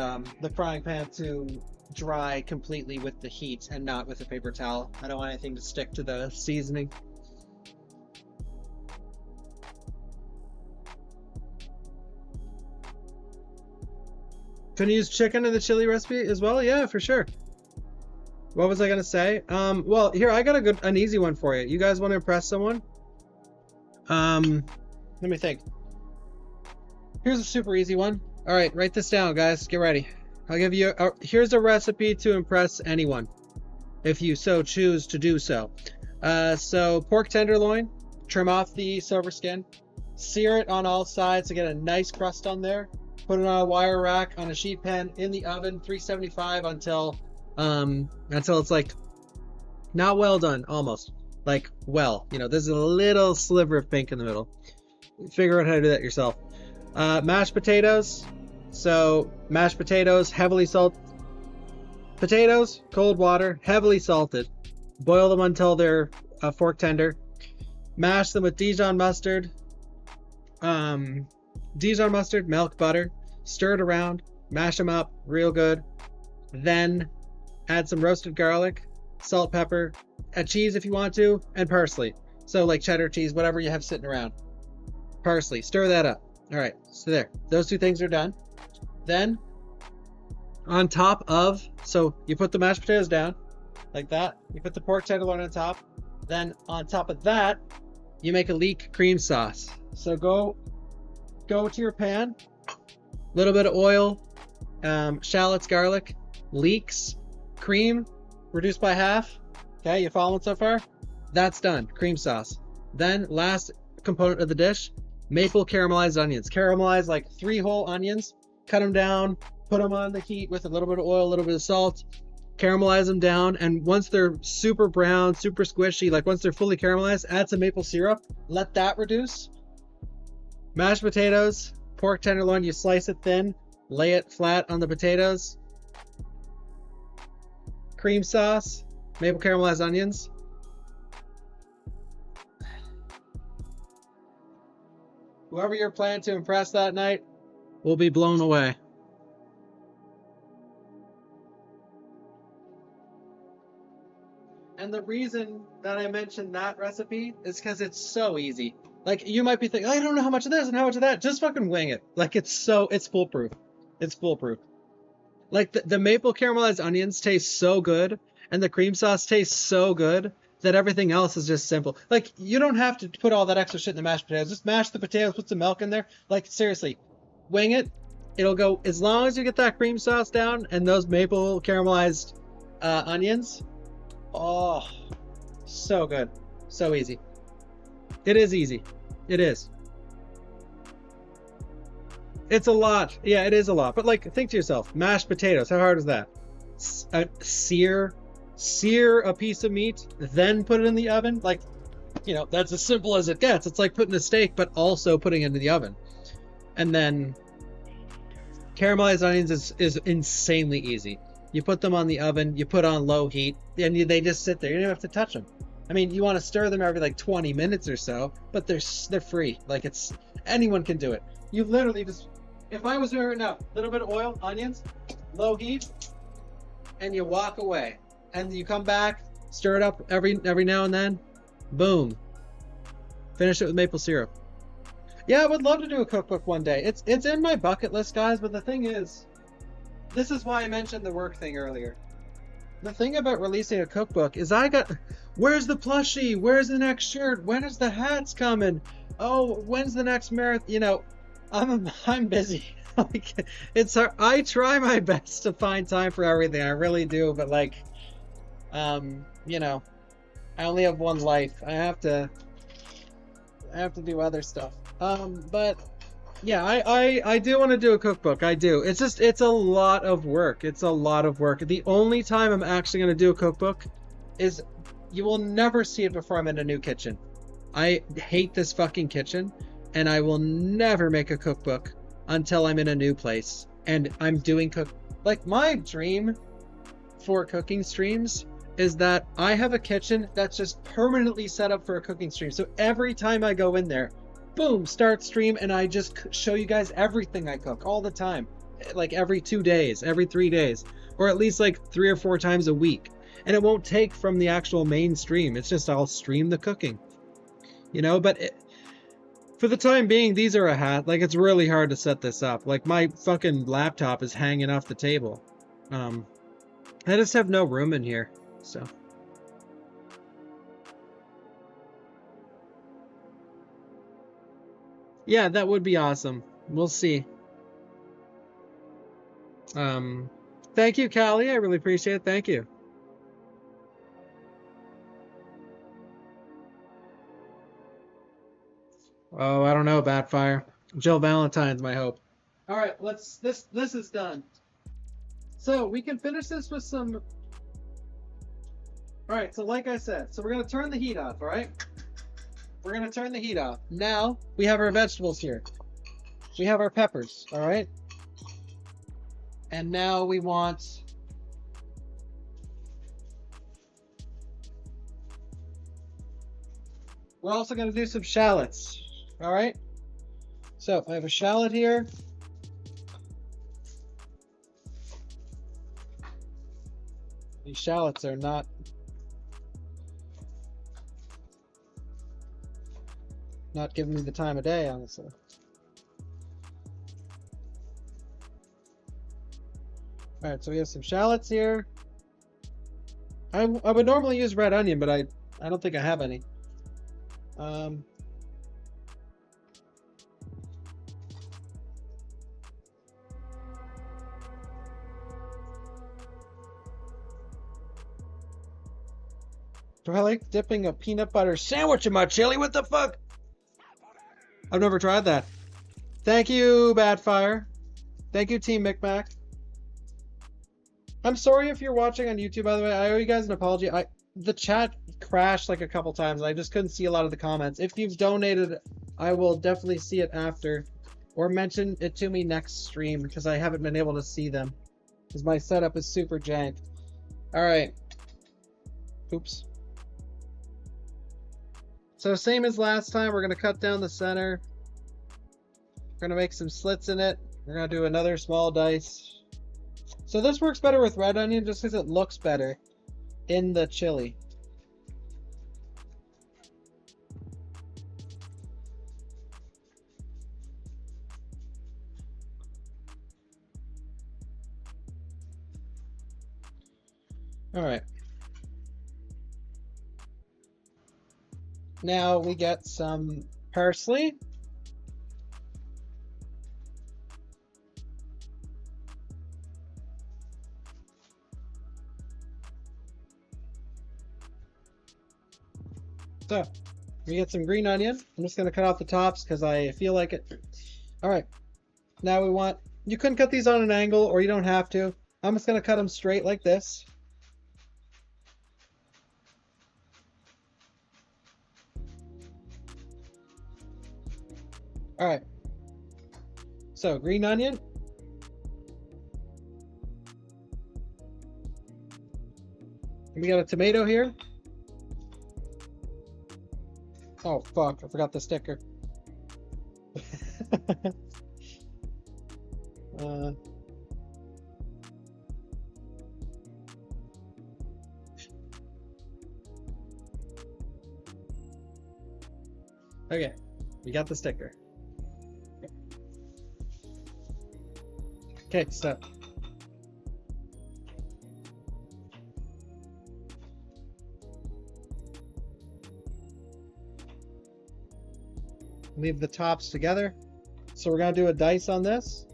frying pan to dry completely with the heat and not with a paper towel. I don't want anything to stick to the seasoning. Can you use chicken in the chili recipe as well? Yeah, for sure. What was I gonna say? Well, here, I got an easy one for you. You guys want to impress someone? Let me think. Here's a super easy one. All right, write this down, guys. Get ready. I'll give you here's a recipe to impress anyone, if you so choose to do so. So pork tenderloin, trim off the silver skin, sear it on all sides to get a nice crust on there. Put it on a wire rack on a sheet pan in the oven, 375 until it's like not well done, almost like well. You know, there's a little sliver of pink in the middle. Figure out how to do that yourself. Mashed potatoes. So mashed potatoes, heavily salted. Potatoes, cold water, heavily salted. Boil them until they're a fork tender. Mash them with Dijon mustard, milk, butter. Stir it around. Mash them up real good. Then add some roasted garlic, salt, pepper, a cheese if you want to, and parsley. So like cheddar cheese, whatever you have sitting around. Parsley. Stir that up. All right. So there. Those two things are done. Then on top of, so you put the mashed potatoes down like that. You put the pork tenderloin on top. Then on top of that, you make a leek cream sauce. So go to your pan, a little bit of oil, shallots, garlic, leeks, cream, reduced by half. Okay, you following so far? That's done. Cream sauce. Then last component of the dish, maple caramelized onions. Caramelize like 3 whole onions, cut them down, put them on the heat with a little bit of oil, a little bit of salt, caramelize them down, and once they're super brown, super squishy, like once they're fully caramelized, add some maple syrup, let that reduce. Mashed potatoes, pork tenderloin, you slice it thin, lay it flat on the potatoes. Cream sauce, maple caramelized onions. Whoever you're planning to impress that night will be blown away. And the reason that I mentioned that recipe is because it's so easy. Like, you might be thinking, I don't know how much of this and how much of that. Just fucking wing it. Like, it's foolproof. It's foolproof. Like, the maple caramelized onions taste so good, and the cream sauce tastes so good, that everything else is just simple. Like, you don't have to put all that extra shit in the mashed potatoes. Just mash the potatoes, put some milk in there. Like, seriously, wing it. It'll go, as long as you get that cream sauce down and those maple caramelized onions. Oh, so good. So easy. It is easy. It is. It's a lot. Yeah, it is a lot. But like, think to yourself, mashed potatoes, how hard is that? Sear a piece of meat, then put it in the oven. Like, you know, that's as simple as it gets. It's like putting a steak, but also putting it into the oven. And then caramelized onions is insanely easy. You put them on the oven, you put on low heat, and they just sit there. You don't even have to touch them. I mean, you want to stir them every like 20 minutes or so, but they're free. Like, it's, anyone can do it. You literally just, if I was doing it right now, a little bit of oil, onions, low heat, and you walk away. And you come back, stir it up every now and then, boom. Finish it with maple syrup. Yeah, I would love to do a cookbook one day. It's in my bucket list, guys, but the thing is, this is why I mentioned the work thing earlier. The thing about releasing a cookbook is where's the plushie? Where's the next shirt? When is the hats coming? Oh, when's the next marathon? You know, I'm busy. Like, it's hard. I try my best to find time for everything. I really do, but like, you know, I only have one life. I have to do other stuff. But yeah, I do want to do a cookbook. I do. It's just, it's a lot of work. It's a lot of work. The only time I'm actually going to do a cookbook is, you will never see it before I'm in a new kitchen. I hate this fucking kitchen, and I will never make a cookbook until I'm in a new place and I'm doing like, my dream for cooking streams is that I have a kitchen that's just permanently set up for a cooking stream. So every time I go in there, boom, start stream, and I just show you guys everything I cook all the time. Like every 2 days, every 3 days, or at least like 3 or 4 times a week. And it won't take from the actual main stream. It's just, I'll stream the cooking, you know. But for the time being, these are a hat. Like, it's really hard to set this up. Like, my fucking laptop is hanging off the table. I just have no room in here, so. Yeah, that would be awesome. We'll see. Thank you, Callie. I really appreciate it. Thank you. Oh, I don't know, Batfire. Jill Valentine's my hope. All right, this is done. So we can finish this with some. All right, so like I said, so we're gonna turn the heat off. All right, we're gonna turn the heat off. Now we have our vegetables here. We have our peppers. All right, and now we want. we're also going to do some shallots. All right. So I have a shallot here. These shallots are not giving me the time of day, honestly. All right, so we have some shallots here. I would normally use red onion, but I don't think I have any. Do I like dipping a peanut butter sandwich in my chili? What the fuck? I've never tried that. Thank you, Badfire. Thank you, Team Micmac. I'm sorry if you're watching on YouTube, by the way. I owe you guys an apology. The chat crashed like a couple times. I just couldn't see a lot of the comments. If you've donated, I will definitely see it after. Or mention it to me next stream, because I haven't been able to see them. Because my setup is super jank. Alright. Oops. So same as last time, we're going to cut down the center. We're going to make some slits in it. We're going to do another small dice. So this works better with red onion just because it looks better in the chili. All right. Now we get some parsley. So we get some green onion. I'm just going to cut off the tops because I feel like it. All right. Now we want, you couldn't cut these on an angle, or you don't have to. I'm just going to cut them straight like this. All right. So green onion. And we got a tomato here. Oh fuck, I forgot the sticker. Okay, we got the sticker. Okay, so leave the tops together. So we're gonna do a dice on this.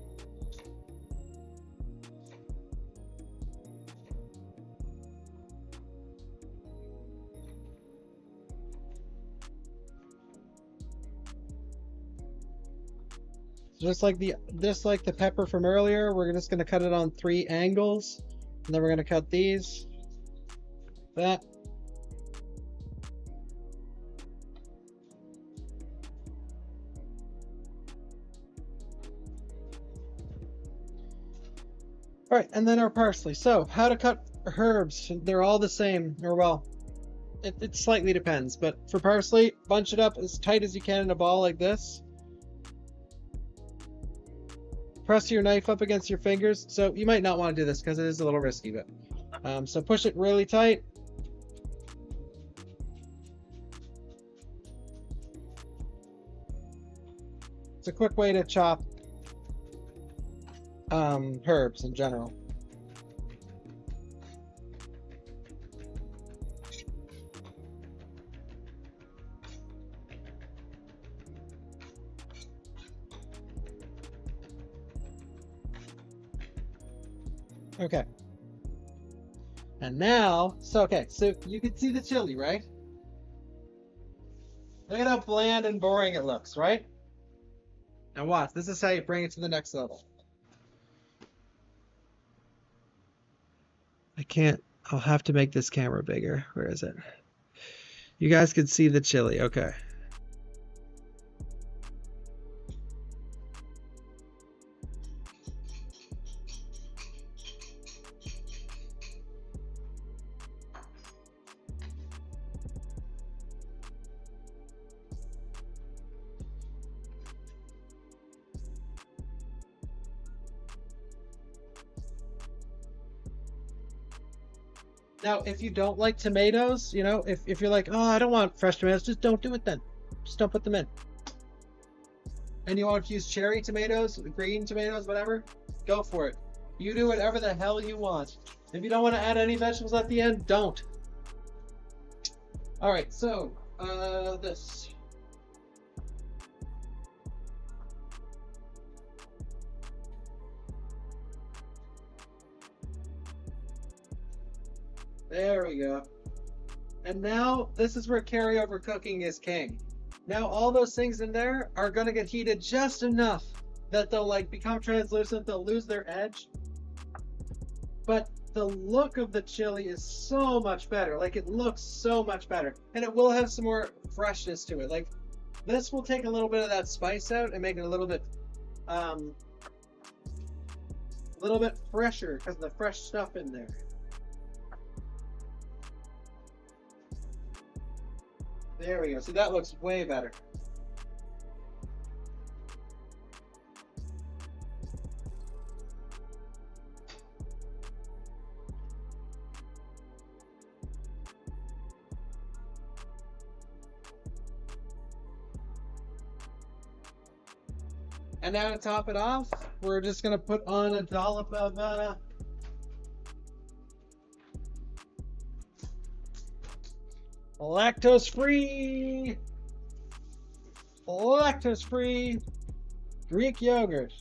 Just like the pepper from earlier, we're just gonna cut it on 3 angles, and then we're gonna cut these. That. All right, and then our parsley. So how to cut herbs? They're all the same, or well, it slightly depends. But for parsley, bunch it up as tight as you can in a ball like this. Press your knife up against your fingers. So you might not want to do this because it is a little risky, but so push it really tight. It's a quick way to chop herbs in general. Okay. And now, so you can see the chili, right? Look at how bland and boring it looks, right? Now watch, this is how you bring it to the next level. I can't, I'll have to make this camera bigger. Where is it? You guys can see the chili, okay. Now, if you don't like tomatoes, you know, if you're like, oh, I don't want fresh tomatoes, just don't do it then. Just don't put them in. And you want to use cherry tomatoes, green tomatoes, whatever, go for it. You do whatever the hell you want. If you don't want to add any vegetables at the end, don't. All right, so this. There we go. And now this is where carryover cooking is king. Now all those things in there are gonna get heated just enough that they'll like become translucent, they'll lose their edge. But the look of the chili is so much better. Like it looks so much better. And it will have some more freshness to it. Like this will take a little bit of that spice out and make it a little bit fresher because of the fresh stuff in there. There we go. See, that looks way better. And now to top it off, we're just going to put on a dollop of lactose-free Greek yogurt.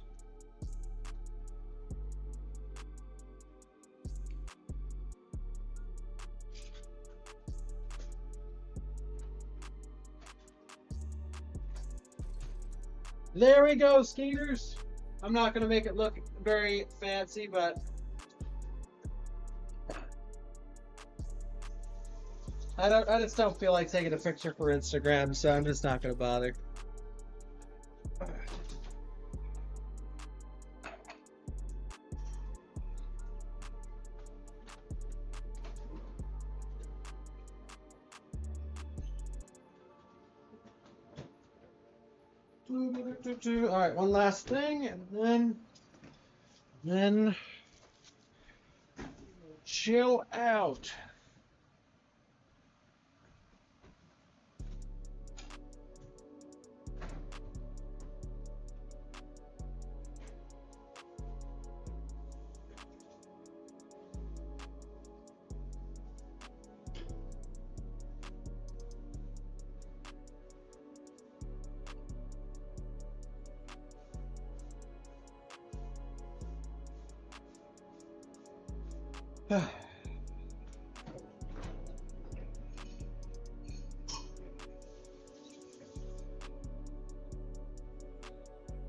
There we go, skaters. I'm not going to make it look very fancy, but I just don't feel like taking a picture for Instagram, so I'm just not going to bother. All right, one last thing, and then chill out.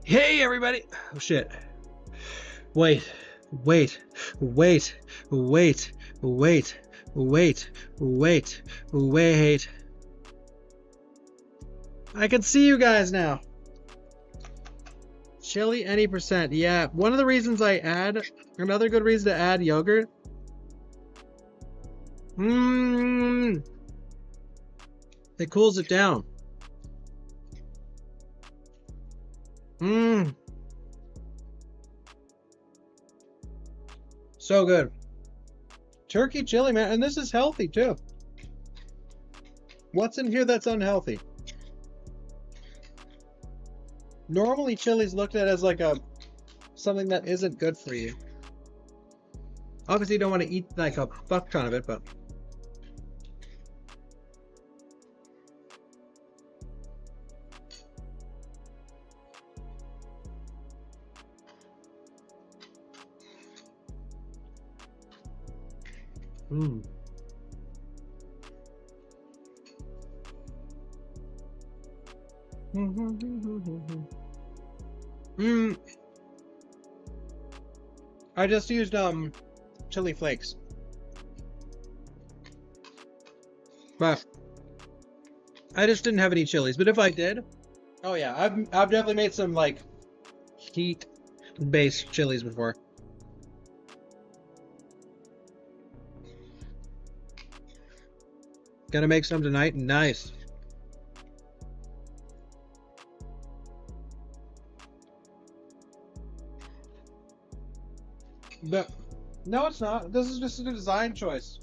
Hey everybody! Oh shit. Wait. I can see you guys now. Chili any percent. Yeah, one of the reasons I add, another good reason to add yogurt. It cools it down. So good. Turkey chili, man, and this is healthy too. What's in here that's unhealthy? Normally chili's looked at as like something that isn't good for you. Obviously you don't want to eat like a fuck ton of it, but I just used chili flakes. But I just didn't have any chilies. But if I did, oh yeah, I've definitely made some like heat-based chilies before. Gonna make some tonight. Nice. But no, it's not. This is just a design choice.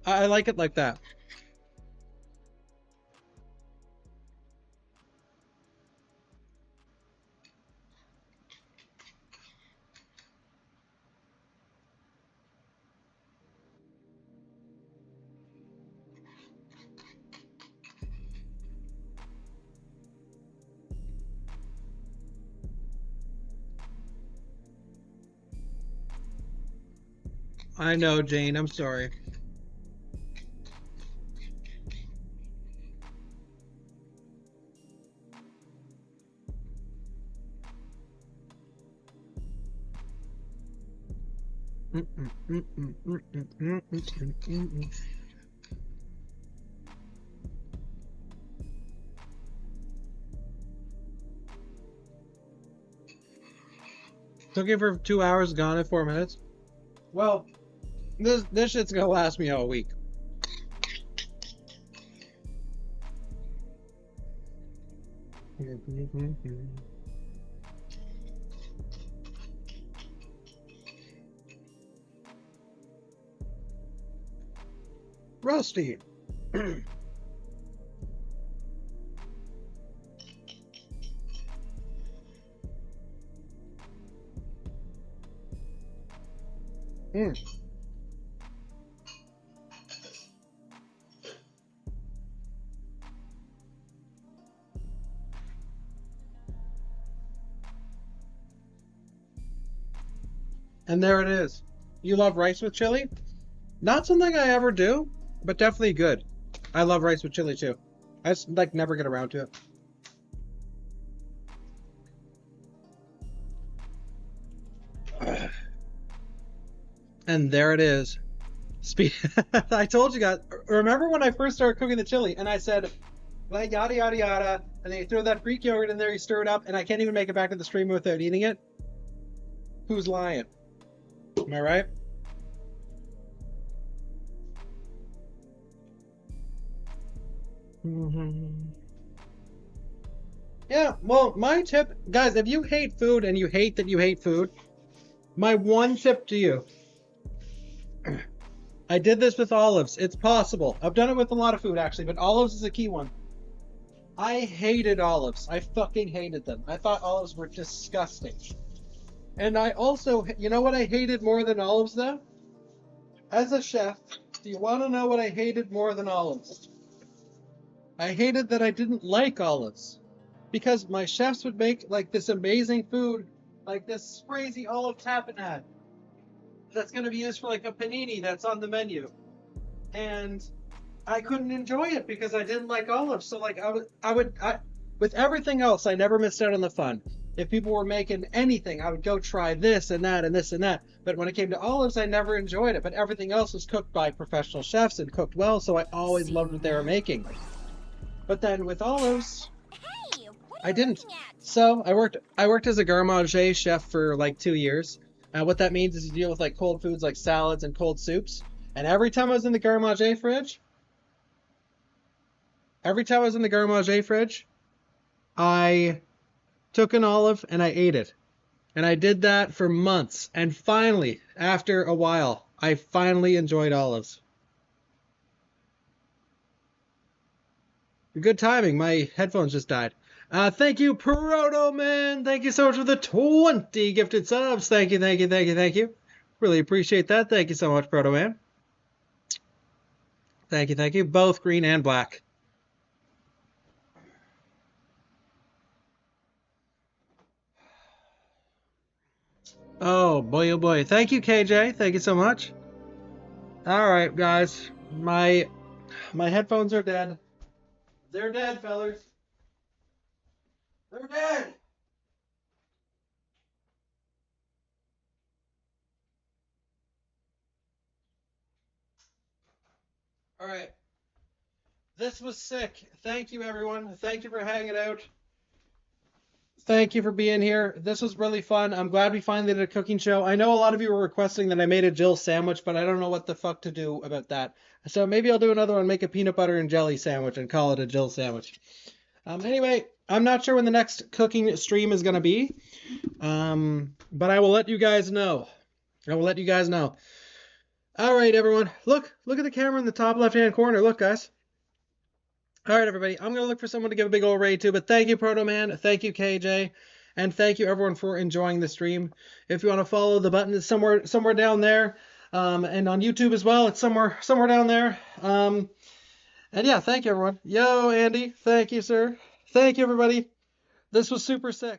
I like it like that. I know, Jane. I'm sorry. Cooking for 2 hours, gone in 4 minutes. Well, this shit's gonna last me all week. Rusty. And there it is. You love rice with chili? Not something I ever do, but definitely good. I love rice with chili too. I just like never get around to it. And there it is. I told you guys. Remember when I first started cooking the chili, and I said, like yada yada yada, and then you throw that Greek yogurt in there, you stir it up, and I can't even make it back to the stream without eating it. Who's lying? Am I right? Yeah, well, my tip, guys, if you hate food and you hate that you hate food, my one tip to you, I did this with olives. It's possible. I've done it with a lot of food, actually, but olives is a key one. I hated olives. I fucking hated them. I thought olives were disgusting. And I also, you know what I hated more than olives, though? As a chef, do you want to know what I hated more than olives? I hated that I didn't like olives. Because my chefs would make like this amazing food, like this crazy olive tapenade that's going to be used for like a panini that's on the menu. And I couldn't enjoy it because I didn't like olives. So like with everything else, I never missed out on the fun. If people were making anything, I would go try this and that and this and that. But when it came to olives, I never enjoyed it. But everything else was cooked by professional chefs and cooked well, so I always loved what they were making. But then with olives, I didn't. So I worked as a garde manger chef for like 2 years. What that means is you deal with like cold foods like salads and cold soups. And every time I was in the garde manger fridge, I took an olive and I ate it. And I did that for months. And finally, after a while, I finally enjoyed olives. Good timing. My headphones just died. Thank you, Proto Man. Thank you so much for the 20 gifted subs. Thank you, thank you, thank you, thank you. Really appreciate that. Thank you so much, Proto Man. Thank you, thank you. Both green and black. Oh boy, oh boy. Thank you, KJ. Thank you so much. All right, guys. My headphones are dead. They're dead, fellers. They're dead. All right. This was sick. Thank you, everyone. Thank you for hanging out. Thank you for being here. This was really fun. I'm glad we finally did a cooking show. I know a lot of you were requesting that I made a Jill sandwich, but I don't know what the fuck to do about that. So maybe I'll do another one, make a peanut butter and jelly sandwich and call it a Jill sandwich. Anyway, I'm not sure when the next cooking stream is going to be, but I will let you guys know. All right, everyone. Look at the camera in the top left-hand corner. Look, guys. All right, everybody. I'm going to look for someone to give a big old raid to, but thank you, Proto Man. Thank you, KJ. And thank you, everyone, for enjoying the stream. If you want to follow, the button is somewhere down there. And on YouTube as well, it's somewhere down there. And yeah, thank you, everyone. Yo, Andy. Thank you, sir. Thank you, everybody. This was super sick.